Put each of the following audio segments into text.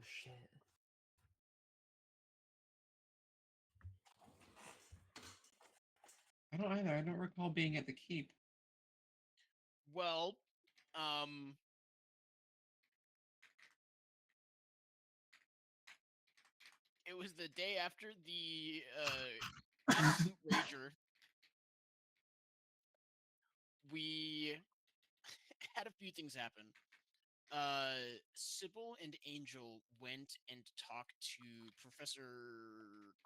shit. I don't either. I don't recall being at the keep. Well, it was the day after the absolute rager. We had a few things happen. Sybil and Angel went and talked to Professor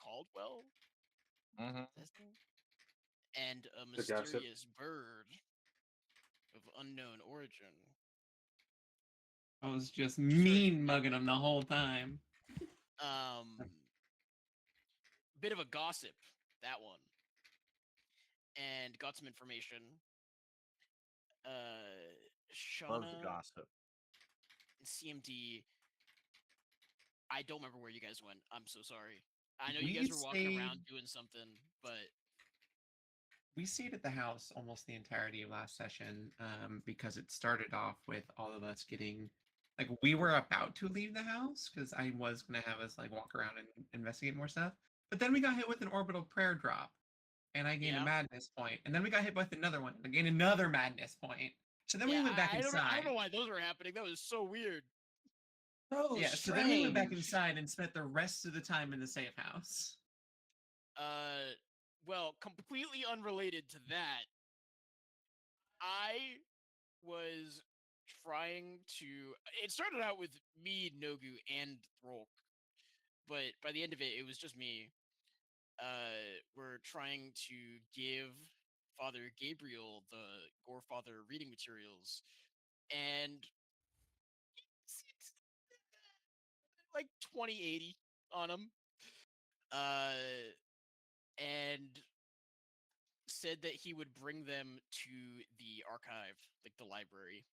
Caldwell. Mm-hmm. That's his name? And a The gossip. mysterious bird of unknown origin. I was just mean mugging him the whole time. Bit of a gossip, that one. And got some information. Loves Shauna the gossip. and CMD. I don't remember where you guys went. I'm so sorry. I know you We guys were walking stayed- around doing something, but We stayed at the house almost the entirety of last session because it started off with all of us getting like we were about to leave the house because I was gonna have us like walk around and investigate more stuff, but then we got hit with an orbital prayer drop, and I gained a Yeah. madness point, and then we got hit with another one, and I gained another madness point. So then we yeah, went back I don't inside. know why those were happening. That was so weird. So Yeah, so then we went back inside and spent the rest of the time in the safe house. Well, completely unrelated to that, I was trying to. It started out with me, Nogu, and Throlk, but by the end of it, it was just me. We're trying to give Father Gabriel the Gorefather reading materials, and it's like 2080 on him. And said that he would bring them to the archive, like the library.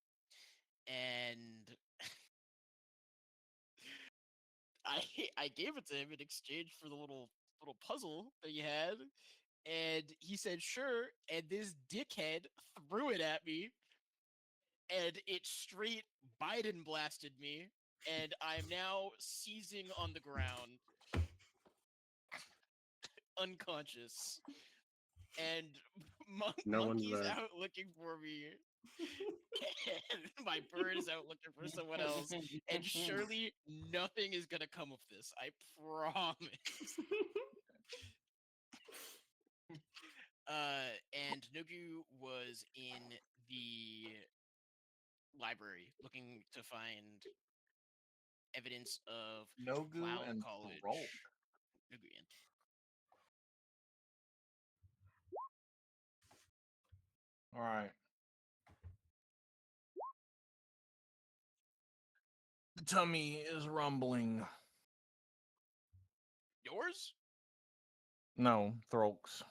And I gave it to him in exchange for the little puzzle that he had. And he said sure, and this dickhead threw it at me, and it straight Biden blasted me, and I'm now seizing on the ground, unconscious. And No one's Monkey's there. out looking for me. And my bird is out looking for someone else. And surely nothing is gonna come of this. I promise. And Nogu was in the library looking to find evidence of Nogu Clown and College. Throlk. Nogu and All right. The tummy is rumbling. yours? No, Throlk's.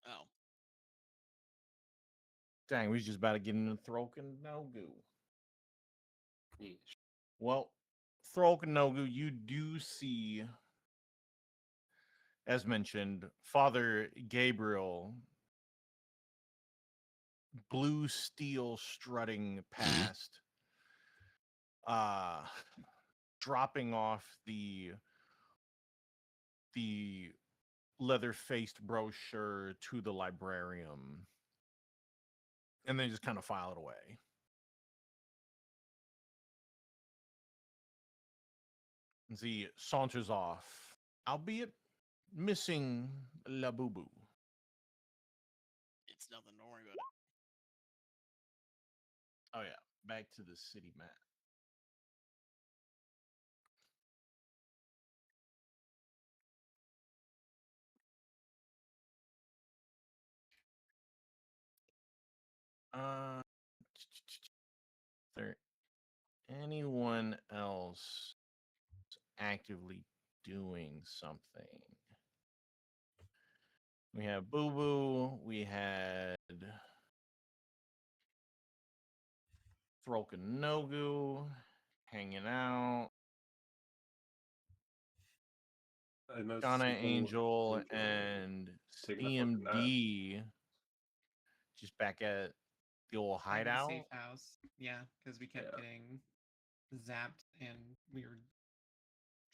Oh. Dang, we was just about to get into Throlk and Nogu. Well, Throlk and Nogu, you do see, as mentioned, Father Gabriel, blue steel strutting past, dropping off the leather-faced brochure to the librarian, and then just kind of file it away. As he saunters off, albeit missing La Boo Boo. It's nothing, don't worry about it. Oh yeah, back to the city map. Is there anyone else actively doing something? We have Boo Boo. We had Throlk and Nogu hanging out. Donna Angel and CMD just back at the old Back in the hideout. safe house. Yeah, because we kept getting zapped and we were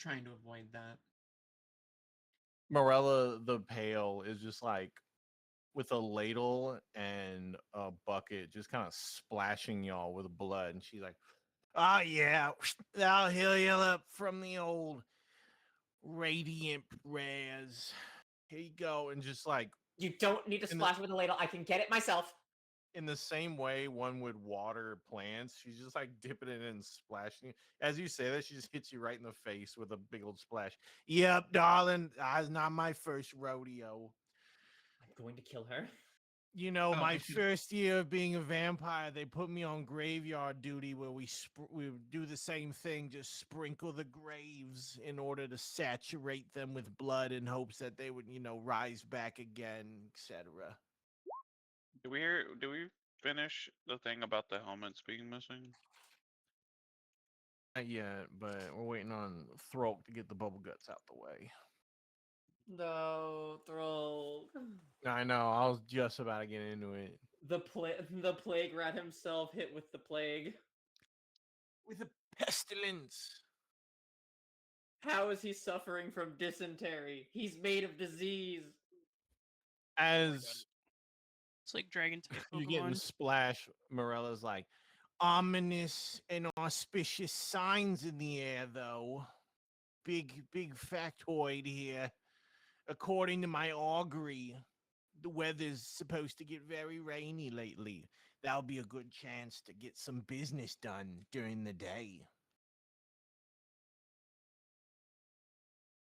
trying to avoid that. Morella the Pale is just like with a ladle and a bucket, just kind of splashing y'all with blood. And she's like, "Oh yeah, I'll heal you up from the old radiant prayers. Here you go." And just like You don't need to splash with a ladle. I can get it myself. in the same way one would water plants, she's just like dipping it in and splashing it. As you say that, she just hits you right in the face with a big old splash. "Yep, darling, that's not my first rodeo. I'm going to kill her. You know, Oh, my I should- first year of being a vampire, they put me on graveyard duty where we would do the same thing, just sprinkle the graves in order to saturate them with blood in hopes that they would, rise back again, etc." Do we finish the thing about the helmets being missing? Not yet, but we're waiting on Throlk to get the bubble guts out the way. No, Thrall. I know, I was just about to get into it. The plague rat himself hit with the plague. With a pestilence. How is he suffering from dysentery? He's made of disease. As It's like dragon type you're getting Pokemon. splash, Morella's like, "Ominous and auspicious signs in the air, though. Big factoid here. According to my augury, the weather's supposed to get very rainy lately. That'll be a good chance to get some business done during the day."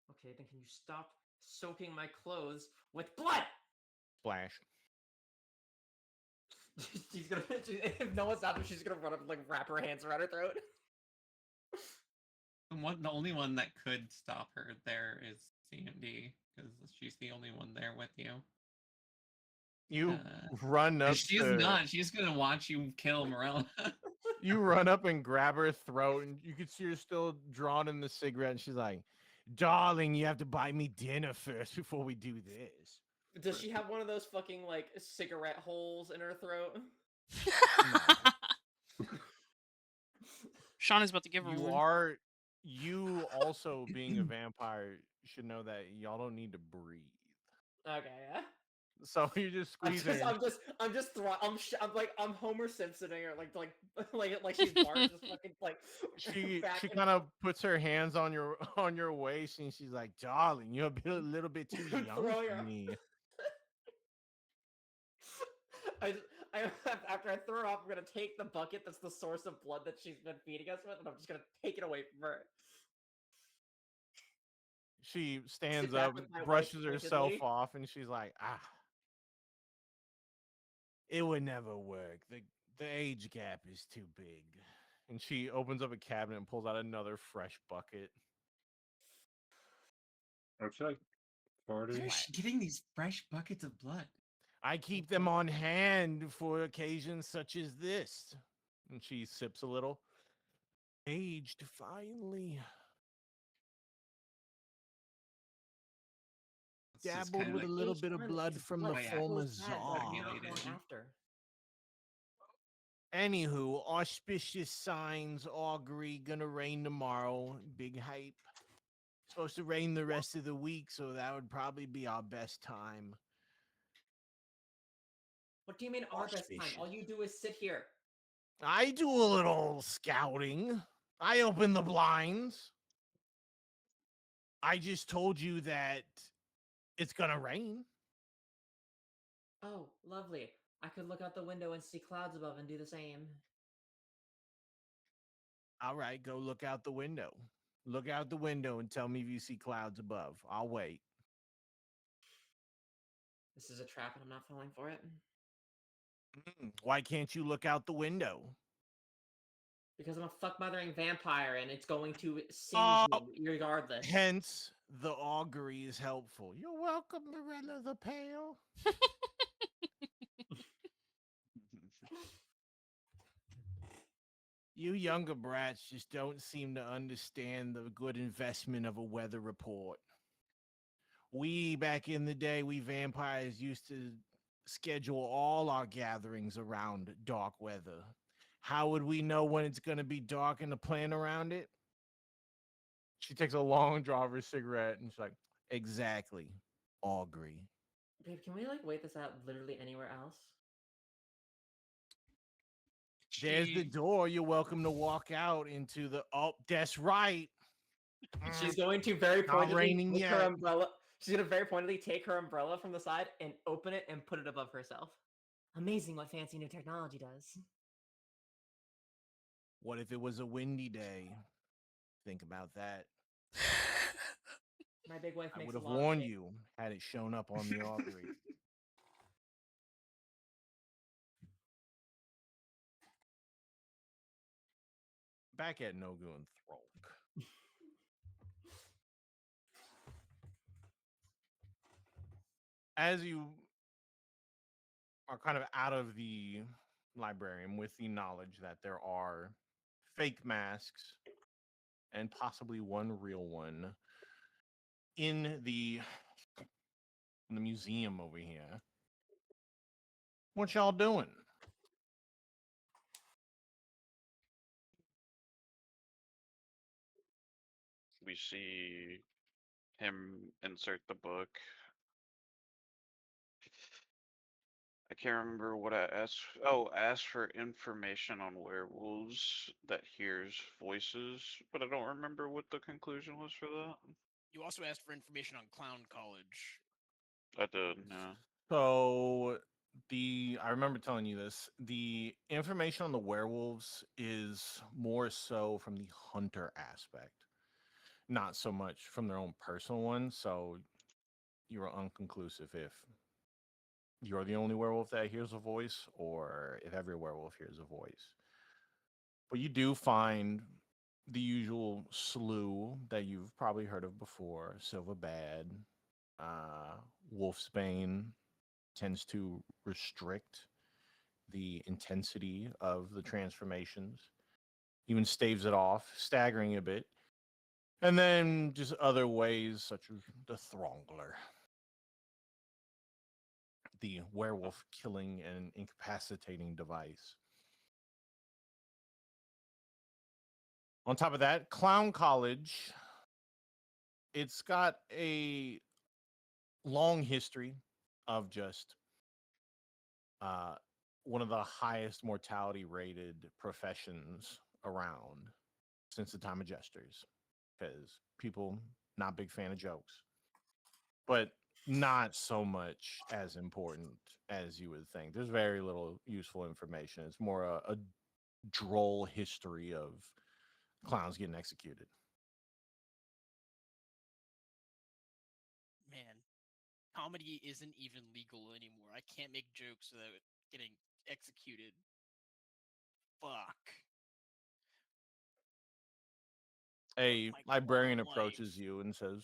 Okay, then can you stop soaking my clothes with blood? Splash. She's gonna. If no one's stopping, she's gonna run up and like wrap her hands around her throat. The only one that could stop her there is CMD because she's the only one there with you. You Uh, run up. She's to- not. She's gonna watch you kill Morella. You run up and grab her throat, and you can see her still drawn in the cigarette. And she's like, "Darling, you have to buy me dinner first before we do this." Does she have one of those fucking like cigarette holes in her throat? Sean is about to give her one. You also being a vampire should know that y'all don't need to breathe. Okay, yeah. So you just squeeze her. I'm Homer Simpsoning her like she's Bart, just fucking like She back she and kind of puts her hands on your waist, and she's like, "Darling, you're a little bit too young Throw for your- me." After I throw her off, I'm gonna take the bucket that's the source of blood that she's been feeding us with, and I'm just gonna take it away from her. She stands back up, with my wife brushes herself pointedly. off, and she's like, "It would never work. The age gap is too big." And she opens up a cabinet and pulls out another fresh bucket. Okay. Party. Where is she getting these fresh buckets of blood? "I keep them on hand for occasions such as this." And she sips a little. "Aged finely. It's just Dabbled kinda with a like- little Age bit of one, blood it's from blood the that former goes bad, but czar." you're not Regulated. going after. Anywho, auspicious signs augury gonna rain tomorrow. Big hype. Supposed to rain the rest of the week, so that would probably be our best time. What do you mean our best time? Auspicious. All you do is sit here. I do a little scouting. I open the blinds. I just told you that it's gonna rain. Oh, lovely. I could look out the window and see clouds above and do the same. All right, go look out the window. Look out the window and tell me if you see clouds above. I'll wait. This is a trap and I'm not falling for it. Why can't you look out the window? Because I'm a fuck-mothering vampire and it's going to singe Oh, me regardless. Hence, the augury is helpful. You're welcome, Morella the Pale. You younger brats just don't seem to understand the good investment of a weather report. We, back in the day, we vampires used to schedule all our gatherings around dark weather. How would we know when it's going to be dark and to plan around it? She takes a long draw of her cigarette and she's like, exactly. Augury. Babe, can we like wait this out literally anywhere else? There's the She- door. You're welcome to walk out into the. Oh, that's right. She's going to very Not pointedly raining take her yet. umbrella. She's gonna very pointedly take her umbrella from the side and open it and put it above herself. Amazing what fancy new technology does. What if it was a windy day? Think about that. My big wife I makes would a have lot of warned things. you had it shown up on the augury. Back at Nogu and Throlk. As you are kind of out of the librarium with the knowledge that there are fake masks and possibly one real one in the museum over here. What y'all doing? We see him insert the book. I can't remember what I asked. Oh, ask for information on werewolves that hears voices, but I don't remember what the conclusion was for that. You also asked for information on Clown College. I did, yeah. So I remember telling you this. The information on the werewolves is more so from the hunter aspect, not so much from their own personal one. So you are unconclusive if you're the only werewolf that hears a voice or if every werewolf hears a voice. But you do find the usual slew that you've probably heard of before: Silverbad, uh, Wolfsbane tends to restrict the intensity of the transformations, even staves it off, staggering a bit. And then just other ways, such as the Throngler, the werewolf killing and incapacitating device. On top of that, Clown College, it's got a long history of just one of the highest mortality rated professions around since the time of jesters, because people not big fan of jokes, but not so much as important as you would think. There's very little useful information. It's more a droll history of clowns getting executed. Man, comedy isn't even legal anymore. I can't make jokes without getting executed. Fuck. A My librarian quality of approaches life. you and says,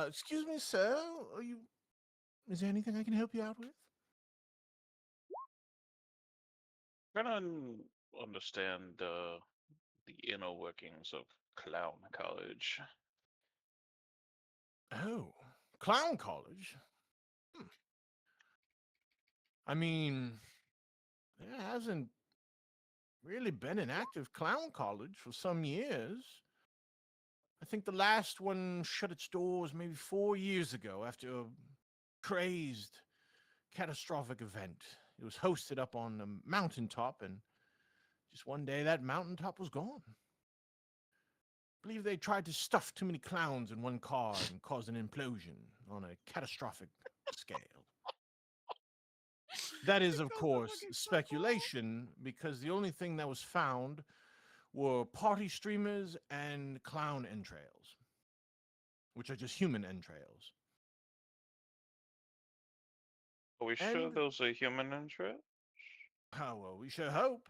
excuse me, sir, is there anything I can help you out with? Trying to understand the inner workings of Clown College. Oh, Clown College? Hmm. I mean, there hasn't really been an active clown college for some years. I think the last one shut its doors maybe 4 years ago after a crazed, catastrophic event. It was hosted up on a mountaintop, and just one day that mountaintop was gone. I believe they tried to stuff too many clowns in one car and caused an implosion on a catastrophic scale. That is, of course, speculation, because the only thing that was found were party streamers and clown entrails, which are just human entrails. Are we sure And, those are human interest? oh, well, we sure hope.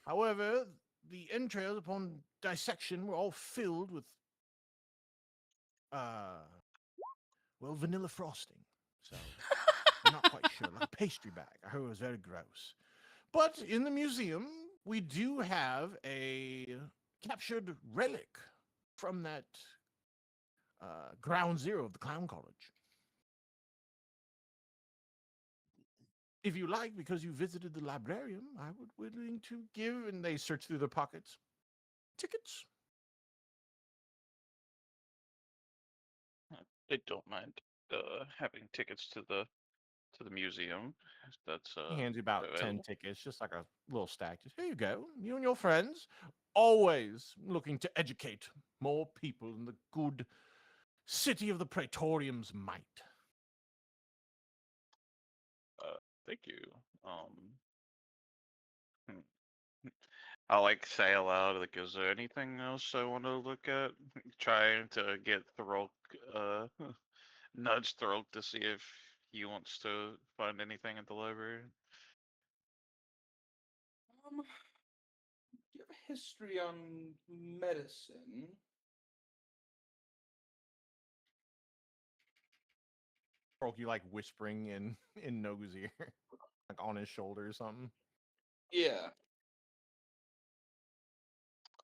However, the entrails upon dissection were all filled with, well, vanilla frosting. So I'm not quite sure, like a pastry bag. I heard it was very gross. But in the museum, we do have a captured relic from that ground zero of the clown college. If you like, because you visited the librarium, I would willing to give, and they search through their pockets, tickets. they don't mind having tickets to the museum. That's He hands you about 10 available. tickets, just like a little stack. Just here you go. You and your friends, always looking to educate more people in the good city of the Praetorium's might. Thank you. Hmm. I like say aloud, like, is there anything else I want to look at? Trying to get Throlk, nudge Throlk to see if he wants to find anything at the library. Do you have a history on medicine? Or you like whispering in Nogu's ear, like on his shoulder or something. Yeah.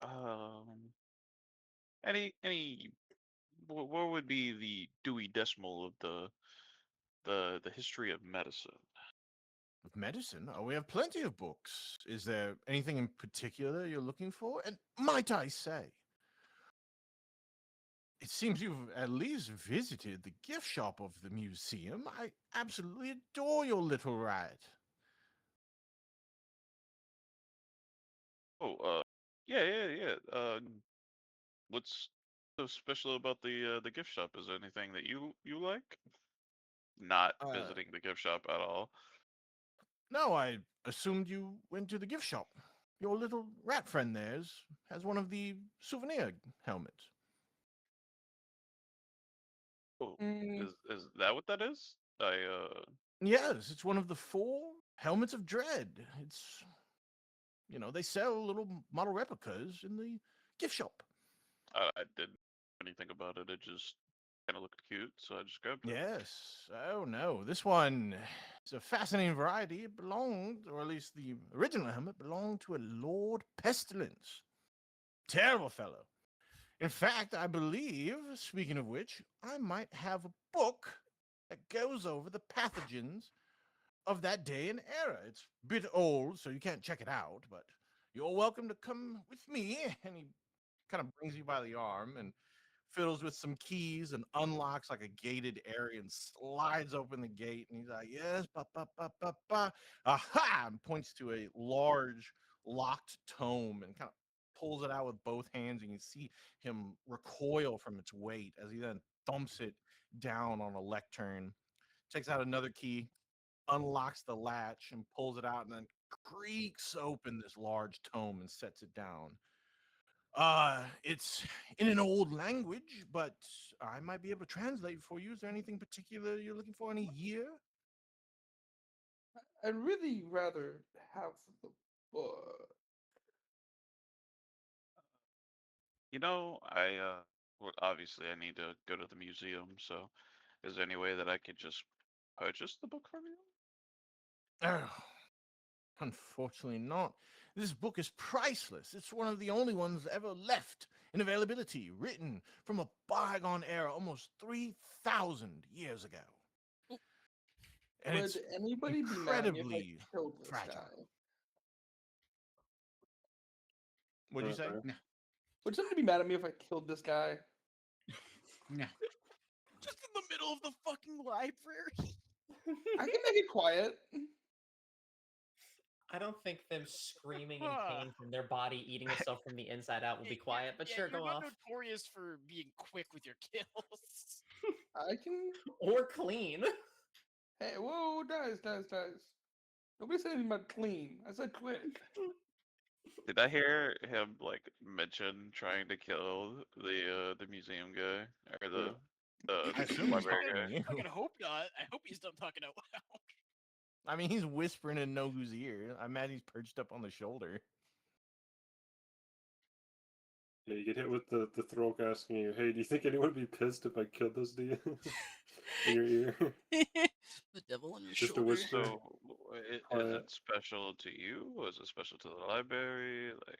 Um, any, what would be the Dewey Decimal of the history of medicine? Of medicine? Oh, we have plenty of books. Is there anything in particular you're looking for? And might I say, it seems you've at least visited the gift shop of the museum. I absolutely adore your little rat. Oh, yeah. What's so special about the gift shop? Is there anything that you like? Not Uh, visiting the gift shop at all. No, I assumed you went to the gift shop. Your little rat friend there's has one of the souvenir helmets. Oh, Mm, is that what that is? Yes, it's one of the 4 helmets of dread. It's, they sell little model replicas in the gift shop. I didn't know anything about it. It just kind of looked cute, so I just grabbed it. Yes. Oh no, this one is a fascinating variety. It belonged, or at least the original helmet belonged to a Lord Pestilence. Terrible fellow. In fact, I believe, speaking of which, I might have a book that goes over the pathogens of that day and era. It's a bit old, so you can't check it out, but you're welcome to come with me. And he kind of brings you by the arm and fiddles with some keys and unlocks like a gated area and slides open the gate. And he's like, yes, ba, ba, ba, ba, ba. Aha! And points to a large locked tome and kind of pulls it out with both hands. And you see him recoil from its weight as he then thumps it down on a lectern, takes out another key, unlocks the latch and pulls it out and then creaks open this large tome and sets it down. It's in an old language, but I might be able to translate for you. Is there anything particular you're looking for? Any year? I'd really rather have the book. Well, obviously I need to go to the museum, so is there any way that I could just purchase the book from you? Oh, unfortunately not. This book is priceless. It's one of the only ones ever left in availability, written from a bygone era almost 3,000 years ago. And Would it's anybody be mad at me if I incredibly killed this fragile. guy? What'd you say? No. Would somebody be mad at me if I killed this guy? No. Just in the middle of the fucking library. I can make it quiet. I don't think them screaming in pain from their body eating itself from the inside out will be quiet, but sure, you're go not off. notorious for being quick with your kills. I can. Or clean. Hey, whoa, guys. Nobody said anything about clean. I said quick. Did I hear him like mention trying to kill the museum guy or I the assume he's library talking guy? to you. I can hope not. I hope he's done talking out loud. I mean, he's whispering in Nogu's ear. I imagine he's perched up on the shoulder. Yeah, you get hit with the throat asking you, hey, do you think anyone would be pissed if I killed this dude? In your ear. The devil on your Just a shoulder. whisper. So is Quiet. it special to you? Or is it special to the library? Like,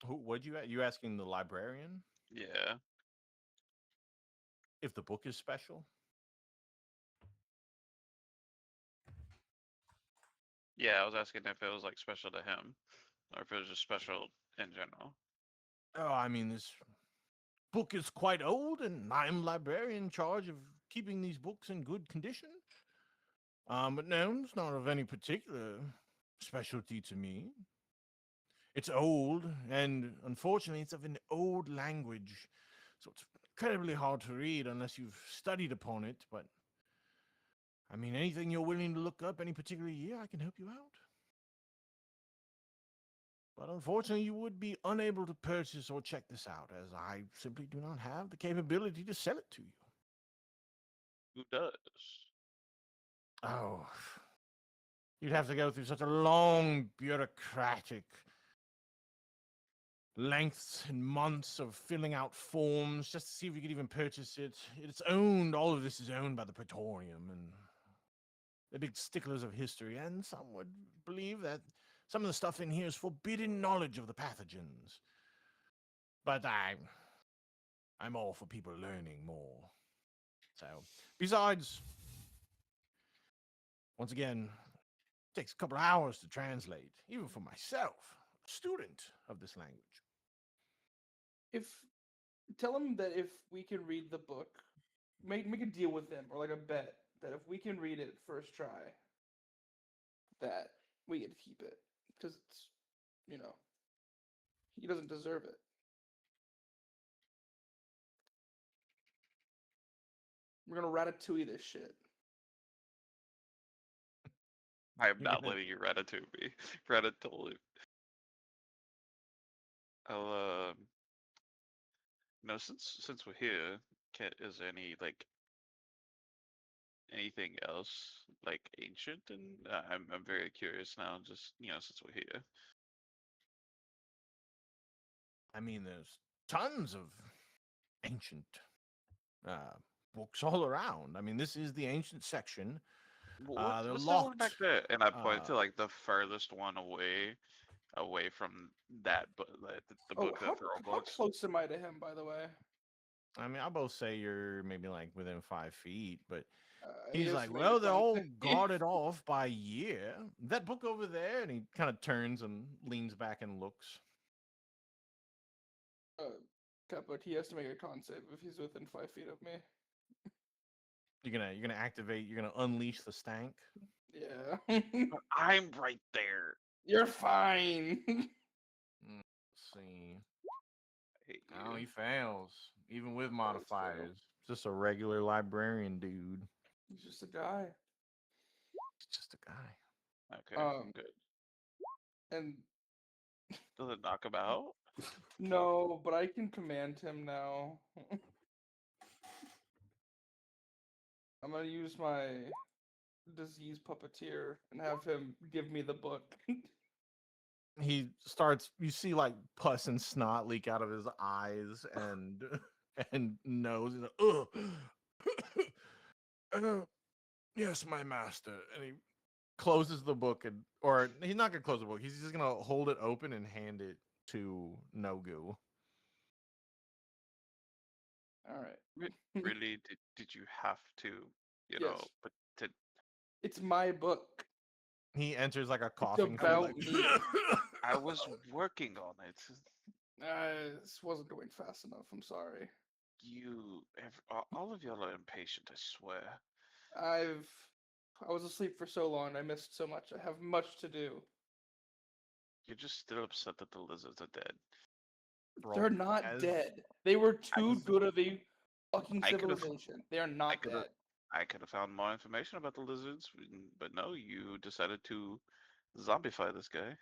What'd you asking the librarian yeah. if the book is special? Yeah, I was asking if it was like special to him or if it was just special in general. Oh, I mean, this book is quite old, and I'm librarian in charge of keeping these books in good condition. But no, it's not of any particular specialty to me. It's old, and unfortunately, it's of an old language, so it's incredibly hard to read unless you've studied upon it. But I mean, anything you're willing to look up any particular year, I can help you out. But unfortunately, you would be unable to purchase or check this out, as I simply do not have the capability to sell it to you. Who does? Oh, you'd have to go through such a long bureaucratic lengths and months of filling out forms just to see if you could even purchase it. It's owned, all of this is owned by the Praetorium, and they're big sticklers of history, and some would believe that some of the stuff in here is forbidden knowledge of the pathogens. But I'm all for people learning more. So, besides, once again, it takes a couple hours to translate, even for myself, a student of this language. If tell him that if we can read the book, make a deal with him or like a bet that if we can read it first try, that we get to keep it because it's you know he doesn't deserve it. We're gonna ratatouille this shit. I am You're not gonna letting you ratatouille me. Ratatouille. I'll no, since we're here, is there any like anything else like ancient? And I'm very curious now. Just since we're here. I mean, there's tons of ancient uh, books all around. I mean, this is the ancient section. They're What's that one back locked. there? And I point to Uh, like the furthest one away from that book, the Oh, book that throw how books. close am I to him, by the way? I mean, I'll both say you're maybe like within 5 feet, but He he's like, estimated well, they're all 5 feet. guarded off by year. That book over there, and he kind of turns and leans back and looks. But he has to make a con save if he's within 5 feet of me. You're gonna activate. You're gonna unleash the stank. Yeah. But I'm right there. You're fine. Let's see. I hate Oh, you. he fails, even with Does fail. modifiers. Just a regular librarian dude. He's just a guy. He's just a guy. Okay, Um, good. and Does it knock him out? no, but I can command him now. I'm gonna use my disease puppeteer and have him give me the book. He starts. You see like pus and snot leak out of his eyes and and nose. He's like, ugh. Yes, my master. And he closes the book, and or he's not gonna close the book. He's just gonna hold it open and hand it to Nogu. All right. Really? Did you have to, Yes, but to it's my book. He enters like a It's coughing fit. about Like, me. I was working on it. This wasn't going fast enough. I'm sorry. All of y'all are impatient, I swear. I was asleep for so long. I missed so much. I have much to do. You're just still upset that the lizards are dead. They're Roll not as dead. They were I too good of a fucking I could've- civilization. They are I not could have dead. I could have found more information about the lizards, but no, you decided to zombify this guy.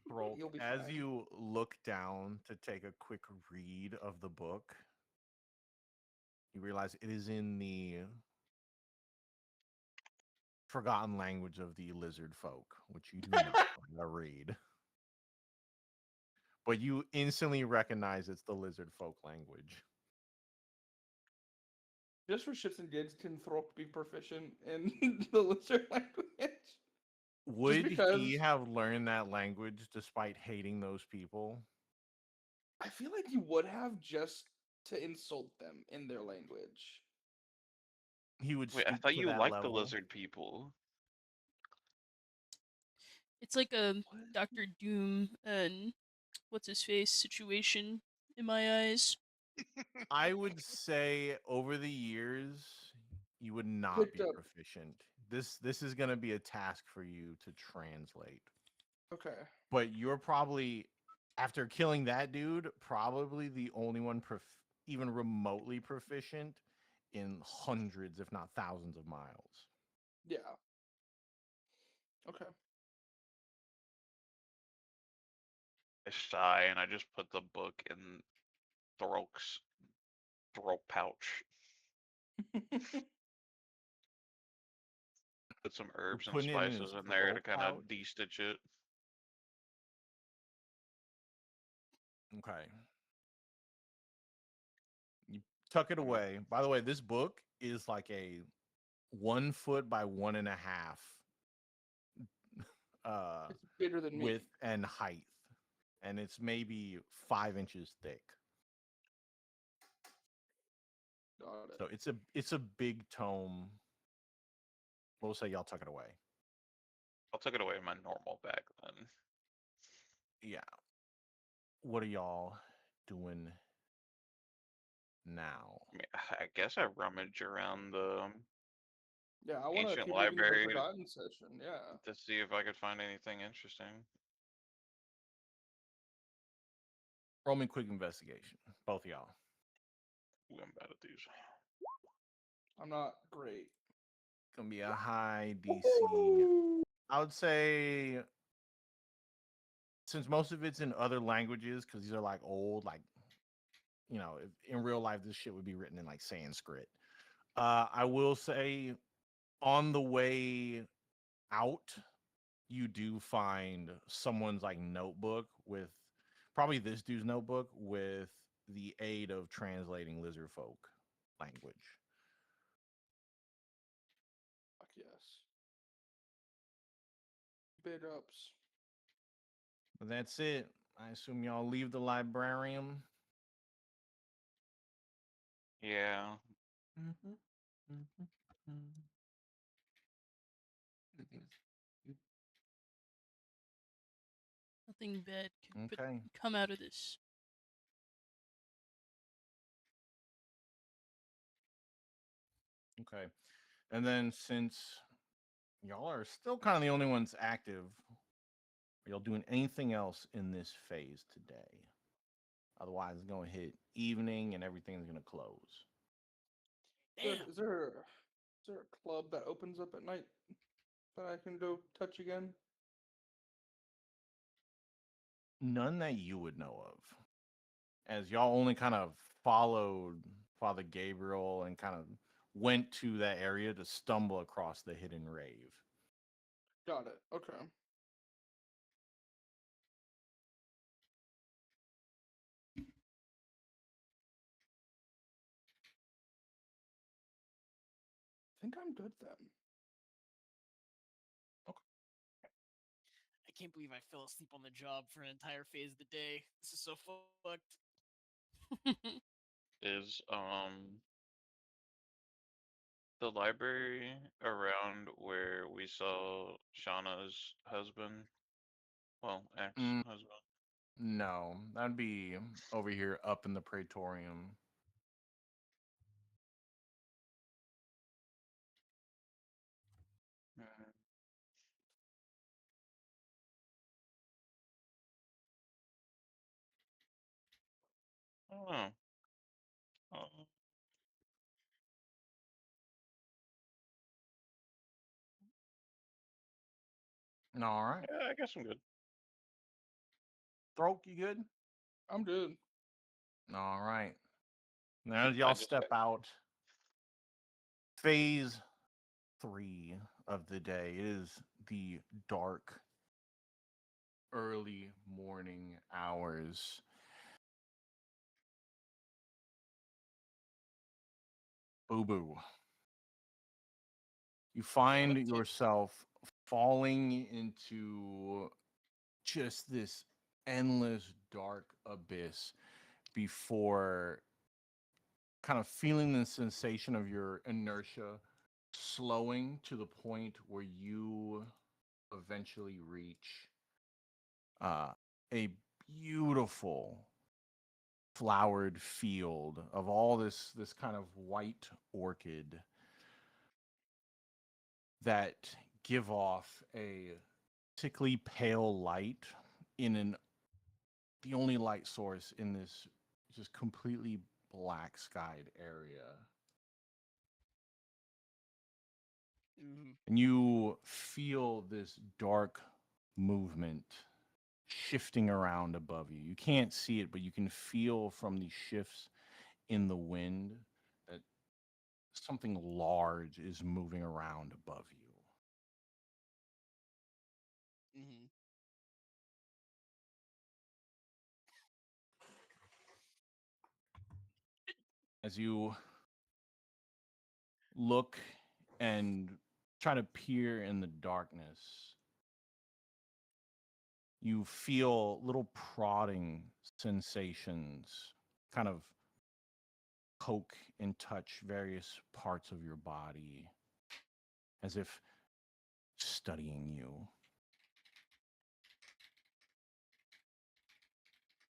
roll You'll be as fine. you look down to take a quick read of the book. You realize it is in the forgotten language of the lizard folk, which you do not want to read. But you instantly recognize it's the lizard folk language. Just for shits and gigs, can Throk be proficient in the lizard language? Would because- he have learned that language despite hating those people? I feel like you would have just to insult them in their language. He would Wait, I stoop thought to you that liked level. the lizard people. It's like a What? Doctor Doom and what's his face situation in my eyes. I would say over the years you would not Picked be up. proficient. This is going to be a task for you to translate. Okay. But you're probably after killing that dude, probably the only one even remotely proficient in hundreds if not thousands of miles. Yeah. Okay. I sigh and I just put the book in Throke's throat pouch. Put some You're herbs and putting it in his spices in there to throat kind pouch. of de-stitch it. Okay. You tuck it I'm away. By the way, this book is like a 1 foot by 1.5 uh It's bigger than me. width and height. And it's maybe 5 inches thick. Got it. So it's a big tome. We'll say y'all tuck it away. I'll take it away in my normal bag then. Yeah. What are y'all doing now? I mean, I guess I rummage around the Yeah, I want to ancient keep reading the library Forgotten session. Yeah. to see if I could find anything interesting. Roll me quick investigation. Both of y'all. Ooh, I'm bad at these. I'm not great. Gonna be a high DC. I would say since most of it's in other languages, because these are like old, like if, in real life this shit would be written in like Sanskrit. I will say on the way out, you do find someone's like notebook with probably this dude's notebook with the aid of translating lizard folk language. Fuck yes. Big ups. But that's it. I assume y'all leave the librarium. Yeah. Mm-hmm. Mm-hmm. Mm-hmm. Nothing bad can Okay. come out of this. Okay. And then since y'all are still kind of the only ones active, are y'all doing anything else in this phase today? Otherwise, it's going to hit evening and everything's going to close. Damn. Is there a club that opens up at night that I can go touch again? None that you would know of. As y'all only kind of followed Father Gabriel and kind of went to that area to stumble across the hidden rave. Got it. Okay. I think I'm good then. I can't believe I fell asleep on the job for an entire phase of the day. This is so fucked. Is the library around where we saw Shauna's husband? Well, Mm, ex-husband. no, that'd be over here up in the Praetorium. Mm. I don't know. Uh, All right. yeah, I guess I'm good. Throke, you good? I'm good. All right. Now as I y'all just step out, phase 3 of the day is the dark, early morning hours. Boo boo. You find What? yourself falling into just this endless dark abyss before kind of feeling the sensation of your inertia slowing to the point where you eventually reach uh, a beautiful flowered field of all this kind of white orchid that give off a sickly pale light in an the only light source in this just completely black skied area. Mhm. And you feel this dark movement shifting around above you. You can't see it, but you can feel from the shifts in the wind that something large is moving around above you. Mhm. As you look and try to peer in the darkness, you feel little prodding sensations kind of poke and touch various parts of your body as if studying you.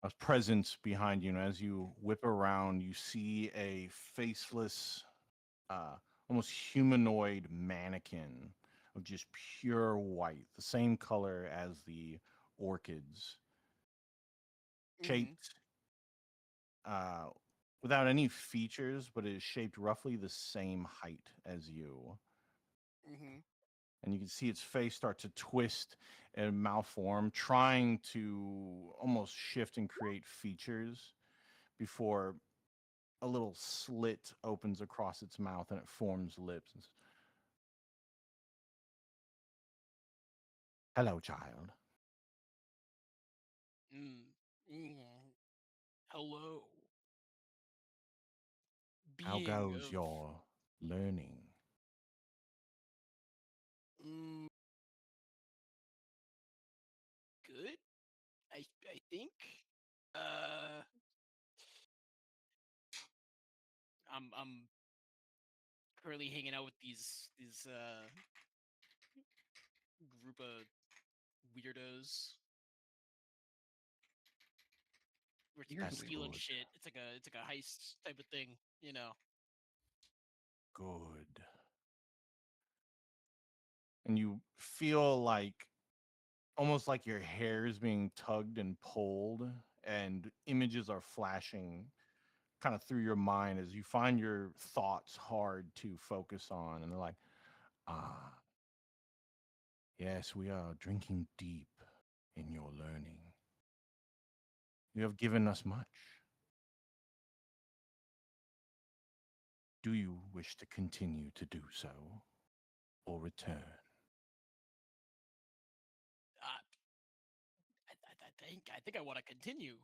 A presence behind you, and as you whip around, you see a faceless, uh, almost humanoid mannequin of just pure white, the same color as the orchids, Mhm. shaped uh, without any features, but it is shaped roughly the same height as you. Mhm. And you can see its face start to twist and malform, trying to almost shift and create features before a little slit opens across its mouth and it forms lips. And says, "Hello, child. Mm. Mm. Hello, How being goes of. your learning?" Mm, good. I think. Uh, I'm currently hanging out with these group of weirdos. We're That's Weirdly. stealing good. shit. It's like a heist type of thing, you know. Good. And you feel like almost like your hair is being tugged and pulled, and images are flashing kind of through your mind as you find your thoughts hard to focus on. And they're like, "Ah, yes, we are drinking deep in your learning. You have given us much. Do you wish to continue to do so or return?" Uh, I think I want to continue.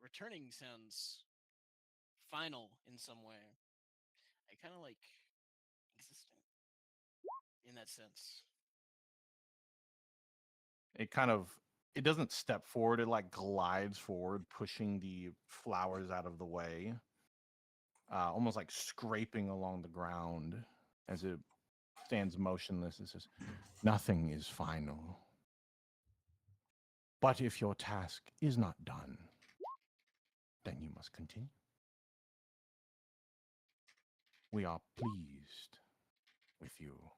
Returning sounds final in some way. I kind of like existing in that sense. It kind of it doesn't step forward, it like glides forward, pushing the flowers out of the way, almost like scraping along the ground as it stands motionless and says, "Nothing is final. But if your task is not done, then you must continue. We are pleased with you."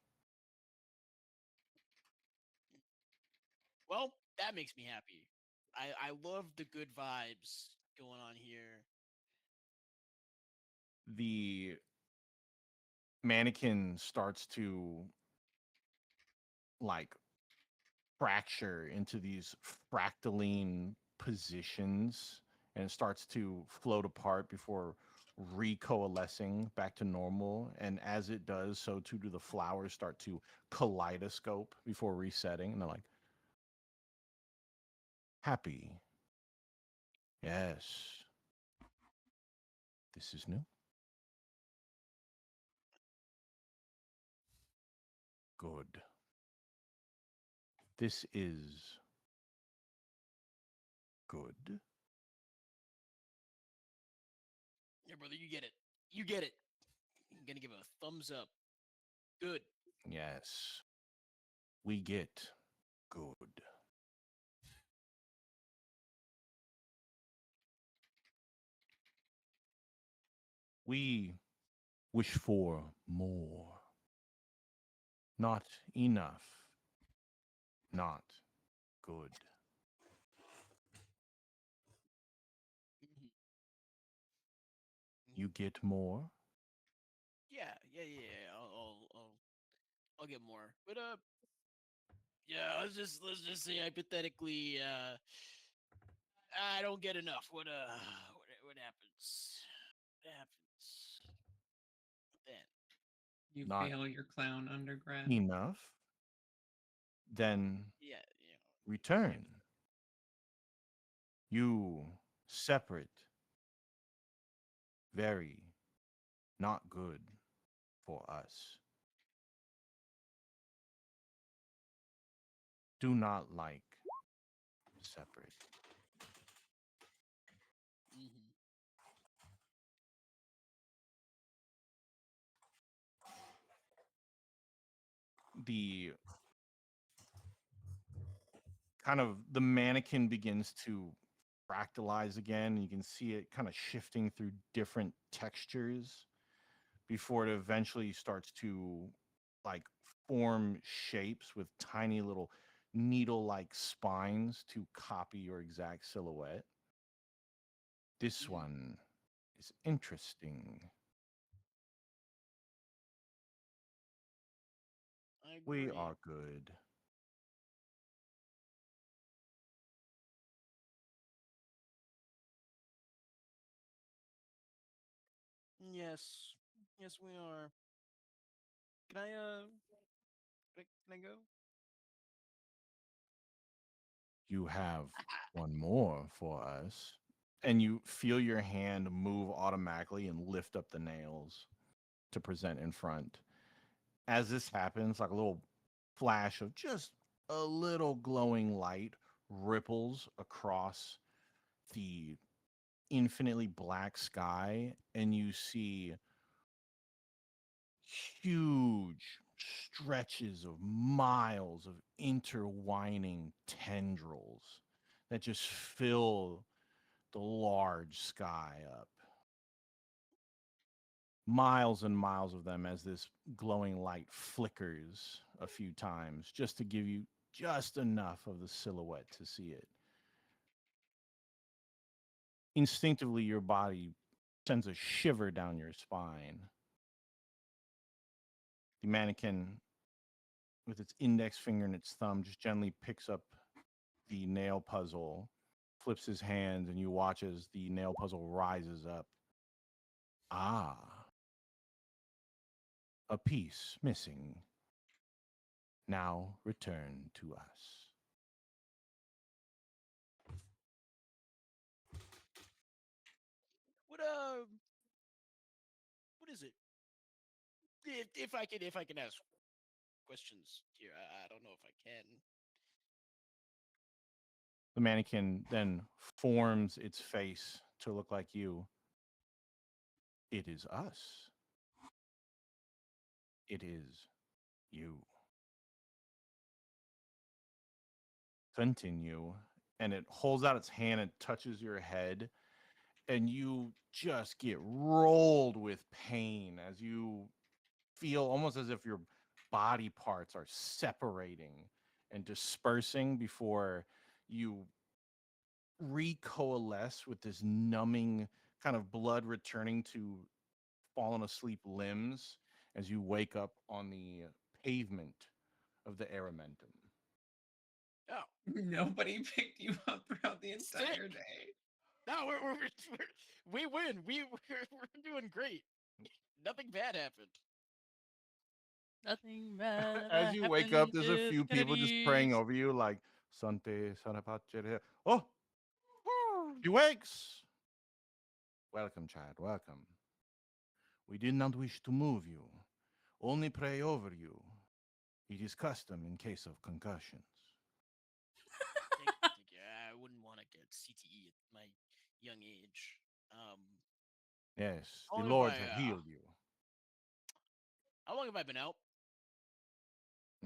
Well, that makes me happy. I love the good vibes going on here. The mannequin starts to like fracture into these fractaline positions, and it starts to float apart before recoalescing back to normal. And as it does, so too do the flowers start to kaleidoscope before resetting. And they're like, "Happy. Yes. This is new. Good. This is good." Yeah, brother, you get it. You get it. I'm gonna give it a thumbs up. Good. Yes. We get good. We wish for more. Not enough. Not good. Mhm. You Mhm. get more? Yeah. I'll get more. But yeah. Let's just say hypothetically, I don't get enough. What happens? What happens then? You Not fail your clown undergrad. enough? Then Yeah. return. You separate. Very not good for us. Do not like separate. Hmm. The kind of the mannequin begins to fractalize again. You can see it kind of shifting through different textures before it eventually starts to like form shapes with tiny little needle like spines to copy your exact silhouette. This Hmm. one is interesting. I We agree. are good. Yes. Yes, we are. Can I can I go? You have one more for us. And you feel your hand move automatically and lift up the nails to present in front. As this happens, like a little flash of just a little glowing light ripples across the infinitely black sky, and you see huge stretches of miles of intertwining tendrils that just fill the large sky up. Miles and miles of them as this glowing light flickers a few times just to give you just enough of the silhouette to see it. Instinctively, your body sends a shiver down your spine. The mannequin, with its index finger and its thumb, just gently picks up the nail puzzle, flips his hands, and you watch as the nail puzzle rises up. Ah, a piece missing. Now return to us. What what is it? If I can ask questions here, I don't know if I can. The mannequin then forms its face to look like you. It is us. It is you. Continue. And it holds out its hand and touches your head. And you just get rolled with pain as you feel almost as if your body parts are separating and dispersing before you recoalesce with this numbing kind of blood returning to fallen asleep limbs as you wake up on the pavement of the Aramentum. Oh, Nobody picked you up throughout the sick. entire day. No, we win. We're doing great. Nothing bad happened. Nothing bad As ever you wake up, happened there's a to the few people just praying Kennedys. over you, like Sante Sanapace. Oh, he wakes. Welcome, child. Welcome. We did not wish to move you, only pray over you. It is custom in case of concussions. Thank you. I wouldn't want to get CTE at my young age. Yes, How the long have Lord I have healed you. how long have I been out?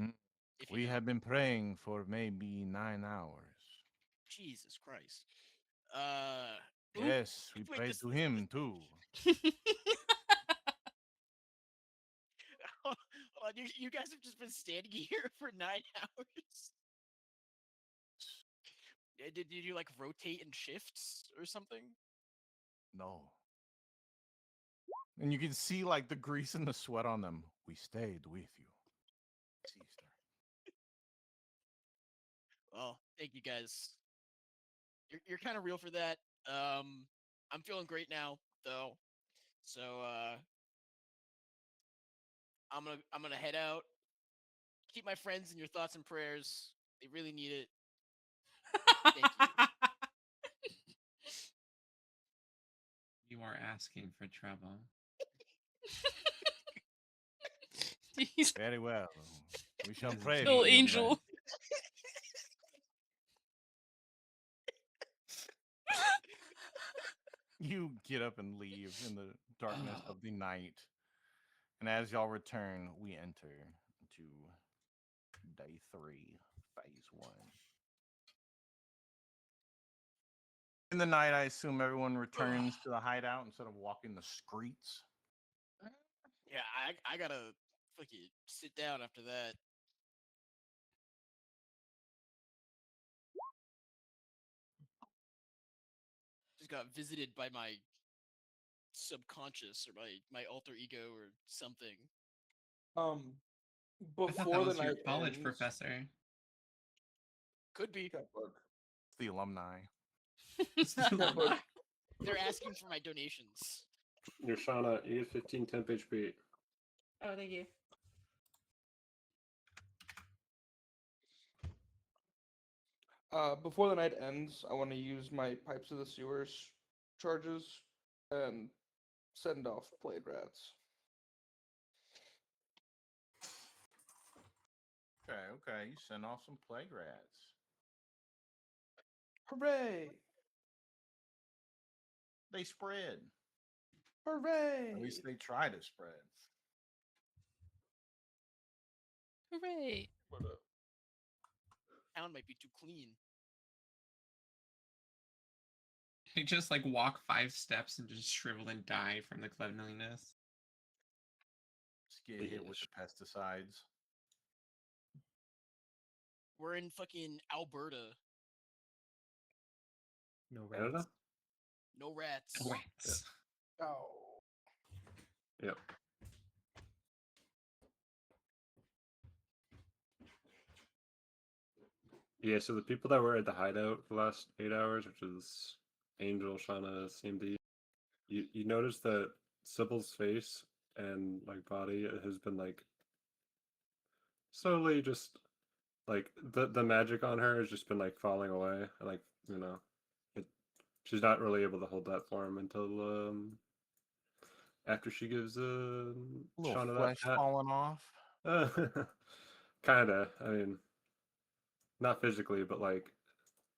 Mm. If you We know. have been praying for maybe 9 hours. Jesus Christ. Uh, Yes, we Wait, pray this- to him too. Hold on, you guys have just been standing here for 9 hours. Did you like rotate in shifts or something? No. And you can see like the grease and the sweat on them. We stayed with you, sister. Well, thank you guys. You're kind of real for that. I'm feeling great now though, so I'm gonna head out. Keep my friends in your thoughts and prayers. They really need it. Thank you. You are asking for trouble. He's Very well. We shall This is pray little for you. angel. You get up and leave in the darkness of the night. And as y'all return, we enter into day 3, phase 1. In the night, I assume everyone returns to the hideout instead of walking the streets. Yeah, I gotta fucking sit down after that. Just got visited by my subconscious or my alter ego or something. Um, I thought that before the was your night college ends, professor. Could be. Cat book. The alumni. Cat book. They're asking for my donations. Your Shauna, you get 15 temp HP. Oh, thank you. Before the night ends, I want to use my pipes of the sewers charges and send off plague rats. Okay. You send off some plague rats. Hooray! They spread. Hooray! At least they try to spread. Hooray. What up? Town might be too clean. You just like walk 5 steps and just shrivel and die from the cleanliness. Just get hit with the pesticides. We're in fucking Alberta. No Canada? rats. No rats. No rats. Oh. Yep. Yeah, so the people that were at the hideout for the last 8 hours, which is Angel, Shauna, CMD, you notice that Sybil's face and like body has been like slowly just like the magic on her has just been like falling away. Like, you know, it, she's not really able to hold that form until after she gives A little Shauna flesh that falling off. Kinda. I mean, not physically, but like,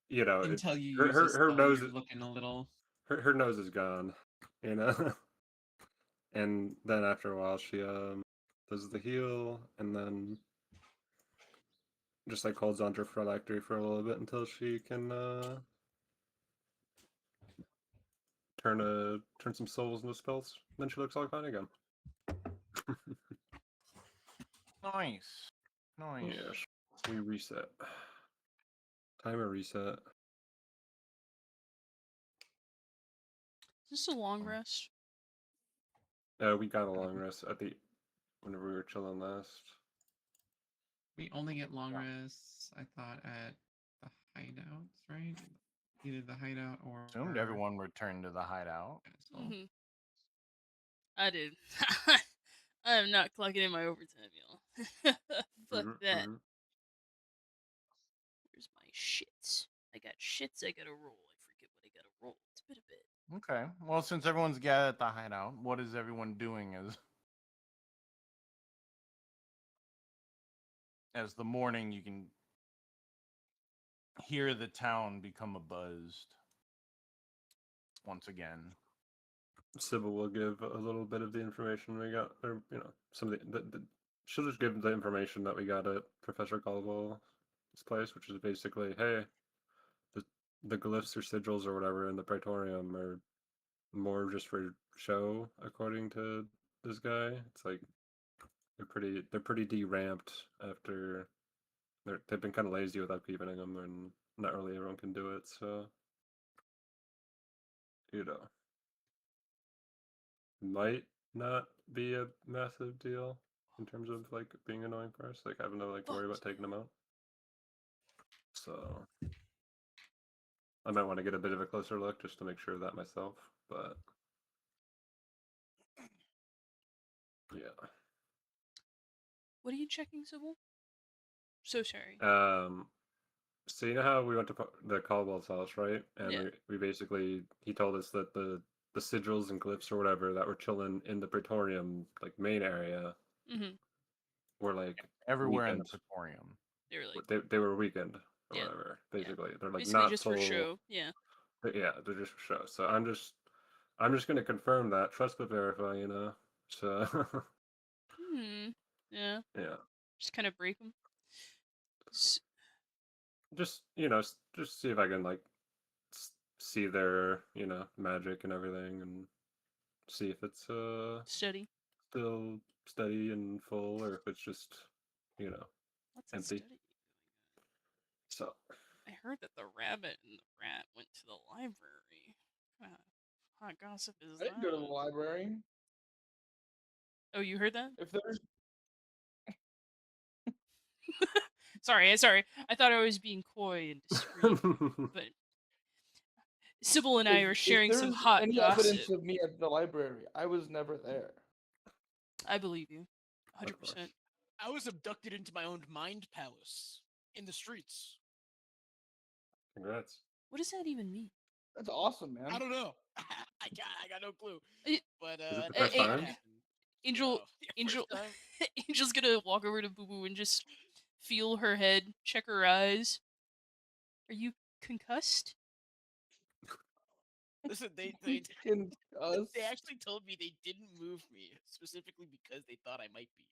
you know, Until you her use her, a her spell, nose you're looking a little. her nose is gone, you know. And then after a while, she does the heal, and then just like holds on to her phylactery for a little bit until she can turn some souls into spells. Then she looks all fine again. Nice. Nice. Yes, we reset. Timer reset. Is this a long rest? We got a long rest at the whenever we were chilling last. We only get long rests, I thought, at the hideouts, right? Either the hideout or Assumed everyone returned to the hideout. castle. Mm-hmm. I did. I am not clocking in my overtime, y'all. Fuck that. Where's my shits? I got shits I gotta roll. I forget what I gotta roll. It's been a bit. Okay. Well, since everyone's gathered at the hideout, what is everyone doing as the morning you can hear the town become abuzz once again. Sybil will give a little bit of the information we got, or you know, some of she'll just give the information that we got at Professor Caldwell's place, which is basically, hey, the glyphs or sigils or whatever in the Praetorium are more just for show, according to this guy. It's like they're pretty de-ramped after they've been kind of lazy with upkeeping them, and not really everyone can do it. So you know, might not be a massive deal in terms of like being annoying for us, like having to like worry about taking them out. So I might want to get a bit of a closer look just to make sure of that myself. But yeah. What are you checking, Sybil? So sorry. So you know how we went to the Caldwell's house, right? And Yeah. we basically he told us that the sigils and glyphs or whatever that were chilling in the Praetorium like main area Mm-hmm. were like Everywhere in the weekend. Praetorium. They were like, They were weekend or yeah, whatever. Basically, they're like basically not just for full. show. Yeah. Yeah, they're just for show. So I'm just gonna confirm that. Trust but verify, you know. So Hmm. Yeah. yeah, Just kind of break them. just just see if I can like see their magic and everything, and see if it's Study. still steady and full, or if it's just you know What's a empty. study? So I heard that the rabbit and the rat went to the library. What kind of hot gossip is I didn't go to the that? library. Oh, you heard that? If there's Sorry. I thought I was being coy and discreet, but Sybil and I are if sharing some there's hot any gossip. evidence of me at the library, I was never there. I believe you, of course. 100%. I was abducted into my own mind palace in the streets. Congrats. What does that even mean? That's awesome, man. I don't know. I got no clue. It- But Is it the that first did time? happen. Angel, So, Angel, first time. Angel's gonna walk over to Boo Boo and just feel her head, check her eyes. Are you concussed? Listen, they Us. they actually told me they didn't move me specifically because they thought I might be.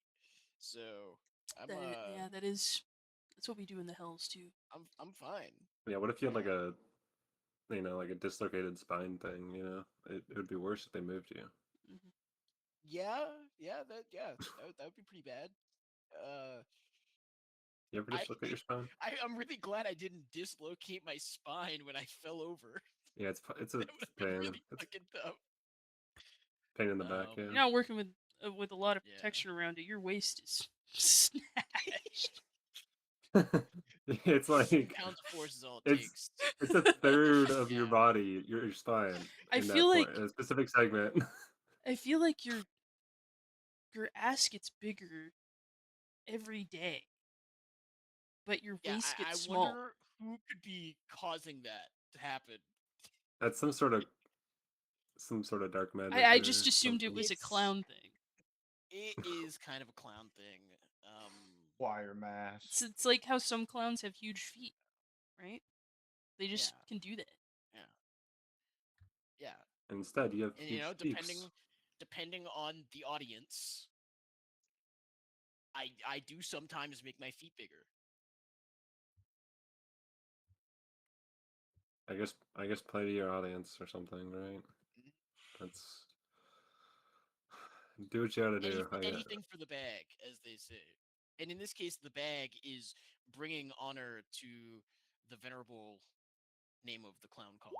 So I'm Yeah, that's what we do in the hells too. I'm fine. Yeah. What if you had like a like a dislocated spine thing? It would be worse if they moved you. Mhm. That would be pretty bad. Uh, You ever I dislocate your spine? I'm really glad I didn't dislocate my spine when I fell over. Yeah, it's a That would have been pain. really It's fucking tough. pain in the back. You're Yeah. not working with a lot of Yeah. protection around it. Your waist is snatched. It's like Pounds of force is all it it's takes. it's a third of your Yeah. body, your spine, I in feel that like point, in a specific segment. I feel like your ass gets bigger every day, but your Yeah, waist I gets small. wonder who could be causing that to happen. That's some sort of dark magic. I or just assumed it something. was a It's- clown thing. It is kind of a clown thing. Wire mask. It's like how some clowns have huge feet, right? They just Yeah. can do that. Yeah. Instead, you have And huge cheeks. depending on the audience, I do sometimes make my feet bigger. I guess play to your audience or something, right? Mhm. That's do what you gotta do. Anything for the bag, as they say. And in this case, the bag is bringing honor to the venerable name of the clown college.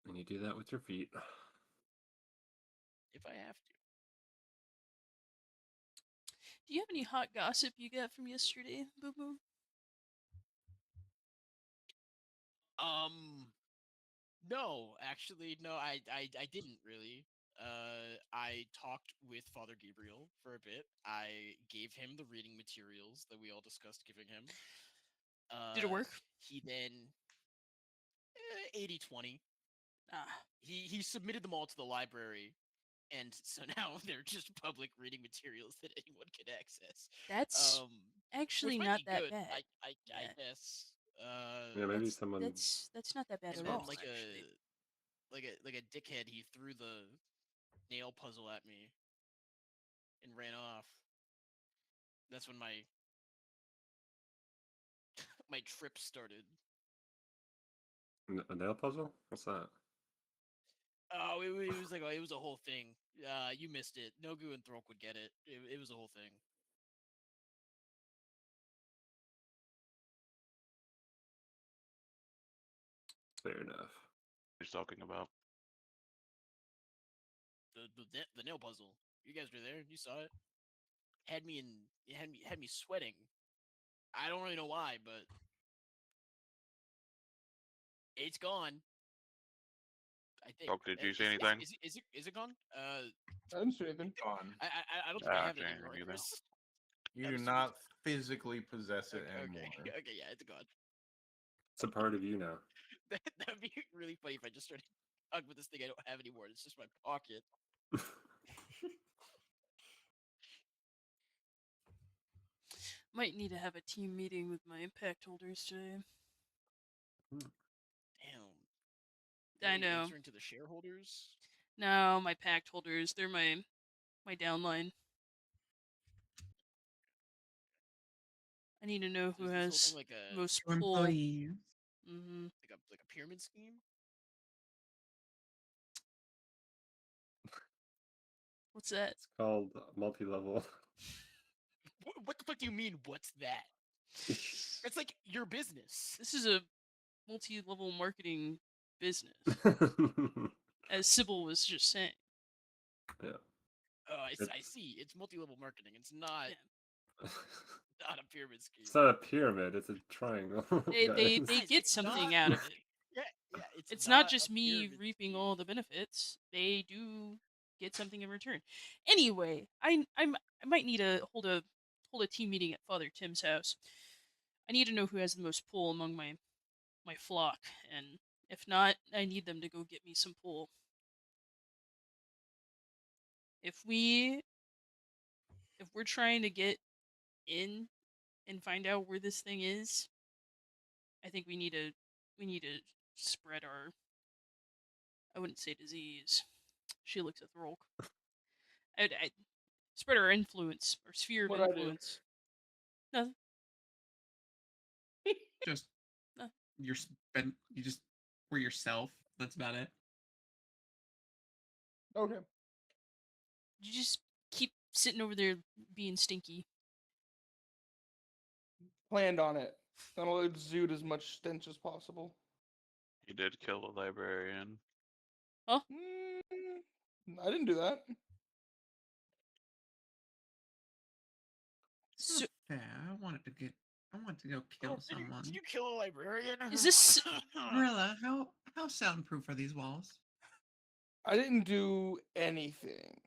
And you do that with your feet. If I have to. Do you have any hot gossip you got from yesterday, Boo Boo? No, actually, no, I didn't really. I talked with Father Gabriel for a bit. I gave him the reading materials that we all discussed giving him. Did it work? He then 80-20. Ah, He submitted them all to the library, and so now they're just public reading materials that anyone can access. that's actually Which might not be that good. bad. I Yeah. guess. Yeah, maybe someone. That's not that bad And at then all. Actually, like a dickhead, he threw the nail puzzle at me and ran off. That's when my my trip started. A nail puzzle? What's that? Oh, it was like it was a whole thing. You missed it. Nogu and Throk would get it. It was a whole thing. Fair enough. He's talking about. The nail puzzle. You guys were there. You saw it. Had me in. It had me sweating. I don't really know why, but it's gone. I think. Doc, did you see Is, anything? is it gone? I didn't see anything. Gone. I don't think I Ah, have it okay, anymore. either. Chris. You I'm do assuming not physically possess it Okay, anymore. okay, yeah, it's gone. It's a part of you now. That'd be really funny if I just started talking with this thing I don't have anymore. It's just my pocket. Might need to have a team meeting with my impact holders today. Damn. I Really know. answering to the shareholders. No, my pact holders. They're my downline. I need to know who Is this whole has thing like a most Your pull. employees. Mm-hmm. like a pyramid scheme? What's that? It's called multi-level. What the fuck do you mean? What's that? It's like your business. This is a multi-level marketing business, as Sybil was just saying. Yeah. Oh, I It's- see. It's multi-level marketing. It's not Yeah. not a pyramid scheme. It's not a pyramid. It's a triangle. They guys. Guys, get it's something not- out of it. Yeah. It's not a just me pyramid reaping scheme. all the benefits. They do get something in return. Anyway, I might need to hold a team meeting at Father Tim's house. I need to know who has the most pull among my flock, and if not, I need them to go get me some pull. If we're trying to get in and find out where this thing is, I think we need to spread our, I wouldn't say disease. She looks at Throlk. I spread our influence, our sphere of What'd I do? influence. Nothing. Just Uh. you just were yourself. That's about it. Okay. You just keep sitting over there being stinky. Planned on it. Gonna exude as much stench as possible. You did kill a librarian. I didn't do that. It's So, not fair. I want to go kill someone. Did you kill a librarian? is this Marilla, how soundproof are these walls? I didn't do anything.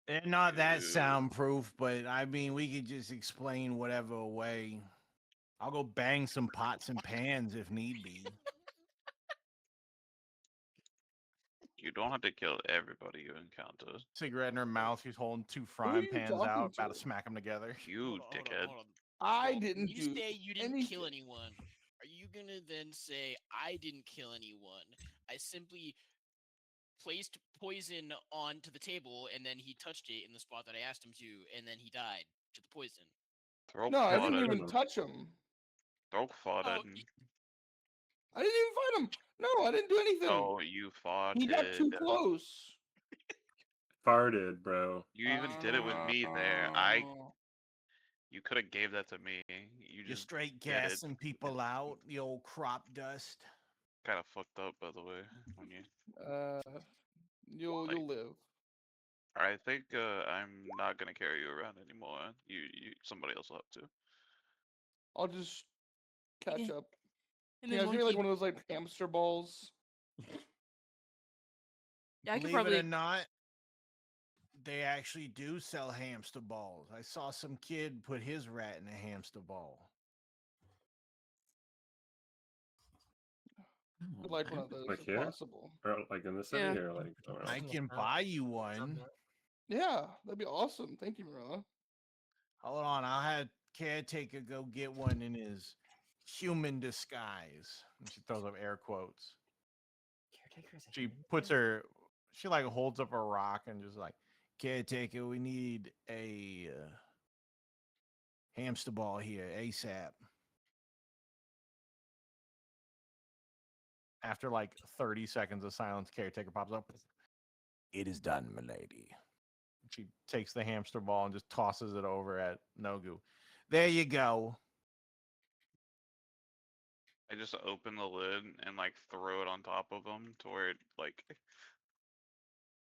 They're not that Ew. soundproof, but I mean, we could just explain whatever away. I'll go bang some pots and pans if need be. You don't have to kill everybody you encounter. Cigarette in her mouth, she's holding two are frying you pans talking out, about to? to smack them together. You dickhead. Hold on. I Well, didn't when you do say you didn't kill anything. anyone, are you gonna then say I didn't kill anyone? I simply placed poison onto the table and then he touched it in the spot that I asked him to, and then he died to the poison. Throw No, I fought didn't it. even touch him. Throw fought Oh, it. I didn't even fight him. No, I didn't do anything. Oh, you fought He got too it. close. Farted, bro. You even did it with me there. You could have gave that to me. You You're just straight did it. gassing people out, the old crop dust. Kind of fucked up, by the way. When you, You'll live. I think I'm not gonna carry you around anymore. Somebody else will have to. I'll just catch Yeah. up. And Yeah, then it's gonna be like Monkey? one of those like hamster balls. Yeah, I could Believe probably. it or not, they actually do sell hamster balls. I saw some kid put his rat in a hamster ball. I'd like one of those Like if here? possible. Or like in the city Yeah. or like somewhere I else? can buy you one. Yeah, that'd be awesome. Thank you, Marilla. Hold on, I'll have caretaker go get one in his human disguise. And she throws up air quotes. Caretaker's a She human puts being? her, she like holds up a rock and just like, caretaker, we need a hamster ball here ASAP. After like 30 seconds of silence, caretaker pops up. It is done, milady. She takes the hamster ball and just tosses it over at Nogu. There you go. I just open the lid and like throw it on top of them to where it like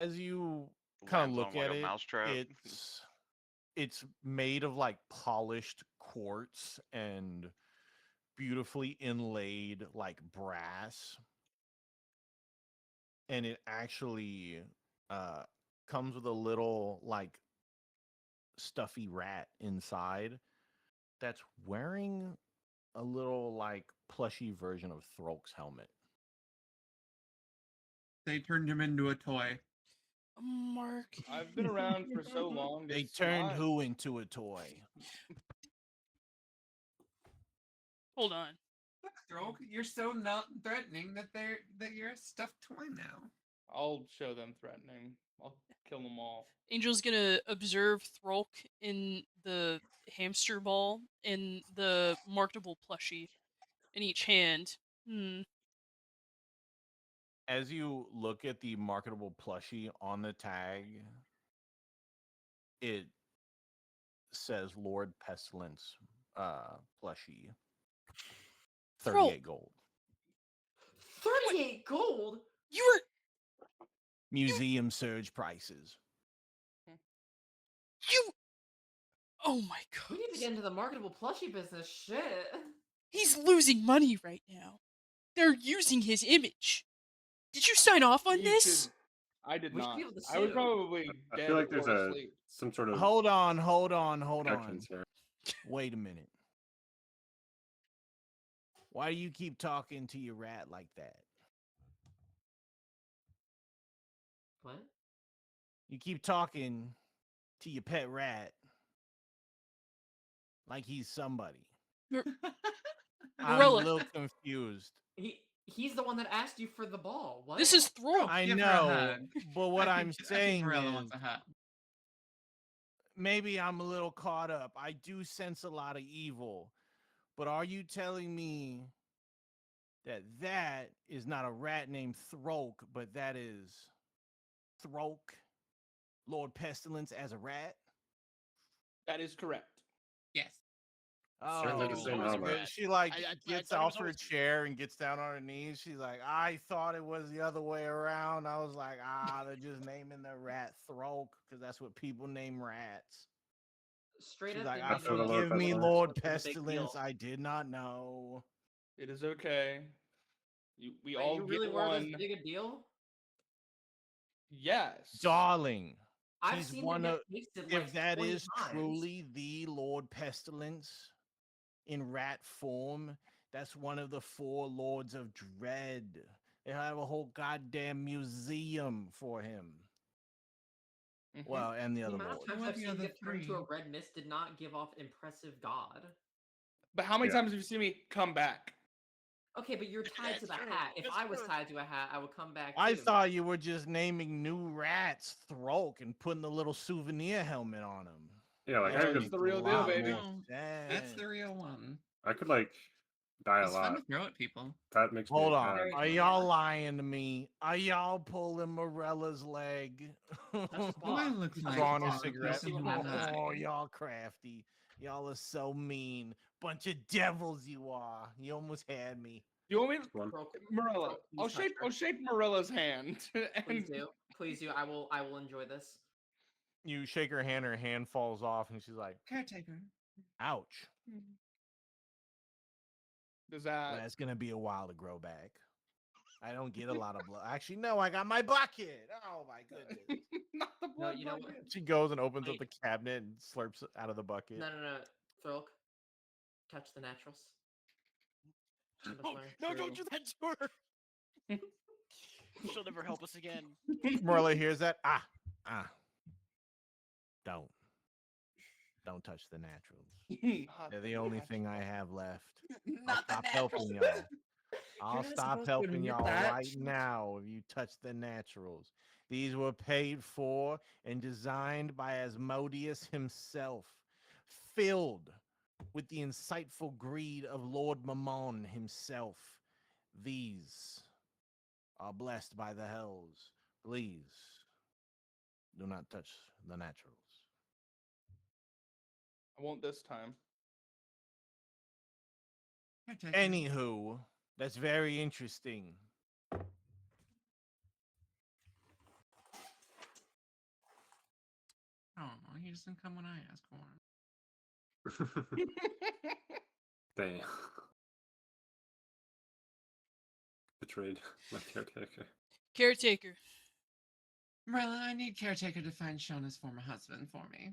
As you kind of lands look on like at a it, mousetrap. it's made of like polished quartz and beautifully inlaid like brass, and it actually uh comes with a little like stuffy rat inside that's wearing a little like plushy version of Throlk's helmet. They turned him into a toy. Mark. I've been around for so long. They it's turned not- who into a toy? Hold on. Throlk, you're so not threatening that you're a stuffed toy now. I'll show them threatening. I'll kill them all. Angel's gonna observe Throlk in the hamster ball and the marketable plushie in each hand. As you look at the marketable plushie on the tag, it says Lord Pestilence plushie. 38 gold. 38 gold? You were Museum surge prices. you. Oh my We need to god. get into the marketable plushie business. Shit. He's losing money right now. They're using his image. Did you sign off on You this? should- I did We should not. be able to I was sue. probably I dead feel like there's or asleep. some sort of Hold on. protections here. Wait a minute. Why do you keep talking to your rat like that? What? You keep talking to your pet rat like he's somebody. I'm a Morella, little confused. He's the one that asked you for the ball. What? this is Throlk. I Give her a know, hug. but what I'm I think saying Morella is wants a hug. maybe I'm a little caught up. I do sense a lot of evil, but are you telling me that that is not a rat named Throlk, but that is Throlk, Lord Pestilence as a rat? That is correct. Yes. Certainly the Oh, same that's helmet. good. She like I gets thought it was off her always- chair and gets down on her knees. She's like, I thought it was the other way around. I was like, they're just naming the rat Throlk because that's what people name rats. Straight She's up. like, didn't After the even Lord forgive me, Pestilence. Lord was a big Pestilence. deal. I did not know. It is okay. We Wait, all you really get were one. this big a deal? Yes. Darling, I've he's seen one him of, get tasted if like that 20 is times. truly the Lord Pestilence in rat form, that's one of the 4 Lords of Dread. They have a whole goddamn museum for him. Mhm. Well, and the The other amount of lords. times What I've the seen him other get turned to a 3? red mist did not give off impressive god. But how many Yeah. times have you seen me come back? Okay, but you're tied to the That's true. hat. If That's I was true. tied to a hat, I would come back too. I thought you were just naming new rats Throlk and putting a little souvenir helmet on him. Yeah, like No, I it's could the real A deal, lot baby. more No, that's the sense. real one. I could like die a It's fun lot. to throw at people. That makes Hold me on. Very Are true, y'all yeah. lying to me? Are y'all pulling Morella's leg? That's his Do I boss. look That's like his Drawing a boss. the cigarette. Let's see person what who happens. lied? Oh, y'all crafty. Y'all are so mean. Bunch of devils you are. You almost had me. You want me to, one. Throlk, Morella? Throlk, please I'll touch shake. her. I'll shake Morella's hand. Please And do. Please do. I will enjoy this. You shake her hand falls off, and she's like, Caretaker. ouch. does Well, that? that's going to be a while to grow back. I don't get a lot of blood. Actually, no, I got my bucket. Oh, my goodness. Not the No, blood you know what? bucket. She goes and opens up Wait. the cabinet and slurps it out of the bucket. No. Throlk, touch the naturals. She must Oh, learn no, don't true- do that to her. She'll never help us again. Marla hears that. Don't. Don't touch the naturals. Not They're the the only thing I natural. have left. I'll Not the stop helping naturals. y'all. I'll not stop supposed to helping admit y'all that. right now if you touch the naturals. These were paid for and designed by Asmodeus himself, filled with the insightful greed of Lord Mammon himself. These are blessed by the hells. Please do not touch the naturals. I won't this time. Caretaker. Anywho, that's very interesting. Oh, he doesn't come when I ask for him. Damn. Betrayed my caretaker. Caretaker. Marilla, I need caretaker to find Shona's former husband for me.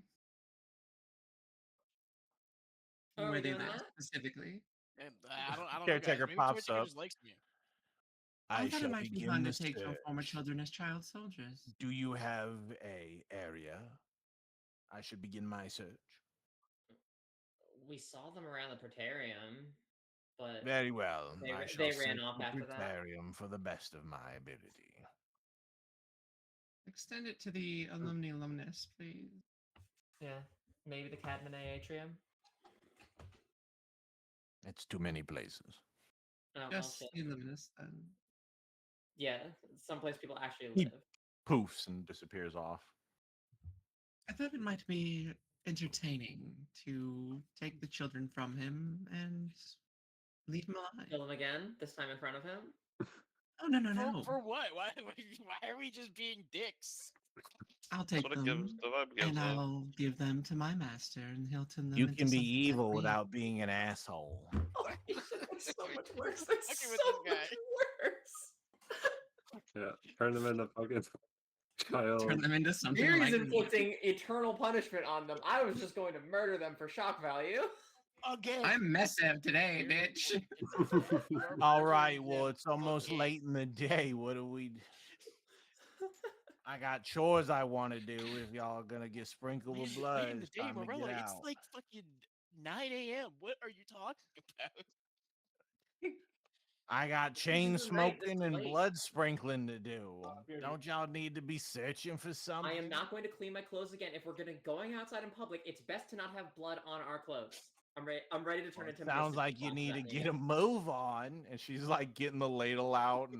Are Where we they doing live that? And specifically. I don't know, guys. Caretaker Maybe pops Caretaker up. just likes me. I thought it shall might be begin fun the to take your former search. children as child soldiers. Do you have a area? I should begin my search. We saw them around the Praetorium, but Very well. They I ra- shall they ran search off the after that. Praetorium for the best of my ability. Extend it to the alumni alumnus, please. yeah, maybe the Cadmenae atrium. It's too many places. Oh, well, Just shit. the alumnus then. Yeah, someplace people actually He- live. Poofs and disappears off. I thought it might be entertaining to take the children from him and leave him alive. Kill him again. This time in front of him. Oh no no no! For what? Why are we just being dicks? I'll That's take what it them gives. The vibe gives and off. I'll give them to my master, and he'll turn them You into can be something evil great. without being an asshole. Oh shit! That's so much worse. That's Fucking so with this guy. much worse. Yeah, turn them into fucking Turn child. them into something Here like he's inflicting eternal punishment on them. I was just going to murder them for shock value. Again. I'm messing today, You're- bitch. you're All murdering right, well, them it's almost again. late in the day. What do we? I got chores I want to do. If y'all are gonna get sprinkled with blood, Late in the it's day, time to Morello. get It's out. like fucking 9 a.m. What are you talking about? I got This chain is the night this smoking and late. blood sprinkling to do. Don't y'all need to be searching for something? I am not going to clean my clothes again. If we're going outside in public, it's best to not have blood on our clothes. I'm ready. I'm ready to turn Well, it into. sounds Mrs. like you Claus need to that get minute. a move on. And she's like getting the ladle out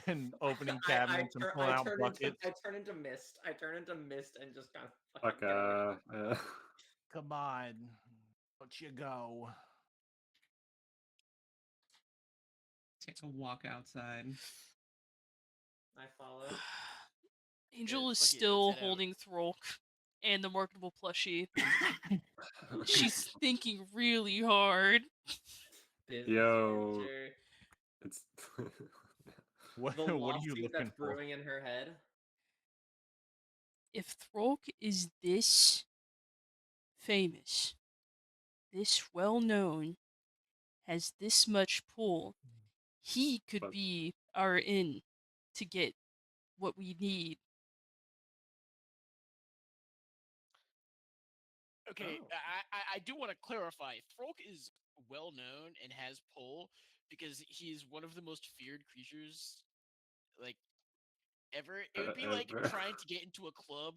and opening cabinets and pulling out buckets. I turn into mist. I turn into mist and just kind of Fuck, fucking get away. yeah. Come on, let you go. Take a walk outside. I follow. Angel is fuck it, let's still head out. holding Throlk and the marketable plushie. She's thinking really hard. Business Yo. manager. It's What, The what are you lawsuit looking that's for? brewing in her head. If Throlk is this famous, this well known, has this much pull, he could But- be our in to get what we need. Okay, Oh. I do want to clarify. Throlk is well known and has pull because he's one of the most feared creatures, like ever. It would be like Ever. trying to get into a club,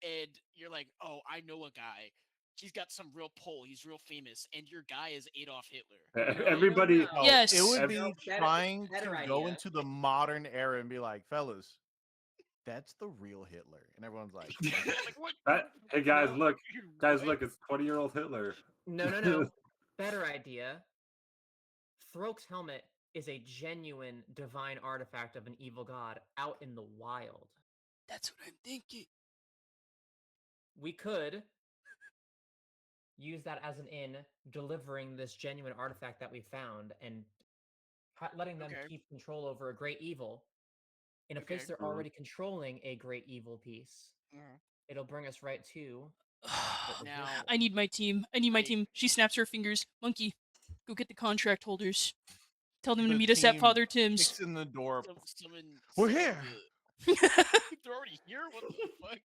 and you're like, "Oh, I know a guy. He's got some real pull. He's real famous, and your guy is Adolf Hitler." No, Everybody. no. Yes. It would Ev- be No, better- trying better to go idea. into the modern era and be like, fellas, that's the real Hitler. And everyone's like, Like, what? Hey guys, No. look, guys, What? look, it's 20-year-old Hitler. No. Better idea. Throk's helmet is a genuine divine artifact of an evil god out in the wild. That's what I'm thinking. We could use that as an in, delivering this genuine artifact that we found and letting them Okay. keep control over a great evil in a place Okay. they're Mhm. already controlling a great evil piece. Mhm. It'll bring us right to Now, I need my team. I need my I- team. She snaps her fingers. Monkey, go get the contract holders. Tell them to The meet us at team Father Tim's. kicks in the door. summon. We're summon here. They're already here. What the fuck?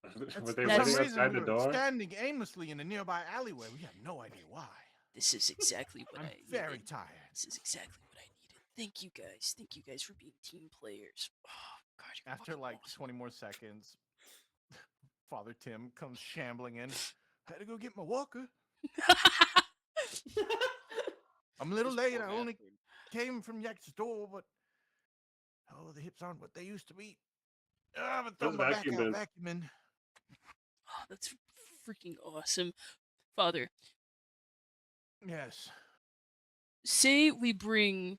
Were they For That's- waiting some reason, outside we the were door? standing aimlessly in a nearby alleyway. We have no idea why. This is exactly what I'm I very needed. tired. This is exactly what I needed. Thank you guys. Thank you guys for being team players. Oh God, you're After fucking like awesome. 20 more seconds, Father Tim comes shambling in. Had to go get my walker. I'm a little This late. poor I only bastard. came from next door, but Oh, the hips aren't what they used to be. I'm gonna throw How's my back vacuum out been? vacuuming. Oh, that's freaking awesome. Father, Yes. say we bring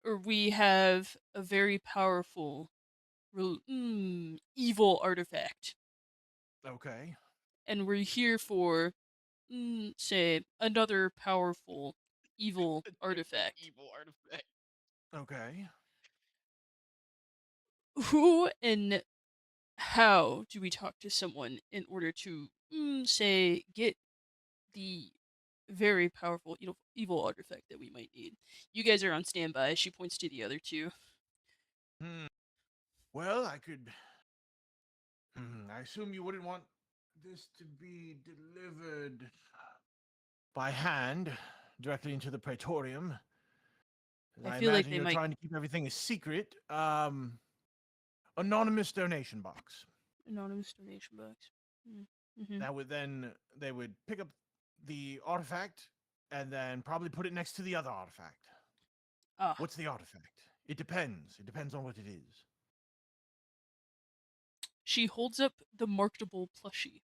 or we have a very powerful evil artifact, Okay. and we're here for, say, another powerful evil artifact. Evil artifact. Okay. Who and how do we talk to someone in order to, say, get the very powerful evil artifact that we might need? You guys are on standby. She points to the other two. Hmm. Well, I could. I assume you wouldn't want this to be delivered by hand directly into the Praetorium. 'Cause I I feel like imagine they you're might. trying to keep everything a secret. Anonymous donation box. Anonymous donation box. Mm-hmm. That would then they would pick up the artifact and then probably put it next to the other artifact. Ah, What's the artifact? It depends. It depends on what it is. she holds up the marketable plushie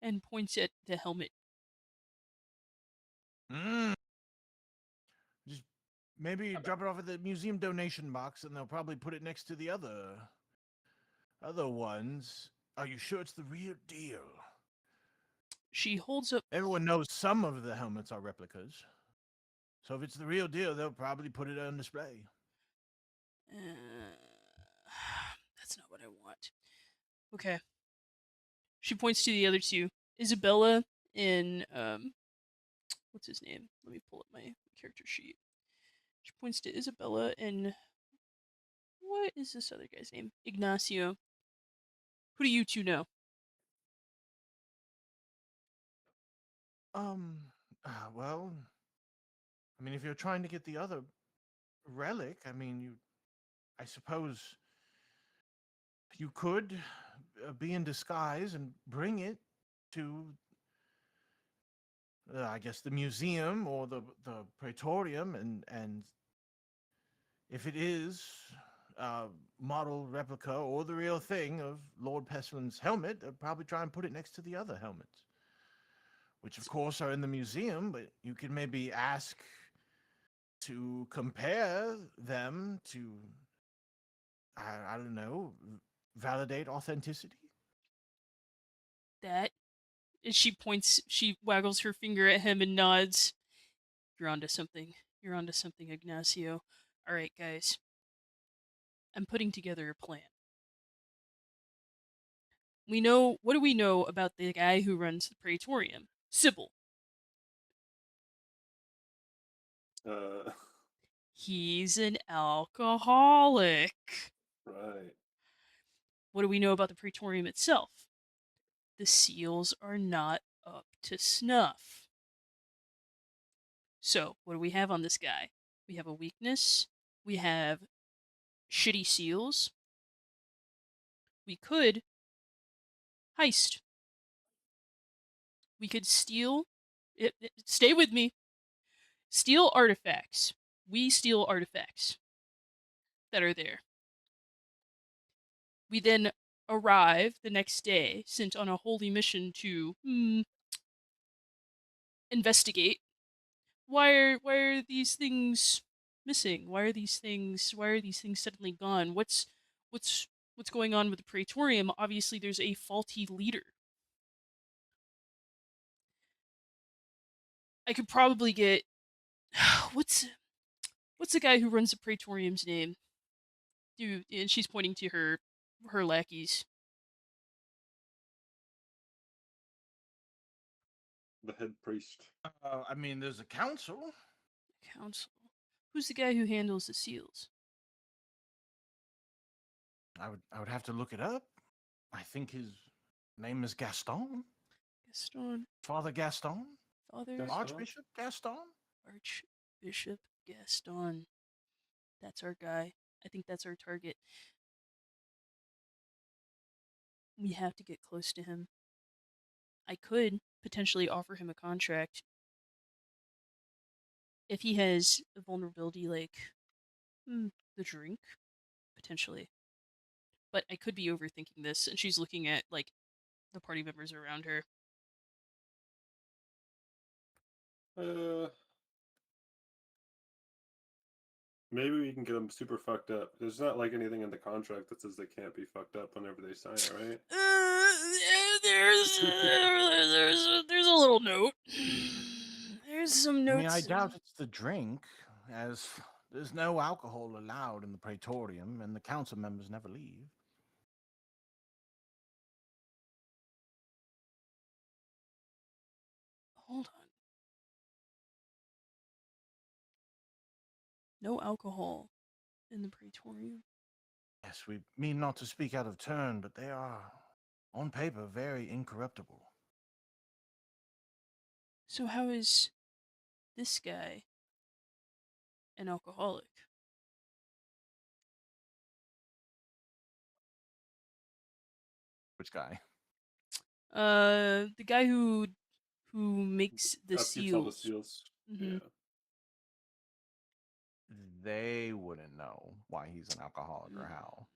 and points at the helmet. Mm. Just maybe Okay. drop it off at the museum donation box, and they'll probably put it next to the other ones. Are you sure it's the real deal? She holds up. Everyone knows some of the helmets are replicas. So if it's the real deal, they'll probably put it on display. That's not what I want. Okay. She points to the other two. Isabella and what's his name? Let me pull up my character sheet. She points to Isabella and what is this other guy's name? Ignacio. Who do you two know? Um, well, I mean, if you're trying to get the other relic, I suppose you could be in disguise and bring it to, I guess, the museum or the praetorium, and if it is a model replica or the real thing of Lord Peslin's helmet, they'll probably try and put it next to the other helmets, which of course are in the museum. But you can maybe ask to compare them to, I don't know, validate authenticity. That. And she points. She waggles her finger at him and nods. You're onto something. You're onto something, Ignacio. All right, guys. I'm putting together a plan. We know. What do we know about the guy who runs the Praetorium? Sybil. Uh, He's an alcoholic. right. What do we know about the Praetorium itself? The seals are not up to snuff. So, what do we have on this guy? We have a weakness. We have shitty seals. We could heist. We could steal. Stay with me. Steal artifacts. We steal artifacts that are there. We then arrive the next day, sent on a holy mission to investigate. Why are these things missing? Why are these things suddenly gone? What's going on with the Praetorium? Obviously there's a faulty leader. I could probably get what's the guy who runs the Praetorium's name? Dude, and she's pointing to her lackeys. The head priest. There's a council. Council. Who's the guy who handles the seals? I would have to look it up. I think his name is Gaston. Gaston. Father Gaston. Father Gaston? Archbishop Gaston. Archbishop Gaston. That's our guy. I think that's our target. We have to get close to him. I could potentially offer him a contract if he has a vulnerability like the drink. potentially. But I could be overthinking this, and she's looking at like the party members around her. Uh, maybe we can get them super fucked up. There's not like anything in the contract that says they can't be fucked up whenever they sign it, right? There's a little note. There's some I notes. mean, I doubt it's the drink, as there's no alcohol allowed in the Praetorium, and the council members never leave. Hold on. No alcohol in the Praetorium. Yes, we mean not to speak out of turn, but they are, on paper, very incorruptible. So how is this guy an alcoholic? Which guy? The guy who makes the Upkeeps all the seals. seals. Mhm. Yeah. They wouldn't know why he's an alcoholic or Mm. how.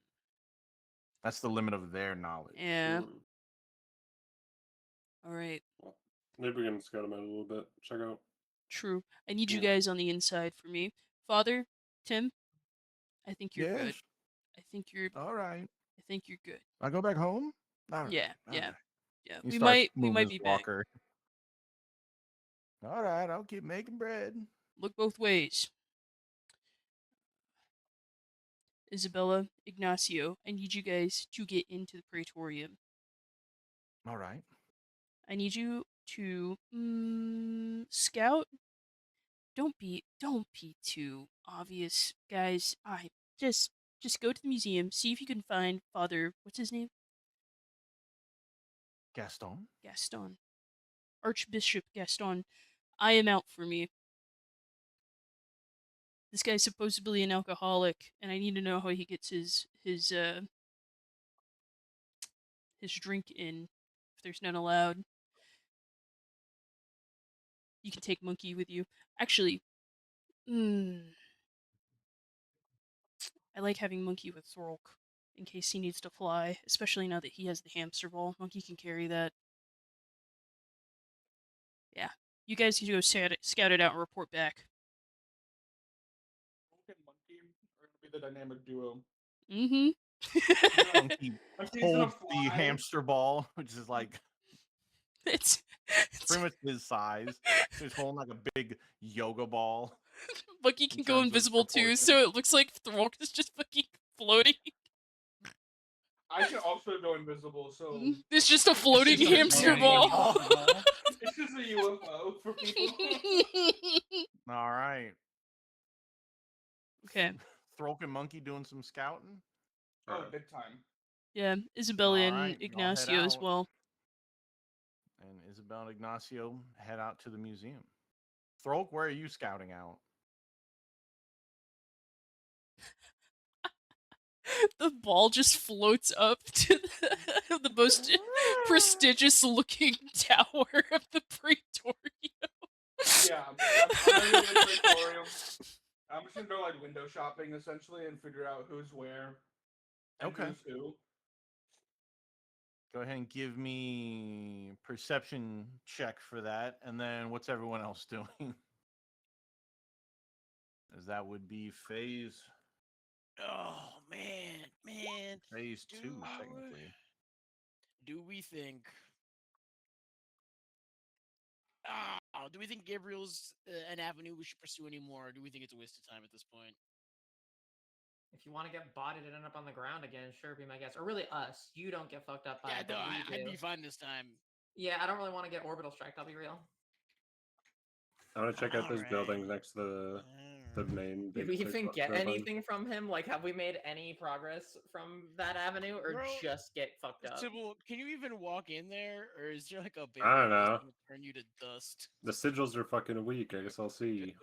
That's the limit of their knowledge. Yeah. Hmm. All right. Well, maybe we can scout them out a little bit. Check out. True. I need you Yeah. guys on the inside for me. Father, Tim, I think you're good. Yes. I think you're All right. I think you're good. I go back home. All right. Yeah, all yeah. right. Yeah. He We starts might moving his be back. walker. All right, I'll keep making bread. Look both ways. Isabella, Ignacio, I need you guys to get into the Praetorium. All right. I need you to scout. Don't be too obvious, guys. I just go to the museum, see if you can find Father, what's his name? Gaston. Gaston. Archbishop Gaston. I am out for me. This guy's supposedly an alcoholic, and I need to know how he gets his drink in if there's none allowed. You can take Monkey with you. Actually, I like having Monkey with Thorolk in case he needs to fly, especially now that he has the hamster ball. Monkey can carry that. Yeah. You guys can go scout it out and report back. Hulk and Monkey are gonna be the dynamic duo. Mm-hmm. Monkey Monkey's gonna holds the fly. hamster ball, which is like it's pretty much his size. He's holding like a big yoga ball. Monkey in can go terms of invisible too, proportion. so it looks like Thorolk is just fucking floating. I can also go invisible, so It's just a floating just a hamster floating ball. it's just a UFO for people. All right. Okay. Throlk and Monkey doing some scouting. Oh, big time. Yeah, Isabella All and right, y'all head Ignacio as out. well. And Isabel and Ignacio head out to the museum. Throlk, where are you scouting out? The ball just floats up to the most prestigious looking tower of the Praetorium. Yeah, I'm gonna go to the Praetorium. I'm just gonna go like window shopping essentially and figure out who's where and Okay. who's who. Go ahead and give me perception check for that. And then what's everyone else doing? As that would be phase Oh man. phase two, Do technically. do we think? Do we think Gabriel's an avenue we should pursue anymore? Or do we think it's a waste of time at this point? If you want to get bodied and end up on the ground again, sure, be my guest. Or really us. You don't get fucked up by Yeah, it, no, but we I'd do. be fine this time. Yeah, I don't really want to get orbital strike. I'll be real. I want to check out those Alright. buildings next to the main. Did big we even get square one. anything from him? Like, have we made any progress from that avenue, or Bro, just get fucked up? Sybil, can you even walk in there, or is there like a I barrier don't that's know. gonna turn you to dust? The sigils are fucking weak. I guess I'll see.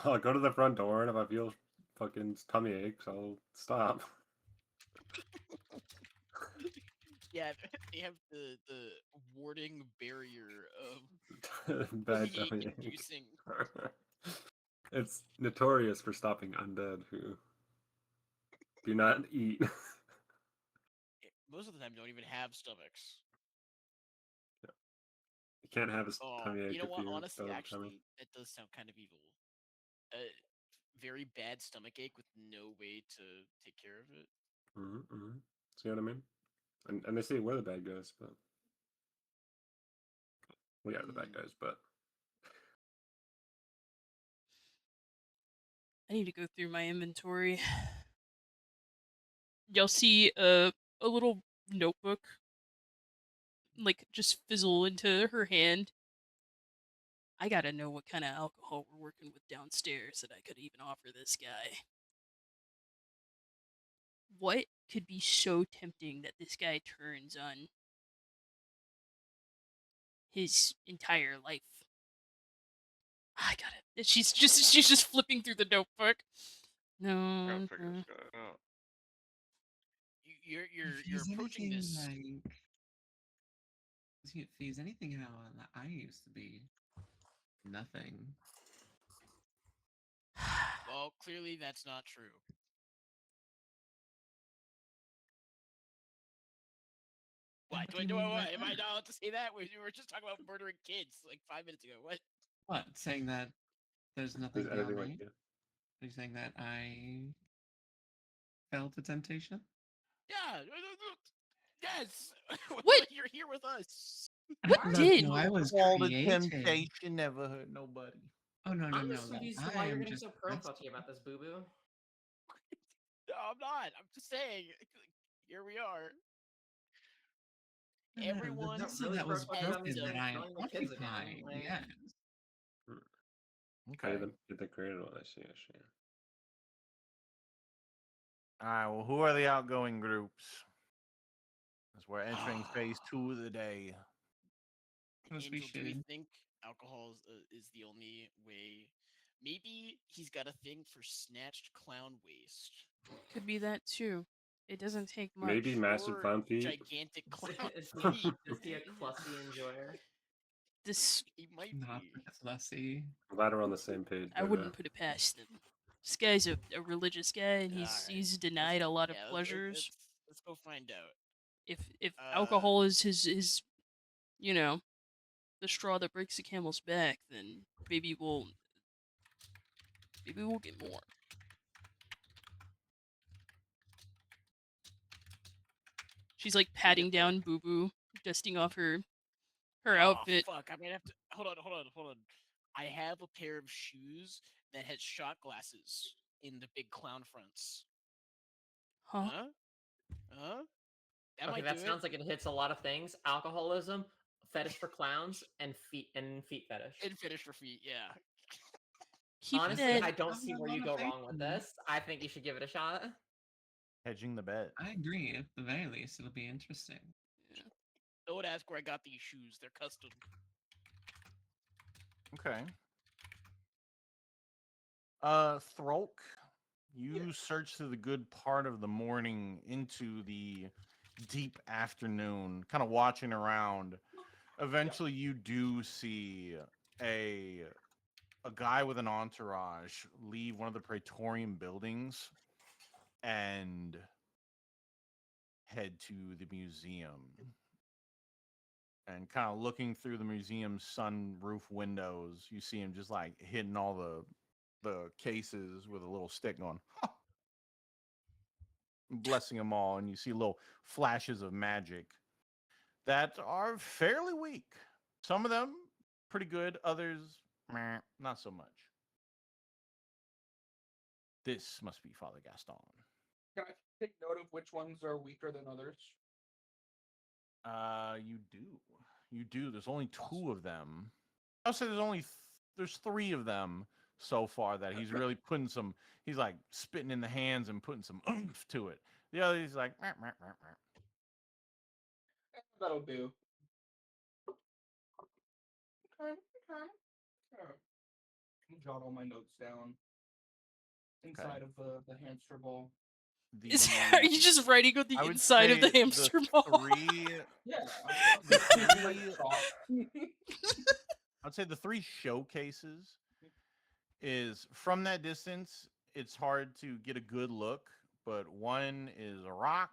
I'll go to the front door, and if I feel fucking tummy aches, I'll stop. Yeah, they have the warding barrier of Bad tummy ache tummy ache. inducing. It's notorious for stopping undead who Do not eat. Most of the time, don't even have stomachs. You can't have a Oh, tummy ache you know if what? you Honestly, don't have a tummy. actually, that does sound kind of evil. A very bad stomach ache with no way to take care of it. See what I mean? And they say we're the bad guys, but we are the bad guys. But I need to go through my inventory. Y'all see a little notebook like just fizzle into her hand. I gotta know what kind of alcohol we're working with downstairs that I could even offer this guy. What could be so tempting that this guy turns on his entire life? I got it. She's just flipping through the notebook. Gotta No, figure this guy out. You're approaching this. If he's anything how I used to be, nothing. Well, clearly that's not true. What? What do you mean by Am I that? not allowed to say that? We were just talking about murdering kids like 5 minutes ago. What? What? Saying that there's nothing there's anything beyond like me? that. Are you saying that I fell to temptation? Yeah. Yes. What? You're here with us. What Look, did? no, I was All the created. temptation never hurt nobody. Oh no, I'm no, just that confused as to I why you're am getting just so pro-touchy about this, Boo Boo. No, I'm not. I'm just saying. Here we are. the Everyone vessel really that was pro-touchy about me broken that I am killing the kids again, occupying. like- Yes. Okay. They created one. I see. All right. Well, who are the outgoing groups? As we're entering phase 2 of the day. As we Angel, do we should. think alcohol is the only way? Maybe he's got a thing for snatched clown waste. Could be that too. It doesn't take much. Maybe massive Or clown feet. gigantic clown Is feet. he a clussy enjoyer? This He might Not be. Lussie. I'm glad we're on the same page. I But, wouldn't put it past him. This guy's a religious guy, and he's Alright, he's denied a lot of Yeah, pleasures. let's go find out. If Uh, alcohol is his you know the straw that breaks the camel's back, then maybe we'll get more. She's like patting down Boo Boo, dusting off her Oh outfit. fuck! I might have to hold on. I have a pair of shoes that has shot glasses in the big clown fronts. Huh? Huh? That Okay, might that do sounds like it hits a lot of things: alcoholism, fetish for clowns, and feet fetish. it. And finish for feet. Yeah. Keep Honestly, that. I don't I see have a where lot you of go faith wrong with in it. this. I think you should give it a shot. Hedging the bet. I agree. At the very least, it'll be interesting. Don't ask where I got these shoes. They're custom. Okay. Throlk, you search through the good part of the morning into the deep afternoon, kind of watching around. Eventually, you do see a guy with an entourage leave one of the Praetorian buildings and head to the museum. And kind of looking through the museum's sunroof windows, you see him just like hitting all the cases with a little stick going, "Huh," blessing them all, and you see little flashes of magic that are fairly weak. Some of them pretty good, others meh, not so much. This must be Father Gaston. Can I take note of which ones are weaker than others? You do. You do. There's only two of them. I'll say there's three of them so far that he's really putting some. He's like spitting in the hands and putting some oomph to it. The other, he's like, meh, meh, meh, meh. That'll do. Okay. Jot all my notes down inside of the hamster ball. Are you just writing on the I would inside of the say hamster ball? Three. Yeah. The It's like three. chalk. I'd say the three showcases is from that distance. It's hard to get a good look, but one is a rock,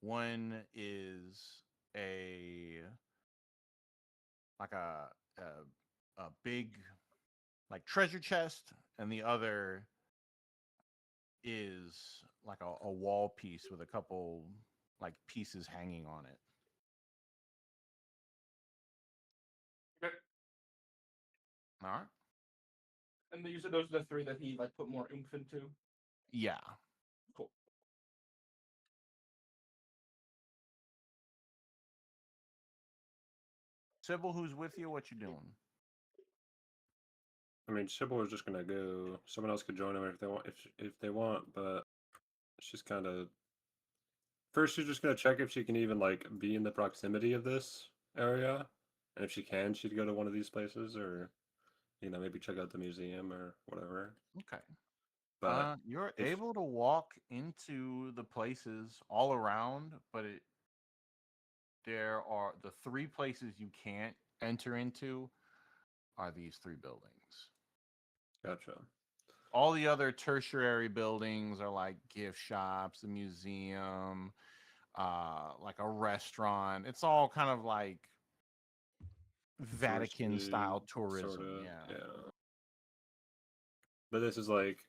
one is a like a big like treasure chest, and the other is like a wall piece with a couple like pieces hanging on it. Okay. All right. And then you said those are the three that he like put more oomph into. Yeah. Cool. Sybil, who's with you? What you doing? I mean, Sybil was just gonna go. Someone else could join them if they want. If they want, but she's kind of. First, she's just gonna check if she can even like be in the proximity of this area, and if she can, she'd go to one of these places, or maybe check out the museum or whatever. Okay. But You're if able to walk into the places all around, but there are the three places you can't enter into are these three buildings. Gotcha. All the other tertiary buildings are like gift shops, a museum, like a restaurant. It's all kind of like Vatican style tourism. Sort of, Yeah. yeah. But this is like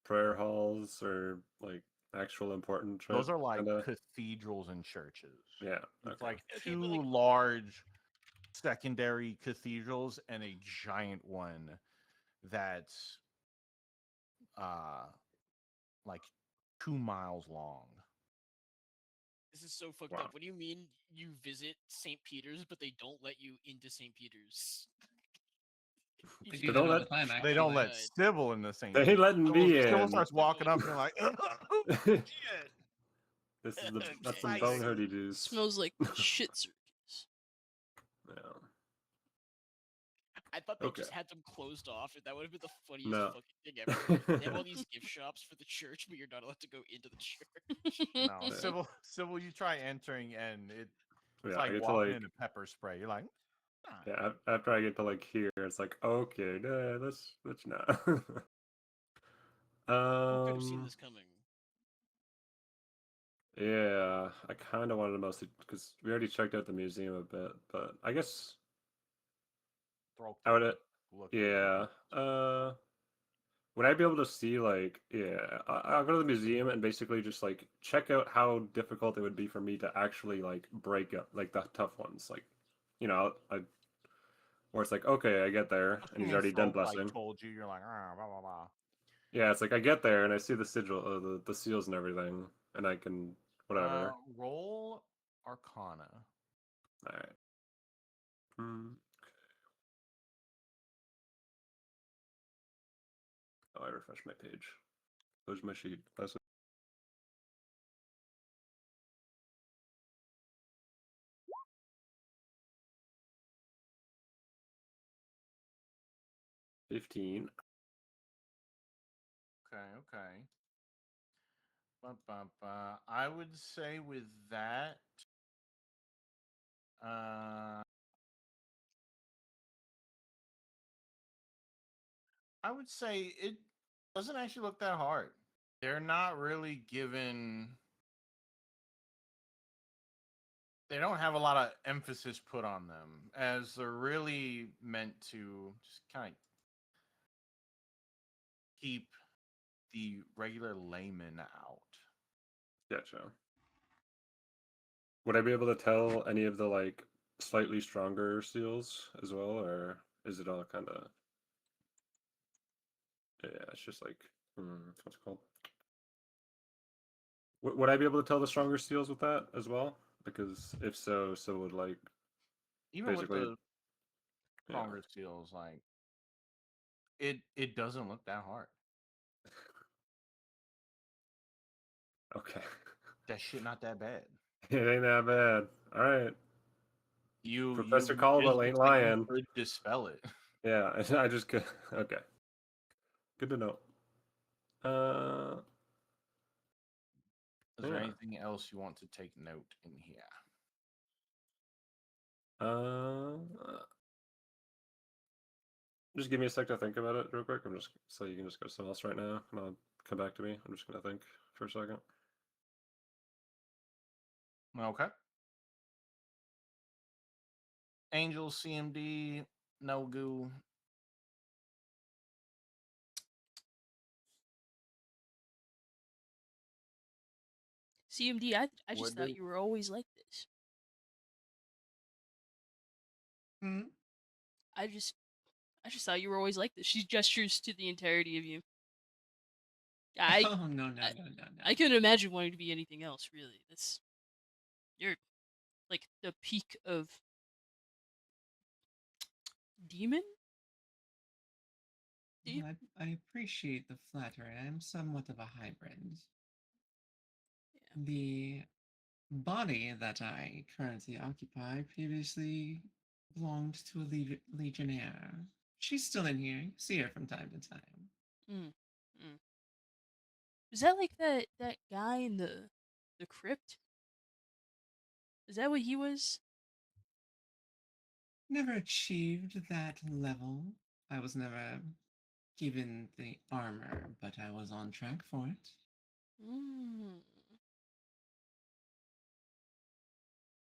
prayer halls or like actual important Those are like kinda. cathedrals and churches. Yeah. It's Okay. like Okay, two but like, large secondary cathedrals and a giant one that's like 2 miles long. this is so fucked Wow. up. What do you mean you visit St. Peter's, but they don't let you into St. Peter's? You They just do don't that all let- the time, They actually. don't let outside. Sybil in the St. They ain't Peter's. letting me Sybil in. starts walking up and you're like, oh, shit. This is that's Okay, some Spicy. bone hurdy juice. Smells like shit circus. Yeah. I thought they Okay. just had them closed off, and that would have been the funniest No. fucking thing ever. They have all these gift shops for the church, but you're not allowed to go into the church. No, Yeah. Sybil, you try entering and it's Yeah, like I get to walking like into pepper spray. You're like, nah. yeah. After I get to like here, it's like okay, nah, that's not. Who could have seen this coming? Yeah, I kind of wanted to mostly because we already checked out the museum a bit, but I guess Throw I would. look. Yeah. Would I be able to see like yeah? I'll go to the museum and basically just like check out how difficult it would be for me to actually like break up like the tough ones, like I where it's like okay, I get there and he's Assuming already done Throke like blessing. told you, you're like, ah, blah blah blah. Yeah, it's like I get there and I see the sigil, the seals and everything, and I can whatever. Roll Arcana. All right. Hmm. Oh, I refreshed my page. Close my sheet. That's 15. Okay. I would say with that, I would say it doesn't actually look that hard. They're not really given. They don't have a lot of emphasis put on them, as they're really meant to just kind of keep the regular layman out. Gotcha. Would I be able to tell any of the like slightly stronger seals as well, or is it all kind of? Yeah, it's just like what's it called? Would I be able to tell the stronger seals with that as well? Because if so, so would like Even with basically the yeah. stronger seals, like it doesn't look that hard. Okay. That shit not that bad. It ain't that bad. All right. You Professor it Caldwell just ain't looks like you lying. could dispel it. Yeah, I just could. Okay. Good to know. Is there Yeah. anything else you want to take note in here? Just give me a sec to think about it real quick. I'm just so you can just go to something else right now, and I'll come back to me. I'm just gonna think for a second. Okay. Angel, CMD, no goo. CMD, I just Would thought do. you were always like this. Hmm? I just thought you were always like this. She gestures to the entirety of you. I Oh no no I, no no no. I couldn't imagine wanting to be anything else, really. You're like the peak of demon. Well, I appreciate the flattery. I'm somewhat of a hybrid. Yeah. The body that I currently occupy previously belonged to a legionnaire. She's still in here. You see her from time to time. Mm. Mm. Was that like that guy in the crypt? Is that what he was? Never achieved that level. I was never given the armor, but I was on track for it. Mm.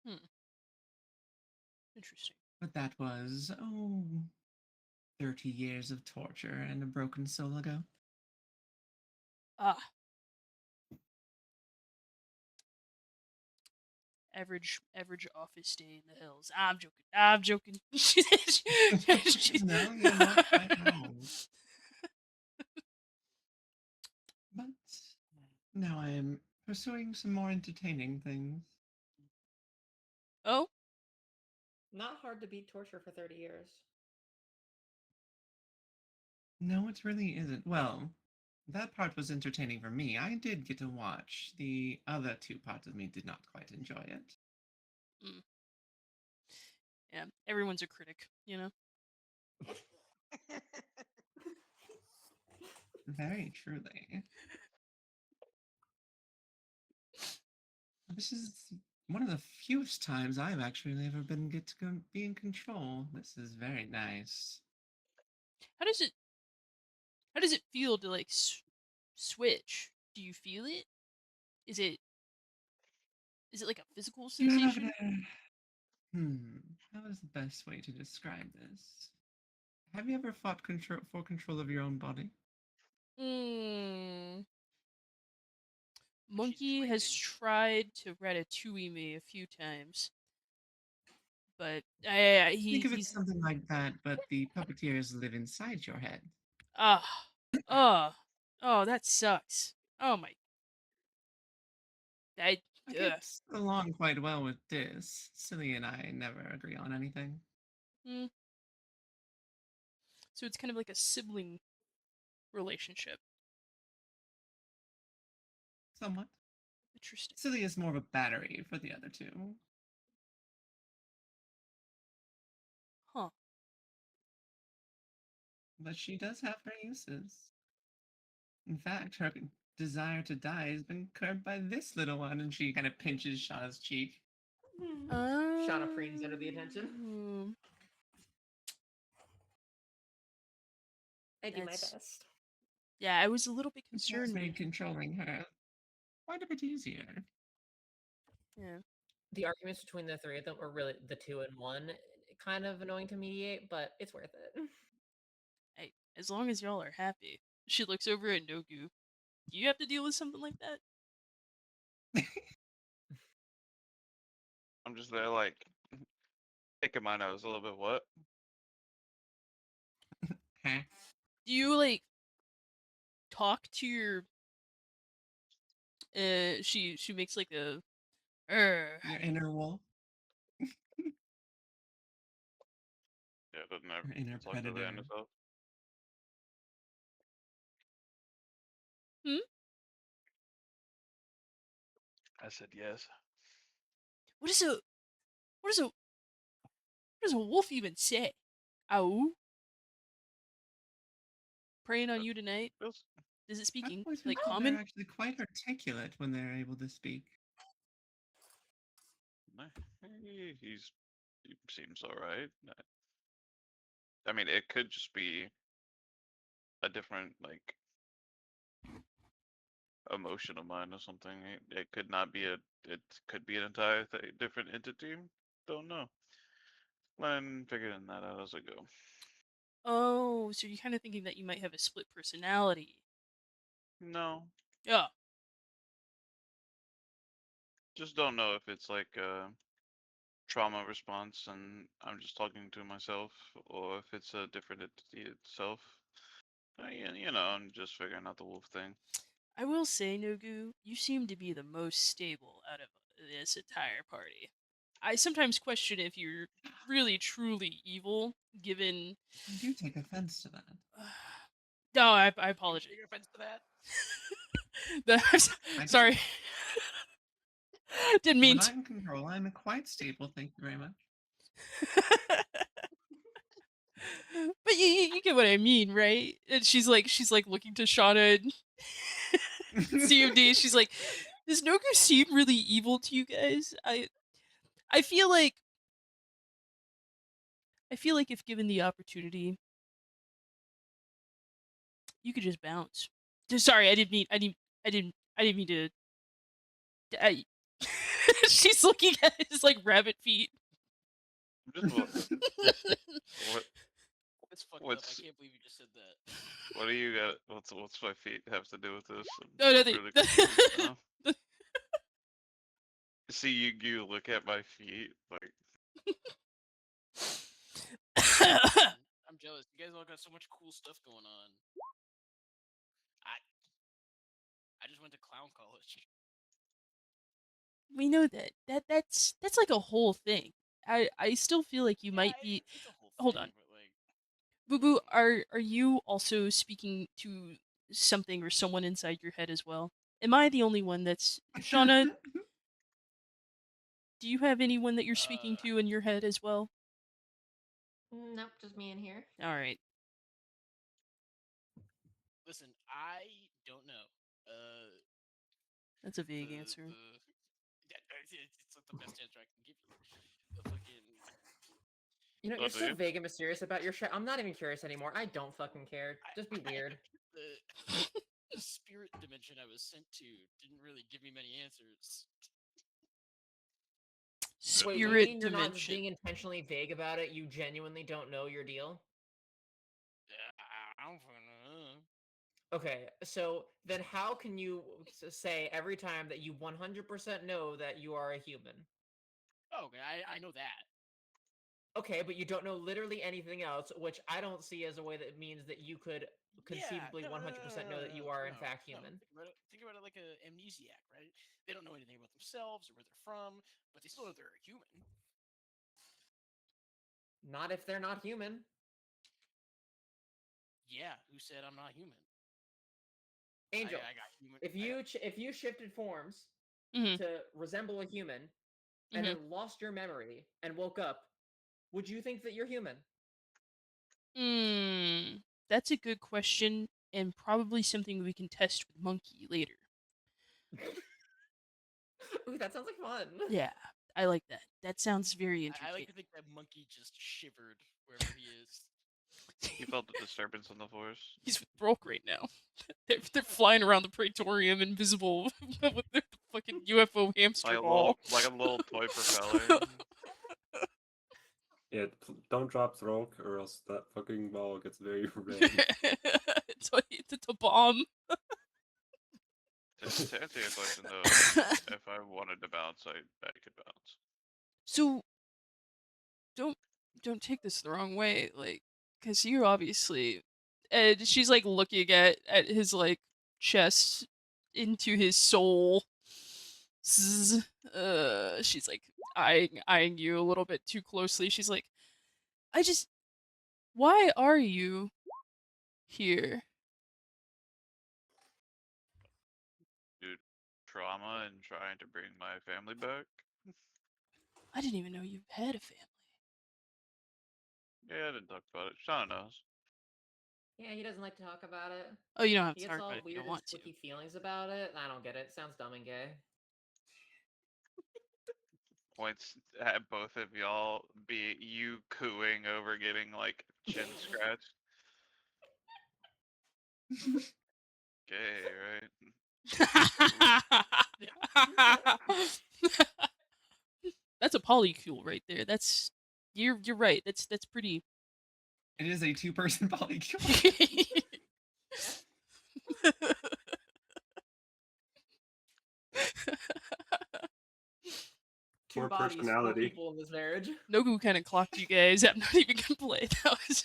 Hmm. Interesting. But that was, 30 years of torture and a broken soul ago. Ah, average office day in the hills. I'm joking. I'm joking. No, you're not quite wrong. But now I am pursuing some more entertaining things. Oh, Not hard to beat torture for 30 years. No, it really isn't. Well, that part was entertaining for me. I did get to watch. The other two parts of me did not quite enjoy it. mm. Yeah. Everyone's a critic, you know. Very truly. This is one of the fewest times I've actually ever been get to be in control. This is very nice. How does it feel to like switch? Do you feel it? Is it like a physical sensation? Hmm. How is the best way to describe this? Have you ever fought for control of your own body? Hmm. She's Monkey has training. tried to ratatouille me a few times, but Think of it he's something like that, but the puppeteers live inside your head. ah oh oh that sucks. Oh my, I I ugh. get along quite well with this. Silly and I never agree on anything. Hmm. So it's kind of like a sibling relationship. Somewhat. Interesting. Silly is more of a battery for the other two. Huh. But she does have her uses. In fact, her desire to die has been curbed by this little one, and she kind of pinches Shaw's cheek. Shauna preens under the attention. I do my That's best. yeah. I was a little bit It has concerned. made controlling her quite a bit easier. Yeah. The arguments between the three of them, or really the two and one, kind of annoying to mediate, but it's worth it. Hey, as long as y'all are happy. She looks over at Nogu. Do you have to deal with something like that? I'm just there like picking my nose a little bit. What? Huh? Do you like talk to your she makes like a Your inner wolf, Yeah, doesn't ever your inner talk to the predator. end of. hmm? I said yes. What is a what is a what does a wolf even say? Ow. Preying on That you tonight? feels. Does it speak I've in always been like told they're common? actually quite articulate when they're able to speak. He seems all right. I mean, it could just be a different like emotion of mine or something. It could not be a. It could be an entire different entity. Don't know. I'm figuring that out as I go. Oh, so you're kind of thinking that you might have a split personality. No, Yeah. just don't know if it's like a trauma response and I'm just talking to myself, or if it's a different entity itself. I'm just figuring out the wolf thing. I will say, Nogu, you seem to be the most stable out of this entire party. I sometimes question if you're really truly evil, given. I do take offense to that. No, I You apologize. take offense to that? I do. Sorry. Didn't mean When to. I'm in control, I'm quite stable. Thank you very much. But you get what I mean, right? And she's like looking to Shauna and CMD. She's like, does Nogu seem really evil to you guys? I feel like if given the opportunity, you could just bounce. Sorry, I didn't mean to. I, she's looking at his like rabbit feet. Just what It's fucked up. I what's can't believe you just said that. what do you got? What's my feet have to do with this? No, I'm nothing. really confused now. See, you look at my feet like I'm jealous. You guys all got so much cool stuff going on. I just went to clown college. We know that. That's like a whole thing. I still feel like you might be. It's a whole Hold thing, on, but like, Boo Boo. Are you also speaking to something or someone inside your head as well? Am I the only one that's Shauna? Do you have anyone that you're speaking to in your head as well? Nope, just me in here. All right. listen, I don't know. That's a vague The answer. it's like the best answer I can give you. The fucking You know, Oh, you're do so you? vague and mysterious about your shit. I'm not even curious anymore. I don't fucking care. Just be weird. the spirit dimension I was sent to didn't really give me many answers. Wait, you Spirit mean you're not just dimension. being intentionally vague about it? You genuinely don't know your deal? I don't fucking know. Okay, so then how can you say every time that you 100% know that you are a human? Oh, okay, I know that. Okay, but you don't know literally anything else, which I don't see as a way that means that you could conceivably 100% know that you are in fact human. Think about it like an amnesiac, right? They don't know anything about themselves or where they're from, but they still know they're a human. Not if they're not human. Yeah, who said I'm not human? Angel, I got human. if you shifted forms Mhm. to resemble a human and Mhm. then lost your memory and woke up, would you think that you're human? Hmm. That's a good question, and probably something we can test with Monkey later. Ooh, that sounds like fun. Yeah, I like that. That sounds very I like entertaining. to think that monkey just shivered wherever he is. you felt a disturbance in the force. He's with Broke right now. They're flying around the Praetorium invisible with their fucking UFO hamster ball. Like a little toy propeller. Yeah, don't drop Throlk or else that fucking ball gets very red. It's a bomb. To answer your question though, if I wanted to bounce, I could bounce. So don't don't take this the wrong way, like, because you're obviously, and she's like looking at his like chest into his soul. She's like eyeing you a little bit too closely. She's like, I just, why are you here? Dude, trauma and trying to bring my family back. I didn't even know you had a family. Yeah, I didn't talk about it. Shauna knows. Yeah, he doesn't like to talk about it. Oh, you don't have He to gets talk about all it if you weird don't and want to. spooky feelings about it. I don't get it. Sounds dumb and gay. Points at both of y'all be you cooing over getting like chin scratched. Gay, right? That's a polycule right there. You're right. That's pretty. It is a two-person polycule. Two More bodies, 4 personality. people in this marriage. Nogu kind of clocked you guys. I'm not even gonna play. That was.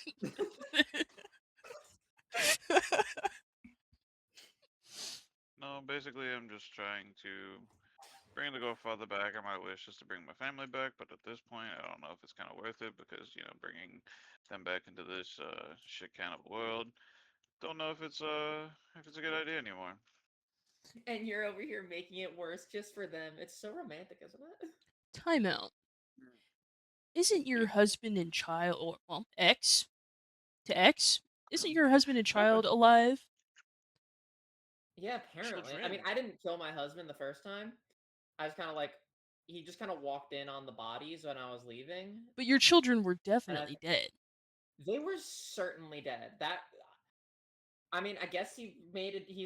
No, basically, I'm just trying to bring the Godfather back. And my wish is to bring my family back, but at this point, I don't know if it's kind of worth it because bringing them back into this shit kind of world. Don't know if it's a good idea anymore. And you're over here making it worse just for them. It's so romantic, isn't it? Time out. Isn't your husband and child, or well, ex to ex? Isn't your husband and child alive? Yeah, apparently. I mean, Children. I didn't kill my husband the first time. I was kind of like, he just kind of walked in on the bodies when I was leaving, But your children were and definitely dead. they were certainly dead. I mean, I guess he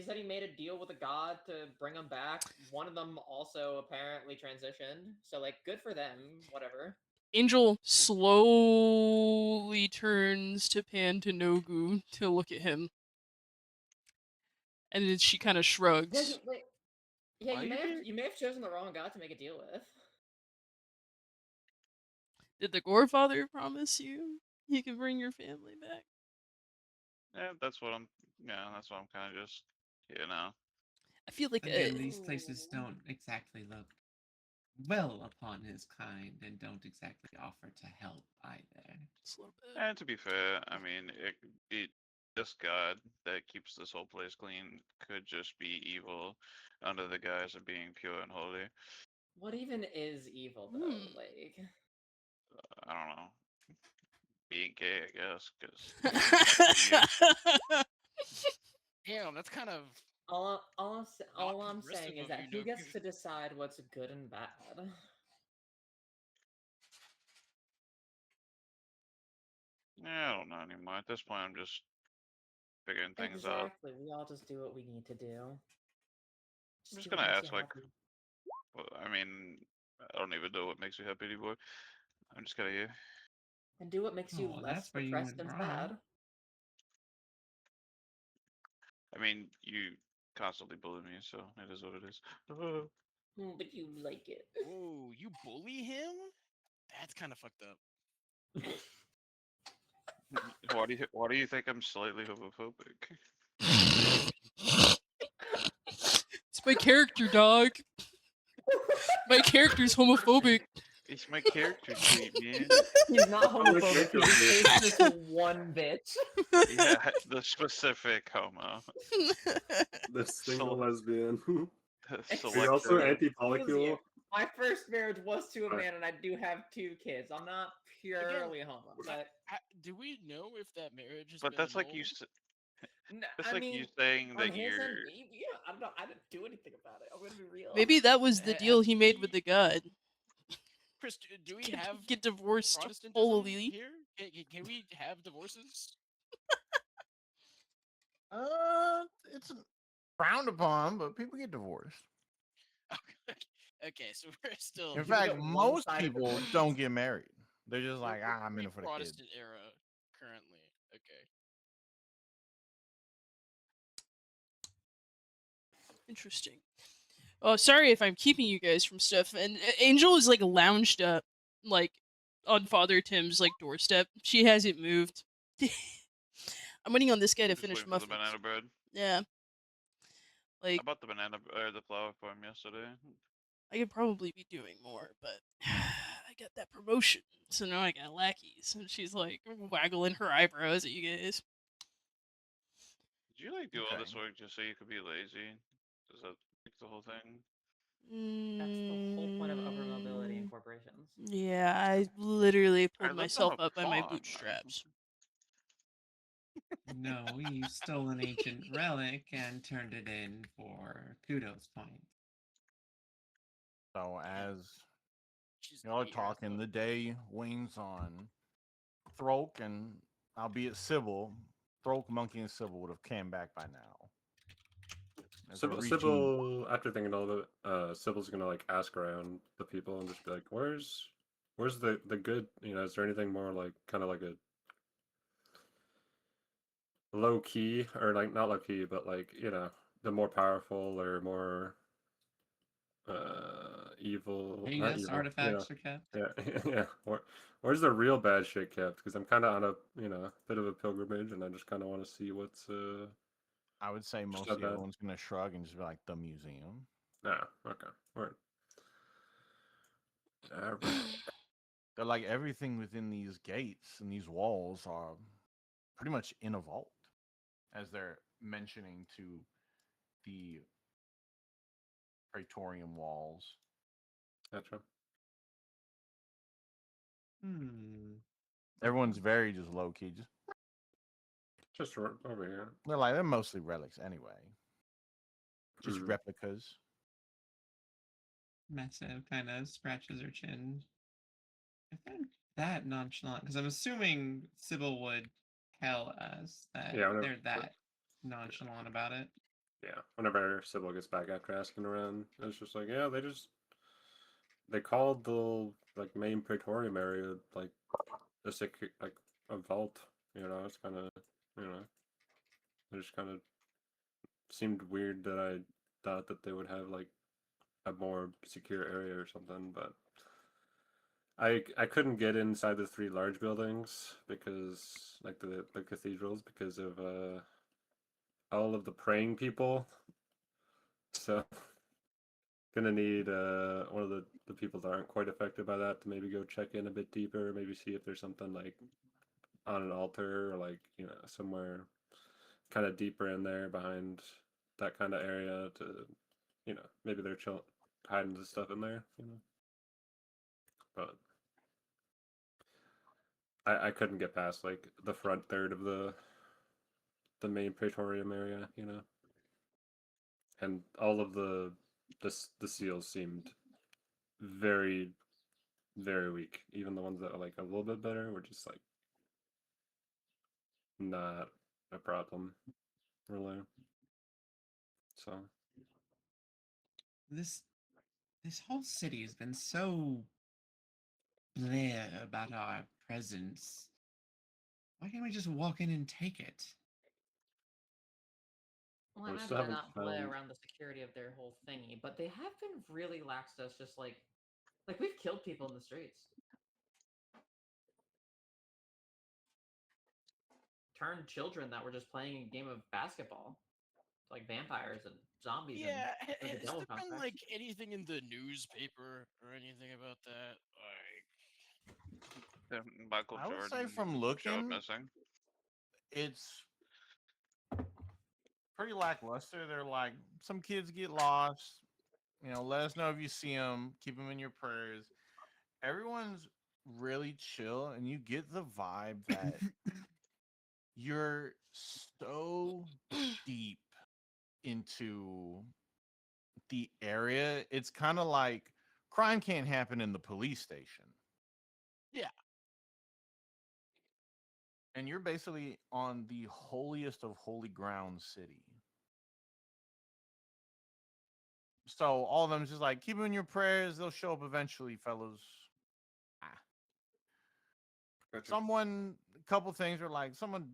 said he made a deal with a god to bring them back. One of them also apparently transitioned. So like good for them, whatever. Angel slowly turns to pan to Nogu to look at him. And then she kind of Yeah, shrugs. yeah, Why you being- you may have chosen the wrong god to make a deal with. Did the Gorefather promise you he could bring your family back? Yeah, that's what I'm. Yeah, that's what I'm kind of just. I feel like Again, these places Oh. don't exactly look well upon his kind and don't exactly offer to help either. just a little bit. And to be fair, I mean, this god that keeps this whole place clean could just be evil under the guise of being pure and holy. What even is evil though? Hmm. Like I don't know. Being gay, I guess, because Damn, that's kind of all I'm progressive saying is of that you, who Nogu. gets to decide what's good and bad? yeah, I don't know anymore. At this point, I'm just figuring things out. Exactly. We all just do what we need to do. I'm Just just do what gonna makes you ask, like, happy. well, I mean, I don't even know what makes me happy anymore. I'm just gonna, And do what makes you Oh, less that's where you depressed went and wrong. sad. I mean, you constantly bully me, so it is what it is. But you like it. Oh, you bully him? That's kind of fucked up. Why do you think I'm slightly homophobic? It's my character, dog. My character's homophobic. It's my character trait, man. He's not Oh, my homophobic. character He is- just hates this one bitch. Yeah, the specific homo. The single Sele- lesbian. the You're also selective. anti-polycule. My first marriage was to a Right. man, and I do have 2 kids. I'm not purely homo, but Do we know if that marriage has But been that's like you. annulled? That's I like mean, you saying on that his you're. end, maybe. I don't know. I didn't do anything about it. I'm gonna be real. Maybe that was the deal he made with the god. Chris, do we have Get divorced Protestantism wholly. here? Can we have divorces? It's frowned upon, but people get divorced. Okay, so we're still In People fact, get most one-sided people divorce. don't get married. They're just we're- like, we're I'm in it for the kids. Protestant era currently. Okay. Interesting. Oh, sorry if I'm keeping you guys from stuff. And Angel is like lounged up, like on Father Tim's like doorstep. She hasn't moved. I'm waiting on this guy to Just finish waiting for the muffins. banana bread. Yeah. I Like bought the banana or the flour for him yesterday. I could probably be doing more, but I got that promotion, so now I got lackeys. And she's like waggling her eyebrows at you guys. Did you like do all Okay. this work just so you could be lazy? Is that like the whole thing? That's the whole point of upper mobility in Mm, corporations. Yeah, I literally I pulled lived on myself a up by my farm. bootstraps. No, you stole an ancient relic and turned it in for kudos points. So as She's y'all are ate her ass talking, up. the day wanes on. Throlk and albeit Sybil, Throlk, Monkey, and Sybil would have came back by now. as they're reaching. Sybil, after thinking all of it, Sybil's gonna like ask around the people and just be like, where's the good? You know, is there anything more like kind of like a low key or like not low key, but like the more powerful or more evil, not Heinous evil, artifacts are kept. yeah, yeah. Where's the real bad shit kept? Because I'm kind of on a bit of a pilgrimage, and I just kind of want to see what's I would say just mostly not bad. everyone's gonna shrug and just be like the museum. Ah, okay, all right. They're like everything within these gates and these walls are pretty much in a vault, as they're mentioning to the Praetorium walls. Gotcha. Everyone's very just low key. Just over here. They're mostly relics anyway, just replicas. Massive kind of scratches her chin. I think that nonchalant, because I'm assuming Sybil would tell us that Yeah, they're that nonchalant about it. Yeah, whenever Sybil gets back after asking around, it's just like, yeah, they called the like main Praetorium area like like a vault. It's kind of it just kind of seemed weird that I thought that they would have like a more secure area or something, but I couldn't get inside the three large buildings because like the cathedrals because of all of the praying people. So gonna need one of the people that aren't quite affected by that to maybe go check in a bit deeper, maybe see if there's something like on an altar or like somewhere kind of deeper in there behind that kind of area to maybe they're hiding the stuff in there, but I couldn't get past like the front third of the main Praetorium area, and all of the seals seemed very very weak. Even the ones that are like a little bit better were just like not a problem, really. So This whole city has been so bleh about our presence. Why can't we just walk in and take it? Well, I we imagine still they're haven't not bleh found. around the security of their whole thingy, but they have been really lax to us. Just like we've killed people in the streets, turned children that were just playing a game of basketball to like vampires and zombies and Yeah, like a has devil there been complex. like anything in the newspaper or anything about that? Like, Michael I would say Jordan from showed looking, missing. it's pretty lackluster. They're like some kids get lost. Let us know if you see them. Keep them in your prayers. Everyone's really chill, and you get the vibe that you're so deep into the area. It's kind of like crime can't happen in the police station. yeah, And you're basically on the holiest of holy ground city. So all of them is just like, keep them in your prayers. They'll show up eventually, fellas. Ah. Gotcha. A couple things are like, someone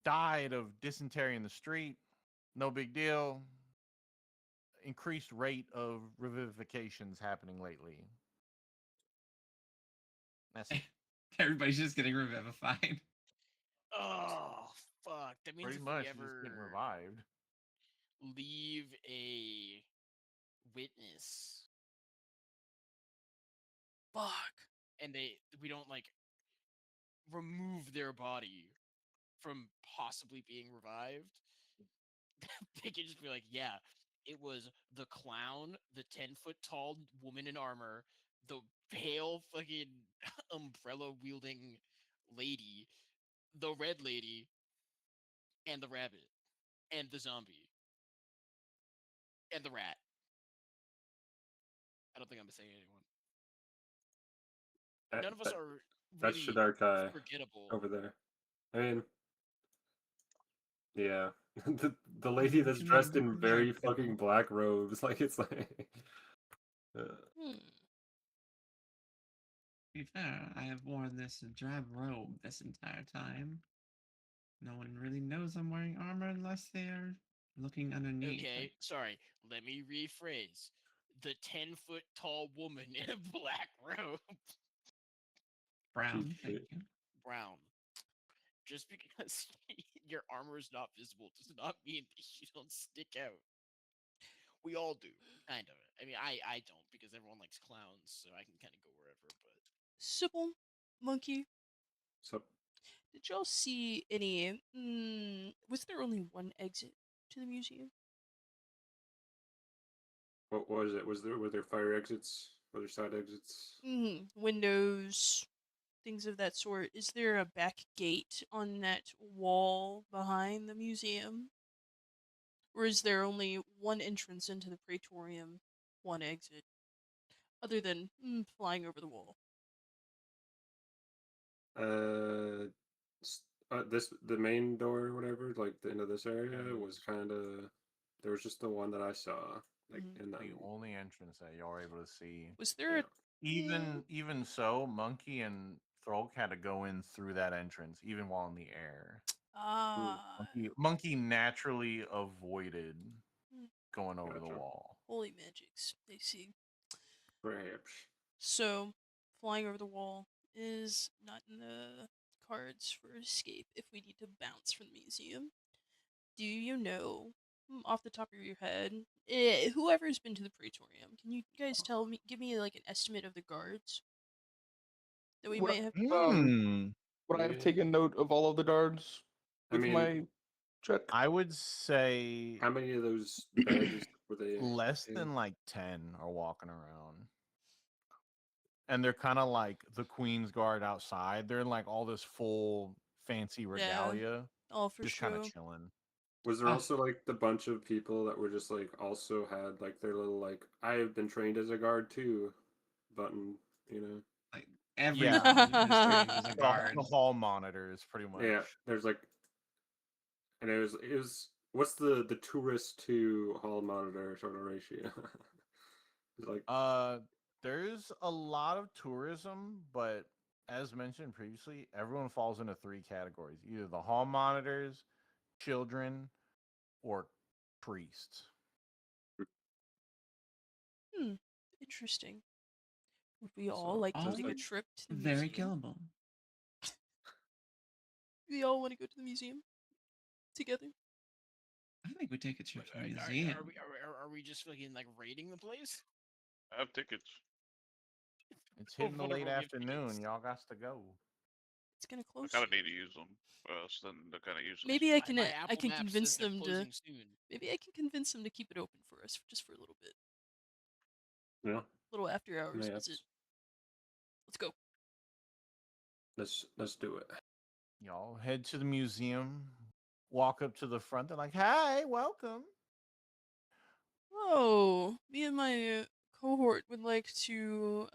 died of dysentery in the street. No big deal. Increased rate of revivifications happening lately. That's it. Everybody's just getting revivified. oh fuck. That means Pretty if we much just getting ever revived. leave a witness, fuck, and we don't like remove their body from possibly being revived, they can just be like, yeah, it was the clown, the 10-foot tall woman in armor, the pale fucking umbrella wielding lady, the red lady, and the rabbit, and the zombie, and the rat. I don't think I'm missing anyone. That, None of us that, are that's really Shadarkai forgettable. over there. I mean, yeah, the lady What that's you dressed mean, in Mary very Pickle? fucking black robes. Like it's like. Hmm. To be fair, I have worn this drab robe this entire time. No one really knows I'm wearing armor unless they're looking underneath. Okay, Like, sorry. Let me rephrase. The 10-foot tall woman in a black robe, brown, thank Cheapskate. you. brown. Just because your armor is not visible does not mean that you don't stick out. We all do, kind of. I mean, I don't because everyone likes clowns, so I can kind of go wherever. But Sybil, Monkey, So did y'all see any? Was there only one exit to the museum? what was it? Were there fire exits? Were there side exits? Windows, things of that sort. Is there a back gate on that wall behind the museum? Or is there only one entrance into the Praetorium, one exit? Other than flying over the wall. S- this the main door or whatever, like the end of this area was Is kind of. There was just the one that I saw, like Mhm. in the. the only entrance that y'all were able to see. Was there Yeah. a Even so, Monkey and Throlk had to go in through that entrance, even while in the air. ah Monkey naturally avoided hmm, going over the Gotcha. wall. holy magics? I see. Perhaps. So flying over the wall is not in the cards for escape if we need to bounce from the museum. Do you know, off the top of your head, whoever's been to the Praetorium, can you guys give me like an estimate of the guards that we Would might have? Hmm. would I have Yeah. taken note of all of the guards I with mean, my check? I would say how many of those beds were they less in? than like 10 are walking around. And they're kind of like the Queen's Guard outside. They're in like all this full fancy Yeah, regalia, all for just kind of sure. chilling. Was there Ah, also like the bunch of people that were just like also had like their little like I have been trained as a guard too button, you know? like Yeah. everyone is trained as a The, guard. the hall monitors, pretty much. Yeah, there's like, and it was what's the tourist to hall monitor sort of ratio? It's like Uh, there's a lot of tourism, but as mentioned previously, everyone falls into three categories: either the hall monitors, children, or priests. Hmm, interesting. Would we all so like to just take a like All trip to the very museum? killable. We all want to go to the museum together. I think we take a trip But to the museum. are we just fucking like raiding the place? I have tickets. It's Oh, hitting the late whatever, we have afternoon. tickets. Y'all got to go. It's gonna I close kind of soon. need to use them. So then they're kind of useless. Maybe My I Apple can Map convince says they're them to. closing soon. Maybe I can convince them to keep it open for us just for a little bit. yeah, Little after hours yeah, visit. Let's go. let's do it. Y'all head to the museum, walk up to the front. They're like, "Hey, welcome." Oh, me and my cohort would like to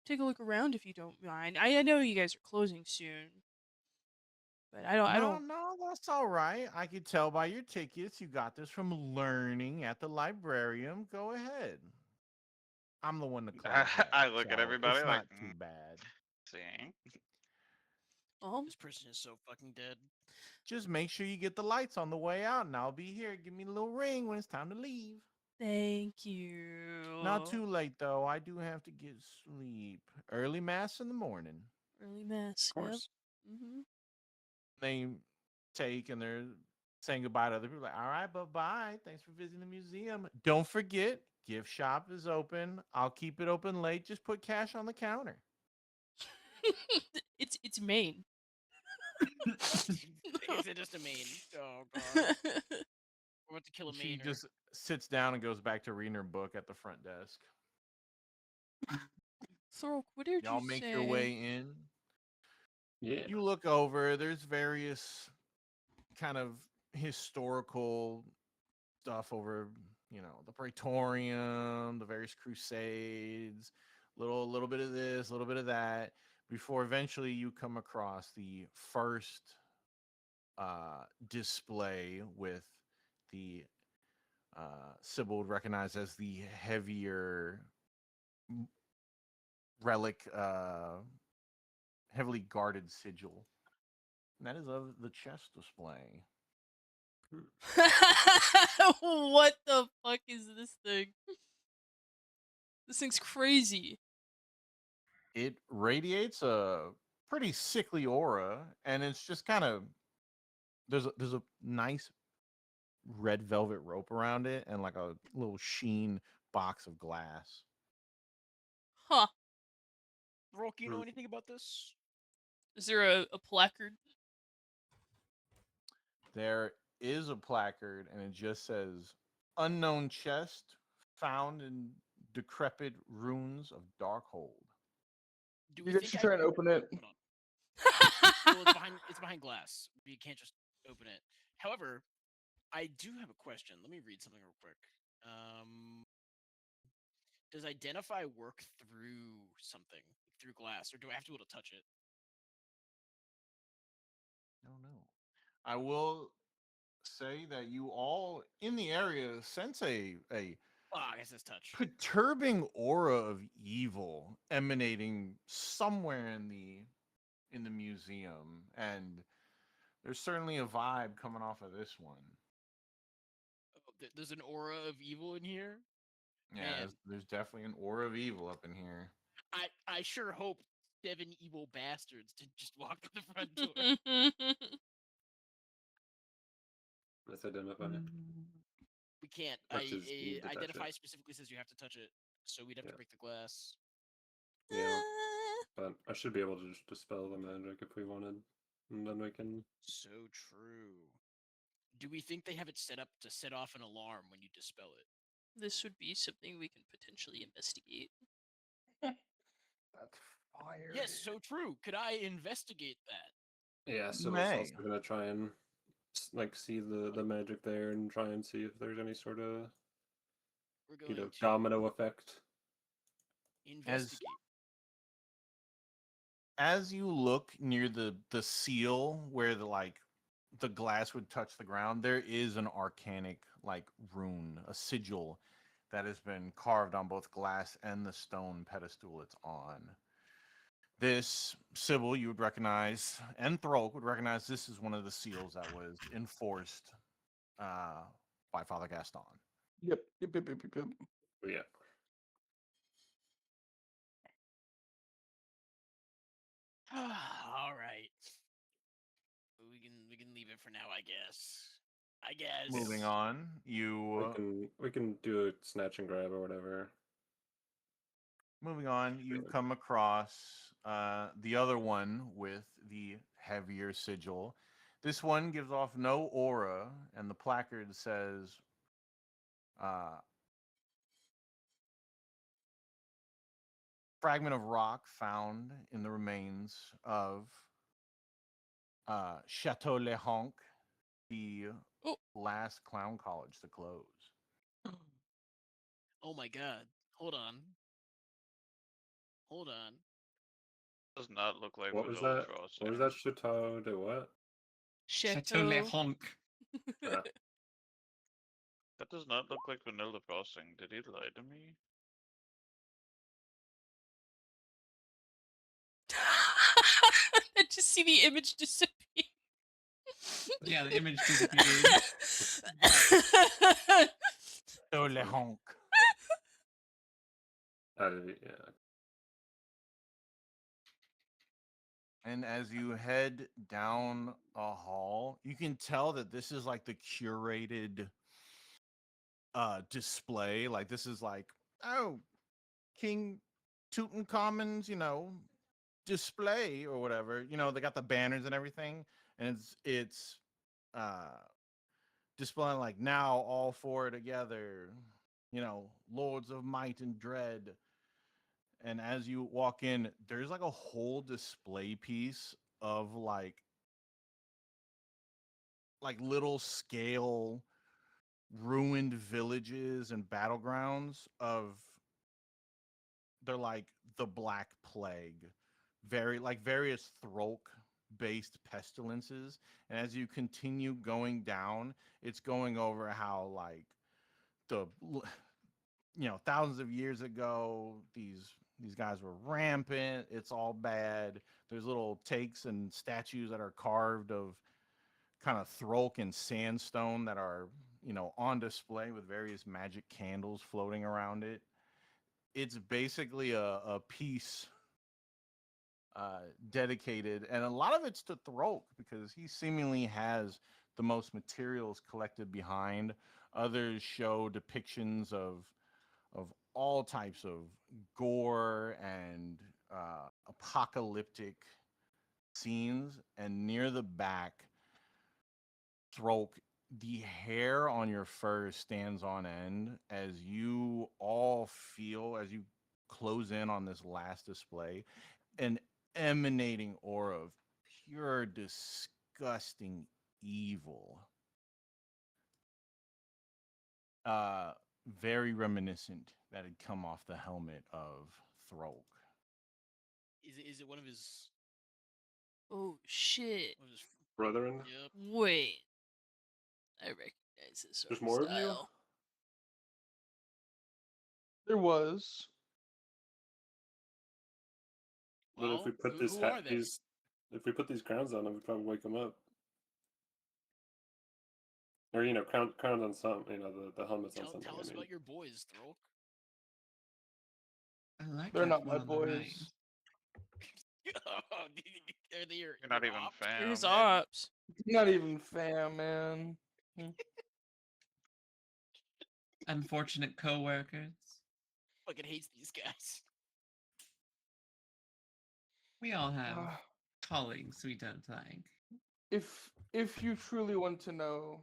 take a look around if you don't mind. I know you guys are closing soon, but I No, don't. no, that's all right. I could tell by your tickets you got this from learning at the librarium. Go ahead. I'm the one to close that, I look at so everybody it's like, not too bad. see, This person is so fucking dead. Just make sure you get the lights on the way out, and I'll be here. Give me a little ring when it's time to leave. Thank you. Not too late, though. I do have to get sleep. Early mass in the morning. Early mass. Of course. Yep. Mm-hmm. They take and they're saying goodbye to other people. Like, all right, bye bye. Thanks for visiting the museum. Don't forget, gift shop is open. I'll keep it open late. Just put cash on the counter. It's Maine. Is it just a main? Oh god. We're about to kill a She mainer. just sits down and goes back to reading her book at the front desk. Thorok, what did Y'all you make your say? way in. Yeah. You look over. There's various kind of historical stuff over, the Praetorium, the various crusades, little bit of this, a little bit of that, before eventually you come across the first display with the Sybil would recognize as the heavier relic, heavily guarded sigil. And that is of the chest display. What the fuck is this thing? This thing's crazy. It radiates a pretty sickly aura, and it's just kind of there's a nice red velvet rope around it, and like a little sheen box of glass. Huh. Rourke, you know Hmm. anything about this? Is there a placard? There is a placard, and it just says "Unknown chest found in decrepit ruins of Darkhold." Do You we guys think should I try and can... open it. Hold on. Well, it's behind glass. You can't just open it. However, I do have a question. Let me read something real quick. Does identify work through something, through glass, or do I have to be able to touch it? I don't know. I will say that you all in the area sense a Oh, I guess that's touch. perturbing aura of evil emanating somewhere in the museum, and there's certainly a vibe coming off of this one. Oh, there's an aura of evil in here. Yeah, Man, there's definitely an aura of evil up in here. I sure hope 7 evil bastards didn't just walk through the front door. Let's identify. We can't. Touches need to touch Identify it. specifically says you have to touch it, so we'd have to Yeah. break the glass. Yeah, but I should be able to just dispel the magic if we wanted, and then we can. So true. Do we think they have it set up to set off an alarm when you dispel it? This would be something we can potentially investigate. That's fire. Yes, so true. Could I investigate that? Yeah, so You we're may. also gonna try and like see the magic there and try and see if there's any sort of We're going to domino effect. investigate. As you look near the seal where the glass would touch the ground, there is an arcanic like rune, a sigil that has been carved on both glass and the stone pedestal it's on. This Sybil you would recognize, and Throlk would recognize this is one of the seals that was enforced by Father Gaston. Yep. But yeah, All right. We can leave it for now, I guess. I guess. Moving on, we can do a snatch and grab or whatever. you come across the other one with the heavier sigil. This one gives off no aura, and the placard says, fragment of rock found in the remains of Chateau Le Honk, the Oh. last clown college to close. Oh my god. Hold on. Hold on. Does not look like What was Vanilla that? Frost. What was that? Chateau de what? Chateau Le Chateau. Honk. Ah, That does not look like Vanilla Frosting. Did he lie to me? I just see the image disappear. Yeah, the image disappeared. Chateau Le Honk. yeah. And as you head down a hall, you can tell that this is like the curated display. Like this is like, oh, King Tutankhamun's, display or whatever. They got the banners and everything, and it's uh displaying like now all four together, lords of might and dread. And as you walk in, there's like a whole display piece of like little scale ruined villages and battlegrounds of they're like the Black Plague, very like various Throlk based pestilences. And as you continue going down, it's going over how like the thousands of years ago these guys were rampant. It's all bad. There's little takes and statues that are carved of kind of Throlk and sandstone that are on display with various magic candles floating around it. It's basically a piece dedicated, and a lot of it's to Throlk because he seemingly has the most materials collected behind. Others show depictions of all types of gore and apocalyptic scenes. And near the back, Throlk, the hair on your fur stands on end as you all feel, as you close in on this last display, an emanating aura of pure, disgusting evil. Very reminiscent that had come off the helmet of Throlk. Is it one of his? Oh shit! One of his Brethren, yep. Wait, I recognize this there's art more of you. style. There was. But if we Well, put this who are they? if we put these crowns on them, we'd probably wake them up. Or crowns on some, the helmets on something. Tell us I mean, about your boys, Throlk. I like They're that not one my on the right. boys. Oh, are they You're not even ops? fam. They're his ops. Not even fam, man. Unfortunate co-workers. Fucking hates these guys. We all have Ah, colleagues we don't like. if you truly want to know,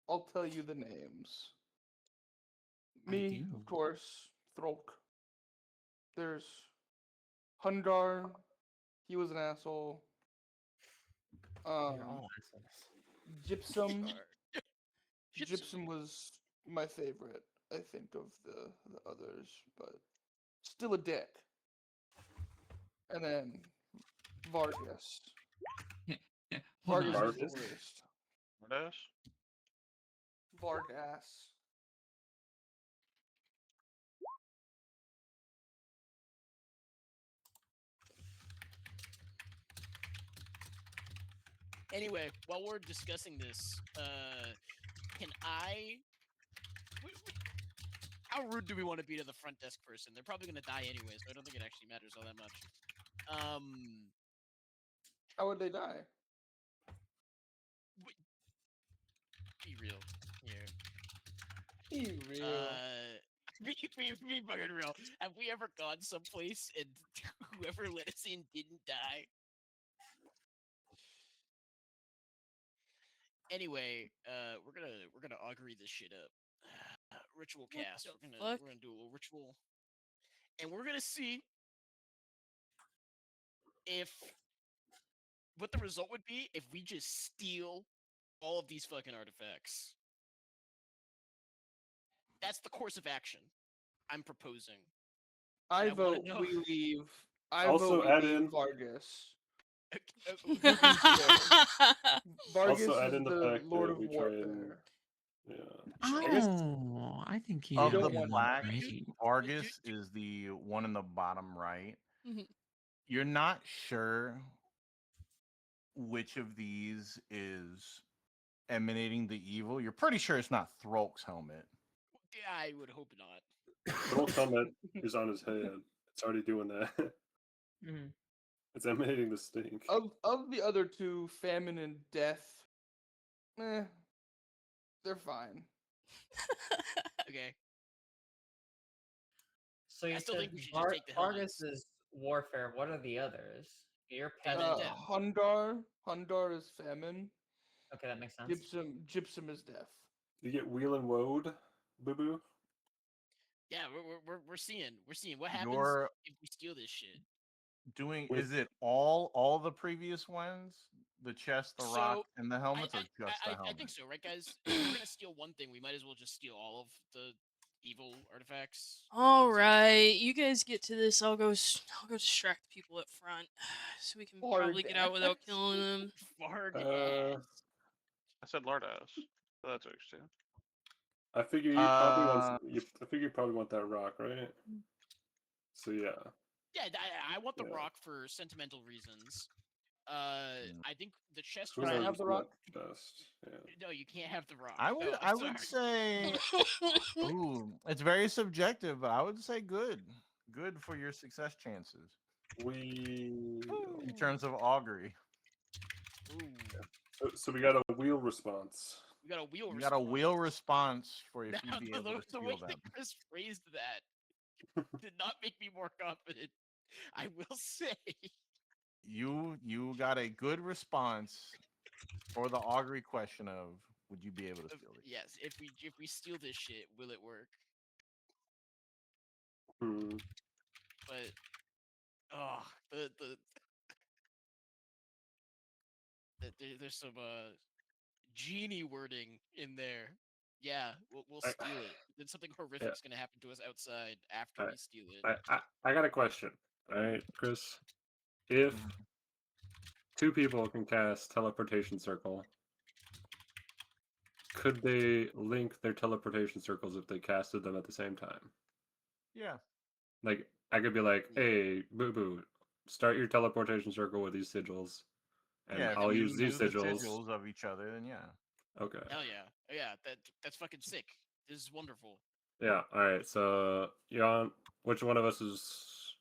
I'll tell you the names. I Me, do. of course, Throlk. There's Hundar. He was an asshole. You're all assholes. Gypsum. Gypsum. Gypsum was my favorite, I think, of the others, but still a dick. And then Vargas. Yeah, hold Vargas on. is the Vargas? worst. What else? Vargas. Anyway, while we're discussing this, can I? How rude do we want to be to the front desk person? They're probably gonna die anyway, so I don't think it actually matters all that much. How would they die? Be real here. Be real. Be fucking real. Have we ever gone someplace and whoever let us in didn't die? Anyway, we're gonna augury this shit up. Ritual What cast. the We're fuck? gonna do a little ritual, and we're gonna see if what the result would be if we just steal all of these fucking artifacts. That's the course of action I'm proposing. I And I wanna vote know. we leave. I Also vote we add leave in- Vargas. Uh, Who can stay? Vargas Also add is in the the fact Lord that of we try and Warfare. I guess Oh, I think he Of did the don't get want one black, right. Vargas is the one in the bottom right. Mhm. You're not sure which of these is emanating the evil. You're pretty sure it's not Throlk's helmet. I would hope not. Throlk's helmet is on his head. It's already doing that. Mhm. It's emanating the stink. Of the other two, Famine and Death, they're fine. Okay. So you I still said think we should just take the Vargas helmets. is warfare. What are the others? Your Famine pest. and Death. Hundar is Famine. Okay, that makes sense. Gypsum is Death. You get Wheel and Woad, boo boo. Yeah, we're seeing what happens You're if we steal this shit. doing With- is it all the previous ones? The chest, the rock, So, and the helmets, or just the helmet? I think so, right, guys? If we're gonna steal one thing, we might as well just steal all of the evil artifacts. All So- right, you guys get to this. I'll go. I'll go distract the people up front, so we can probably get out without Bardass. killing them. Fard Uh, ass. I said lard ass. But that's works too. I figure you probably want I figure you probably want that rock, right? So yeah. Yeah, I want the Yeah. rock for sentimental reasons. I think the chest Who Can I rock. have knows the what rock? best? Yeah. No, you can't have the rock. I No, would I'm I sorry. would say ooh, it's very subjective, but I would say good. Good for your success chances We in terms of augury. Ooh, so we got a wheel response. we got a wheel. You got a wheel response for if Now, you'd be able to the way steal them. that Chris phrased that did not make me more confident. I will say. You got a good response for the augury question of would you be able to steal it? Yes, if we steal this shit, will it work? Hmm. But oh, there's some genie wording in there. Yeah, we'll I, steal it. Then something yeah, horrific's gonna happen to us outside after I, we steal it. I got a question. All right, Chris. If Mhm. two people can cast teleportation circle, could they link their teleportation circles if they casted them at the same time? Yeah. Like I could be like, Hmm. "Hey, Boo Boo, start your teleportation circle with these sigils, and Yeah, if I'll you use knew these the sigils." sigils of each other, then yeah. Okay. Hell yeah, yeah. That's fucking sick. This is wonderful. Yeah. All right. So, Jan, which one of us is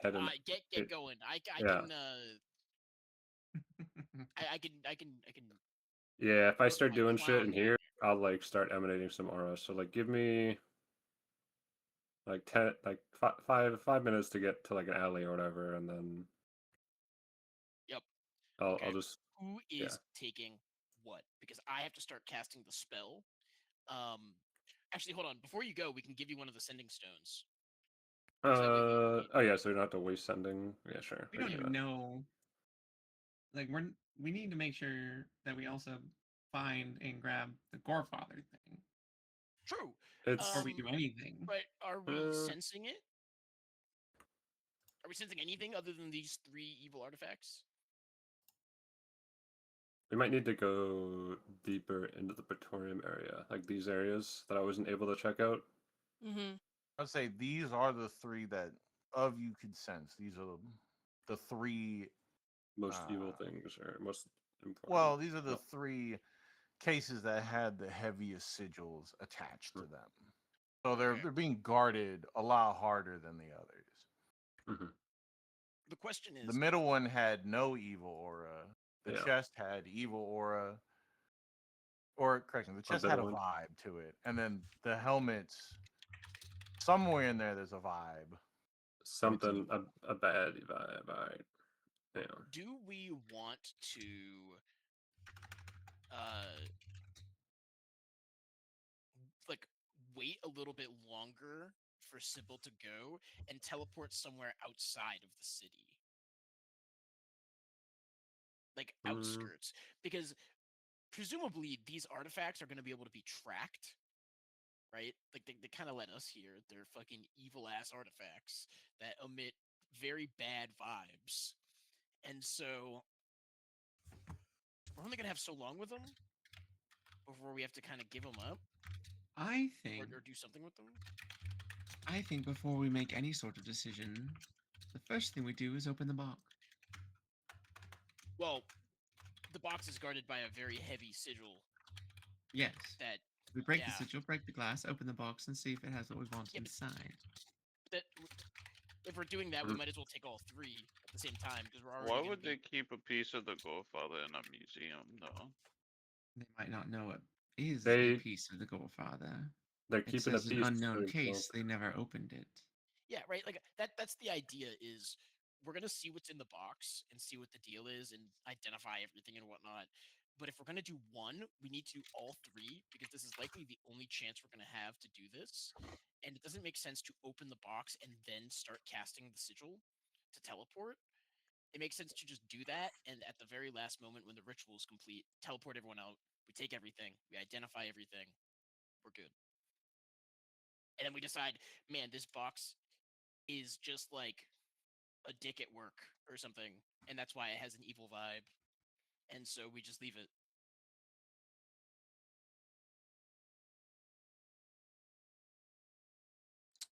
heading? Get it? going. I Yeah. can I can Yeah. If I put start my doing shit clown in hat here, I'll like start emanating some aura. So, like, give me like 10, like 5 minutes to get to like an alley or whatever, and then Yep. I'll Okay. just Who yeah. is taking what? Because I have to start casting the spell. Actually, hold on. Before you go, we can give you one of the sending stones. So that way Oh yeah. So you don't have to waste sending. Yeah, sure. We We don't can do even that. know. Like we need to make sure that we also find and grab the Gorefather thing True. It's before we do anything. But are we Uh, sensing it? Are we sensing anything other than these 3 evil artifacts? we might need to go deeper into the Praetorium area, like these areas that I wasn't able to check out. Mm-hmm. I'd say these are the three that of you could sense. These are the three Most evil uh things or most important. well, these are the Well, three cases that had the heaviest sigils attached to Mm. them. So they're Okay. they're being guarded a lot harder than the others. mhm. The question The is, middle one had no evil aura. The Yeah, chest had evil aura, or correction, the a chest bit had of a one. vibe to it, and then the helmets, somewhere in there, there's a vibe, and it's Something evil. a bad vibe. All right. Yeah. do we want to uh like wait a little bit longer for Sybil to go and teleport somewhere outside of the city? Like Mm, outskirts, because presumably these artifacts are going to be able to be tracked, right? Like they kind of let us hear they're fucking evil ass artifacts that emit very bad vibes. And so we're only going to have so long with them before we have to kind of give them up I think or do something with them. I think before we make any sort of decision, the first thing we do is open the box. Well, the box is guarded by a very heavy sigil Yes. that, We break the yeah, sigil, break the glass, open the box, and see if it has what we want Yeah, but- inside. that if we're doing that, we Mhm. might as well take all 3 at the same time because we're already Why going to would be. they keep a piece of the Godfather in a museum, though? They might not know it is a They piece of the Gorefather. they're It keeping a says an piece. unknown So case. They never opened it. Yeah, right. Like that's the idea is we're gonna see what's in the box and see what the deal is and identify everything and whatnot. But if we're gonna do one, we need to do all 3 because this is likely the only chance we're gonna have to do this. And it doesn't make sense to open the box and then start casting the sigil to teleport. It makes sense to just do that and at the very last moment when the ritual is complete, teleport everyone out. We take everything, we identify everything, we're good. and then we decide, man, this box is just like a dick at work or something, and that's why it has an evil vibe, and so we just leave it.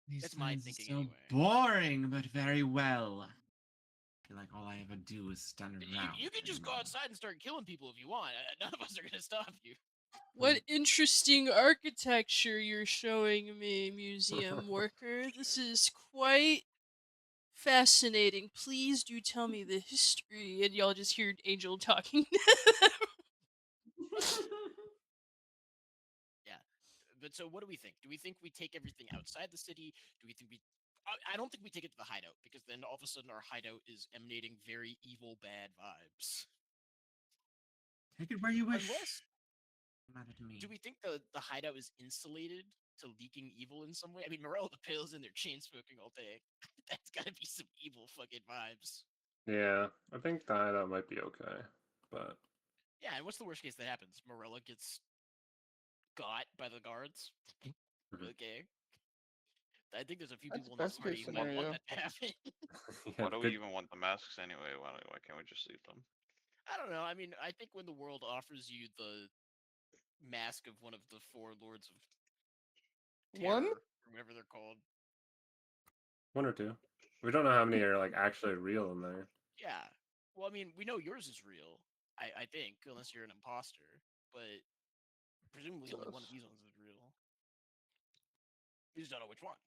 These That's my plans are thinking so anyway. boring, but very well. I feel like all I ever do is stand around. You can just go anymore. outside and start killing people if you want. None of us are gonna stop you. What interesting architecture you're showing me, museum worker. This is quite fascinating. Please do tell me the history. And y'all just hear Angel talking. Yeah, but so what do we think? Do we think we take everything outside the city? Do we think we? I don't think we take it to the hideout because then all of a sudden our hideout is emanating very evil, bad vibes. Take it where you wish. Unless, Matter to me. do we think the hideout is insulated to leaking evil in some way? I mean, Morel the Pale's in there chain smoking all day. That's gotta be some evil fucking vibes. Yeah, I think the hideout might be okay, but Yeah, and what's the worst case that happens? Morella gets got by the guards. Mhm. Okay. I think there's a few That's people in the best party case who might want scenario. that to happen. yeah, Why do we good. even want the masks anyway? Why can't we just leave them? I don't know. I mean, I think when the world offers you the mask of one of the four lords of One? terror, or whatever they're called, One or two. We don't know how many are like actually real in there. yeah. Well, I mean, we know yours is real. I think, unless you're an imposter, but presumably only one of Yes. these ones is real. We just don't know which one.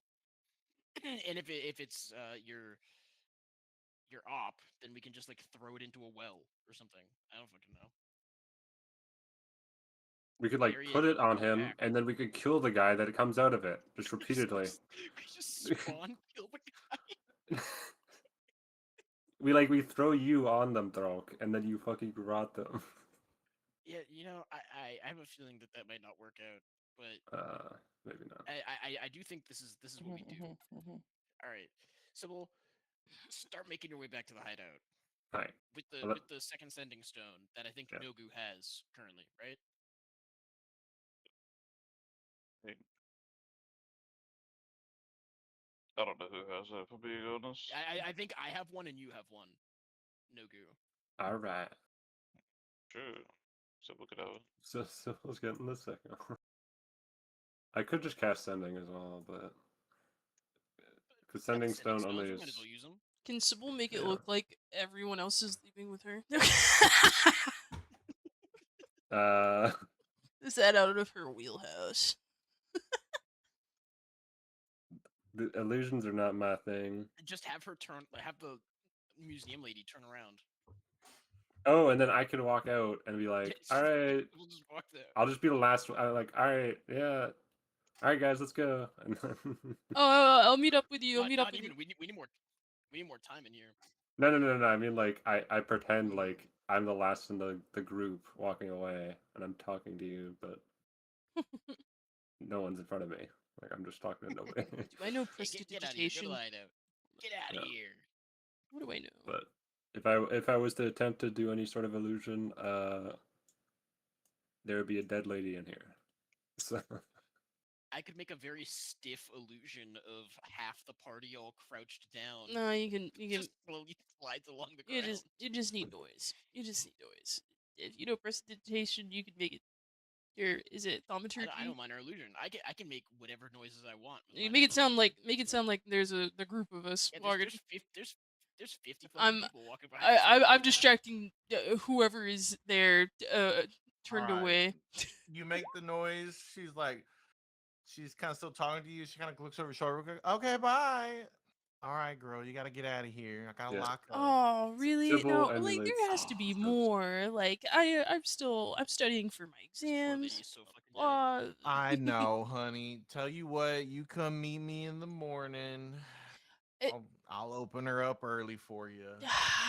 And if it's your op, then we can just like throw it into a well or something. I don't fucking know. We could like Bury put it it and on come him, back. and then we could kill the guy that comes out of it just repeatedly. We just spawn kill the guy. We throw you on them, Throk, and then you fucking rot them. Yeah, you know, I have a feeling that that might not work out, but Maybe not. I do think this is what we do. All right, so we'll start making your way back to the hideout All right. with Well, the second sending stone that I think Yeah. Nogu has currently, right? I don't know who has it, if I'm being honest. I think I have one and you have one, Nogu. All right. Sure. So look it out. So let's get in the second one. I could just cast sending as well, but because Got the sending sending stone stones, only we might as well is use them. Can Sybil make it Yeah. look like everyone else is leaving with her? uh Is that out of her wheelhouse? the illusions are not my thing. Just have her have the museum lady turn around. Oh, and then I could walk out and be like, all right, We'll just walk there. I'll just be the last one. I'm like, all right, yeah, all right, guys, let's go. And then... Oh, I'll meet up with you. I'll meet up Not with even. you. We need more. We need more time in here. No. I mean, like, I pretend like I'm the last in the group walking away, and I'm talking to you, but no one's in front of me. Like, I'm just talking to nobody. Do I know Hey, get out of here. Go to the prestidigitation? hideout. Get out of Yeah. here. What do I know? But if I was to attempt to do any sort of illusion, there would be a dead lady in here. So I could make a very stiff illusion of half the party all crouched down. No, you can Just slowly slides along the you ground. just need noise. You just need noise. If you know prestidigitation, you can make it. Is it thaumaturgy? I don't mind our illusion. I can make whatever noises I want. with You minor make it sound illusion. like there's the group of us Yeah, walking. there's 50 fucking I'm people walking behind. I'm distracting whoever is there turned Alright. away. You make the noise. She's kind of still talking to you. She kind of looks over her shoulder. Real quick. Okay, bye. All right, girl, you got to get out of here. I got to Yeah. lock up. Oh, really? Sybil No, like emulates there has to be steps. more. Like I'm studying for my This poor lady exams. is so fucking dead. Blah. I know, honey. Tell you what, you come meet me in the morning. It- I'll open her up early for you.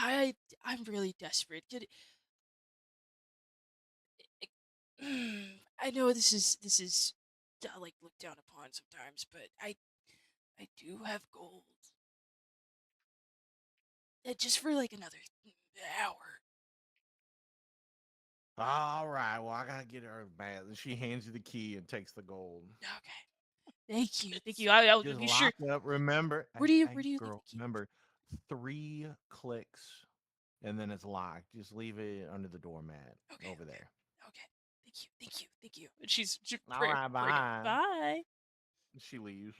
I'm really desperate. I know this is like looked down upon sometimes, but I do have gold. Just for like another hour. All right, well, I gotta get her back. She hands you the key and takes the gold. Okay. Thank you. Thank It's- you. I'll Just be sure. lock up. Remember, Where do you hey, leave the girl, key? remember 3 clicks and then it's locked. Just leave it under the doormat Okay, over okay. there. Okay. Thank you. Thank you. Thank you. And she's All right, bye. Bye. She leaves.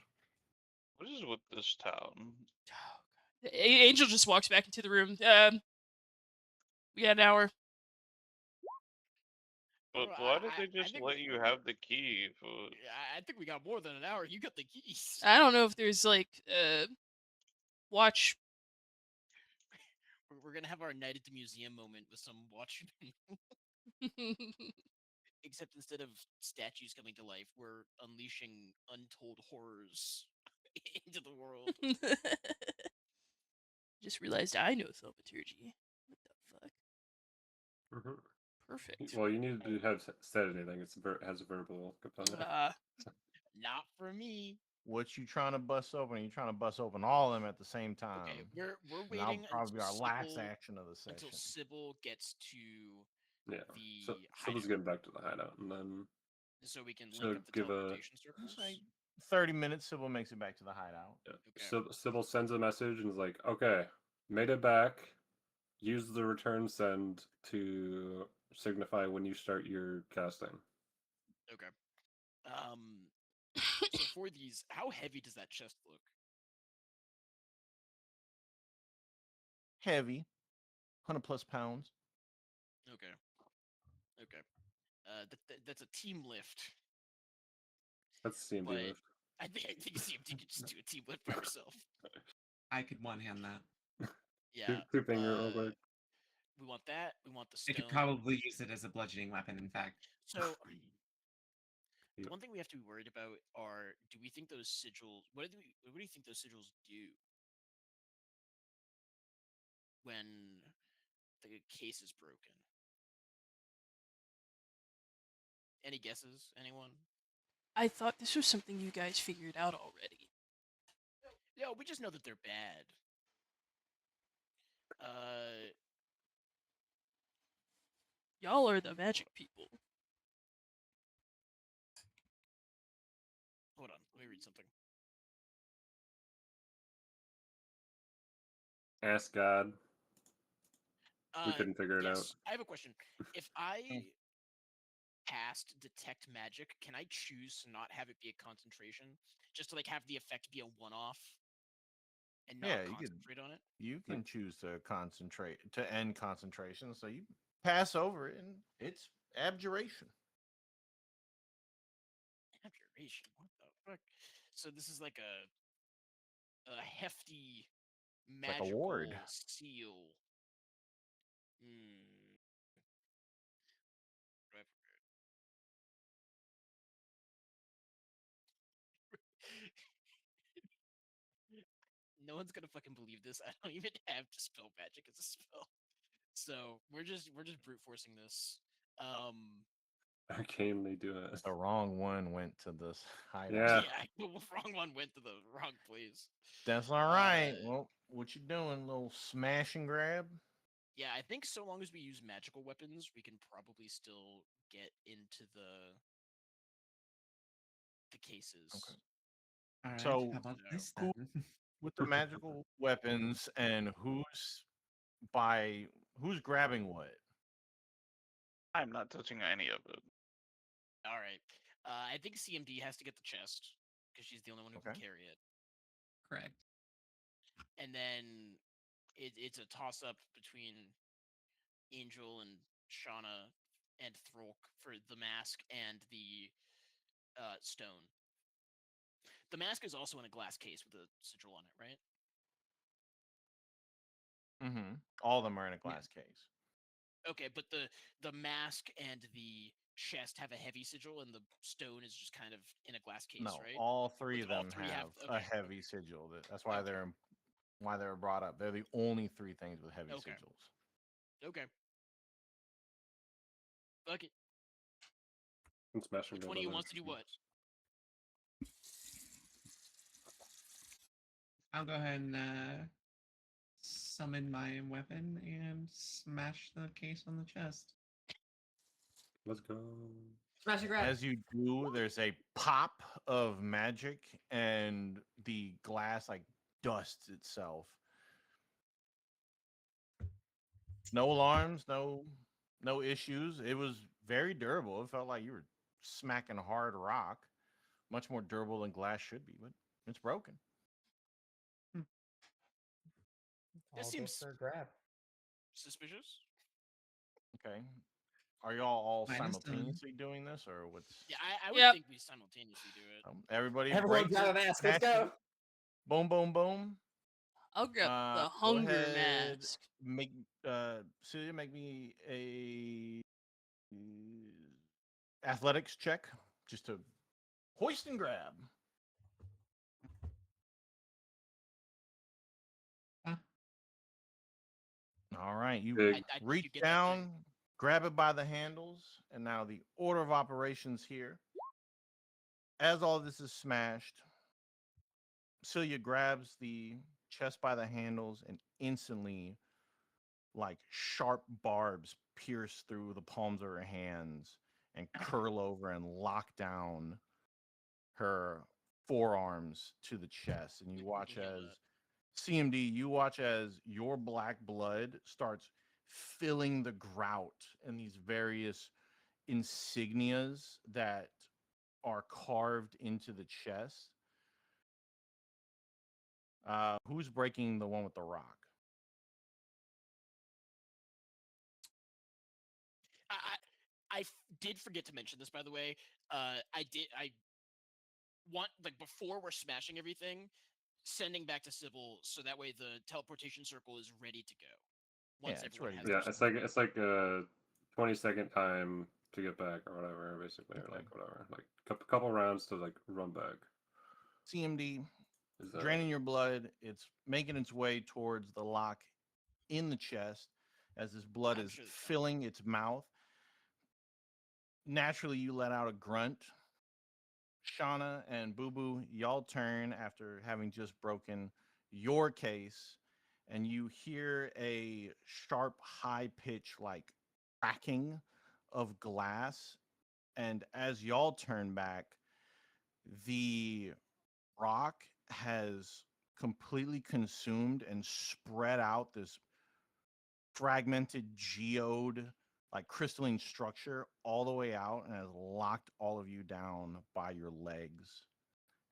What is with this town? Oh, God. Angel just walks back into the room. We got an hour. But Well, why did they I just think let you have the key? I think we got more than an hour. You got the keys. I don't know if there's like watch. We're gonna have our night at the museum moment with some watchmen. Except instead of statues coming to life, we're unleashing untold horrors into the world. Just realized I know thaumaturgy. What the fuck? Mhm. Perfect. Well, you need to have said anything. Has a verbal component. Not for me. What you trying to bust open? You trying to bust open all of them at the same time? Okay, we're And that'll waiting probably be until our last Sybil, action of the until session. Sybil gets to Yeah. So the Sybil's hideout, getting back to the hideout, and then so we can link she'll up the give a teleportation It's circles. like 30 minutes. Sybil makes it back to the hideout. yeah. Okay. Sybil sends a message and is like, "Okay, made it back. Use the return send to signify when you start your casting." Okay. So for these, how heavy does that chest look? Heavy, 100+ pounds. Okay. Okay. That's a team lift, That's CMD but lift. I think CMT could just do a team lift by herself. I could one hand that. Yeah. Two finger real quick. We want that. We want the I stone. could probably use it as a bludgeoning weapon, in fact. So the Yeah. one thing we have to be worried about are: do we think those sigils? What do you think those sigils do when the case is broken? Any guesses? Anyone? I thought this was something you guys figured out already. No, we just know that they're bad. Y'all are the magic people. Hold on. Let me read something. Ask God. We couldn't figure it out. Yes, I have a question. If I cast detect magic, can I choose to not have it be a concentration, just to like have the effect be a one-off and not Yeah, you could. concentrate on it? You can choose to concentrate to end concentration, so you pass over it, and it's abjuration. Abjuration. What the fuck? So this is like a hefty It's like a ward. magical seal. Hmm. Do I No one's gonna fucking believe this. I don't even have dispel magic as a spell. So we're just brute forcing this. Arcanely do it. The wrong one went to this hideout. Yeah. Yeah, the wrong one went to the wrong place. That's all right. Well, what you doing? Little smash and grab? Yeah, I think so long as we use magical weapons, we can probably still get into the cases. Okay. All right. So, How about this who then? with the magical weapons and who's grabbing what? I'm not touching any of it. All right. I think CMD has to get the chest because she's the only one who Okay. can carry it. Correct. And then it's a toss up between Angel and Shauna and Throlk for the mask and the stone. The mask is also in a glass case with a sigil on it, right? Mm-hmm. All of them are in a Yeah. glass case. Okay, but the mask and the chest have a heavy sigil, and the stone is just kind of in a glass case, No, right? all three of All them three have a okay, heavy okay, sigil. That's why okay, they're brought up. They're the only 3 things with heavy okay, sigils. okay. Fuck it. And smash and Which grab one of you other wants to do what? actions. I'll go ahead and summon my weapon and smash the case on the chest. Let's go. Smash and grab. As you do, there's a pop of magic, and the glass like dusts itself. No alarms, no issues. It was very durable. It felt like you were smacking hard rock, much more durable than glass should be, but it's broken. I'll go seems- for a grab. Suspicious? Okay. Are y'all all Mine is done. simultaneously doing this, or what's? Yeah, I would Yep. think we simultaneously do it. Everybody Everyone breaks grab it, a mask. Let's snatch go. it. Boom, boom, boom. I'll grab the Go hunger ahead, mask. Make Celia, make me a athletics check just to hoist and grab. Huh? All right, you Big. I think you reach get that thing. down, grab it by the handles, and now the order of operations here. As all this is smashed, Celia grabs the chest by the handles and instantly, like sharp barbs, pierce through the palms of her hands and curl over and lock down her forearms to the chest. And you watch Feel as that. CMD, you watch as your black blood starts filling the grout and these various insignias that are carved into the chest. Who's breaking the one with the rock? Did forget to mention this, by the way. I want, like, before we're smashing everything, sending back to Sybil so that way the teleportation circle is ready to go. Once Yeah, it's everyone ready has to Yeah, their it's like a 20-second time to get back or whatever, basically, or Okay. like whatever, like couple rounds to like run back. CMD, Is that draining your blood. It's making its way towards the lock in the chest as this blood I'm is sure that's fine. filling its mouth. Naturally, you let out a grunt. Shauna and Boo Boo, y'all turn after having just broken your case, and you hear a sharp, high pitch, like cracking of glass. And as y'all turn back, the rock has completely consumed and spread out this fragmented geode, like crystalline structure, all the way out and has locked all of you down by your legs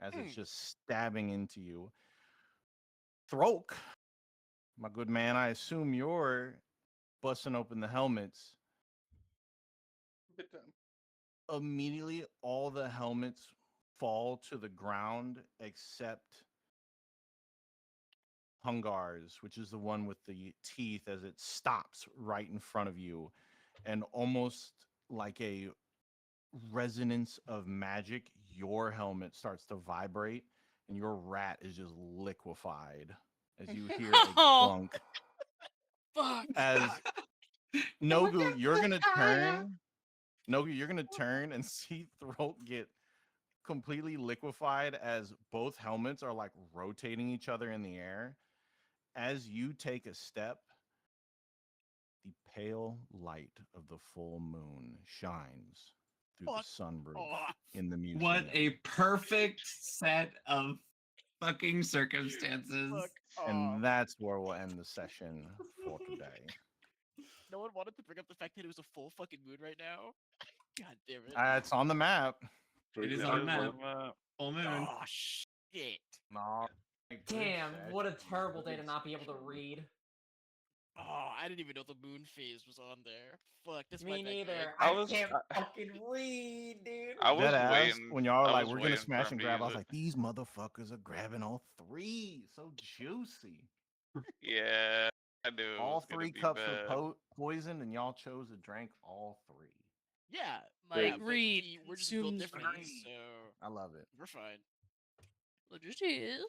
as it's just stabbing into you. Throk, my good man, I assume you're busting open the helmets. Good time. Immediately, all the helmets fall to the ground except Hungar's, which is the one with the teeth, as it stops right in front of you, and almost like a resonance of magic, your helmet starts to vibrate, and your rat is just liquefied as you hear a Oh. clunk. Fuck. As Nogu, you're gonna turn. Nogu, you're gonna turn and see Throat get completely liquefied as both helmets are like rotating each other in the air. As you take a step, the pale light of the full moon shines through Fuck the sunroof off. in the museum. What a perfect set of fucking circumstances. Fuck off. And that's where we'll end the session for today. No one wanted to bring up the fact that it was a full fucking moon right now. God damn it. It's on the map. It is Yeah, on It the is map. on Full moon. Oh shit. No. Damn, what a terrible day to not be able to read. Oh, I didn't even know the moon phase was on there. Fuck, that's my Me bad, Greg. neither. I I was- can't I- fucking read, dude. I was Dead ass. waiting. When y'all are I like, was we're gonna waiting smash for and me grab, I was to- like, these motherfuckers are grabbing all three. So juicy. Yeah, I knew it All was gonna three be cups bad. were poisoned, and y'all chose to drink all three. Yeah. My yeah, but greed see, we're just built consumes differently, greed. so I love it. we're fine. Legit is.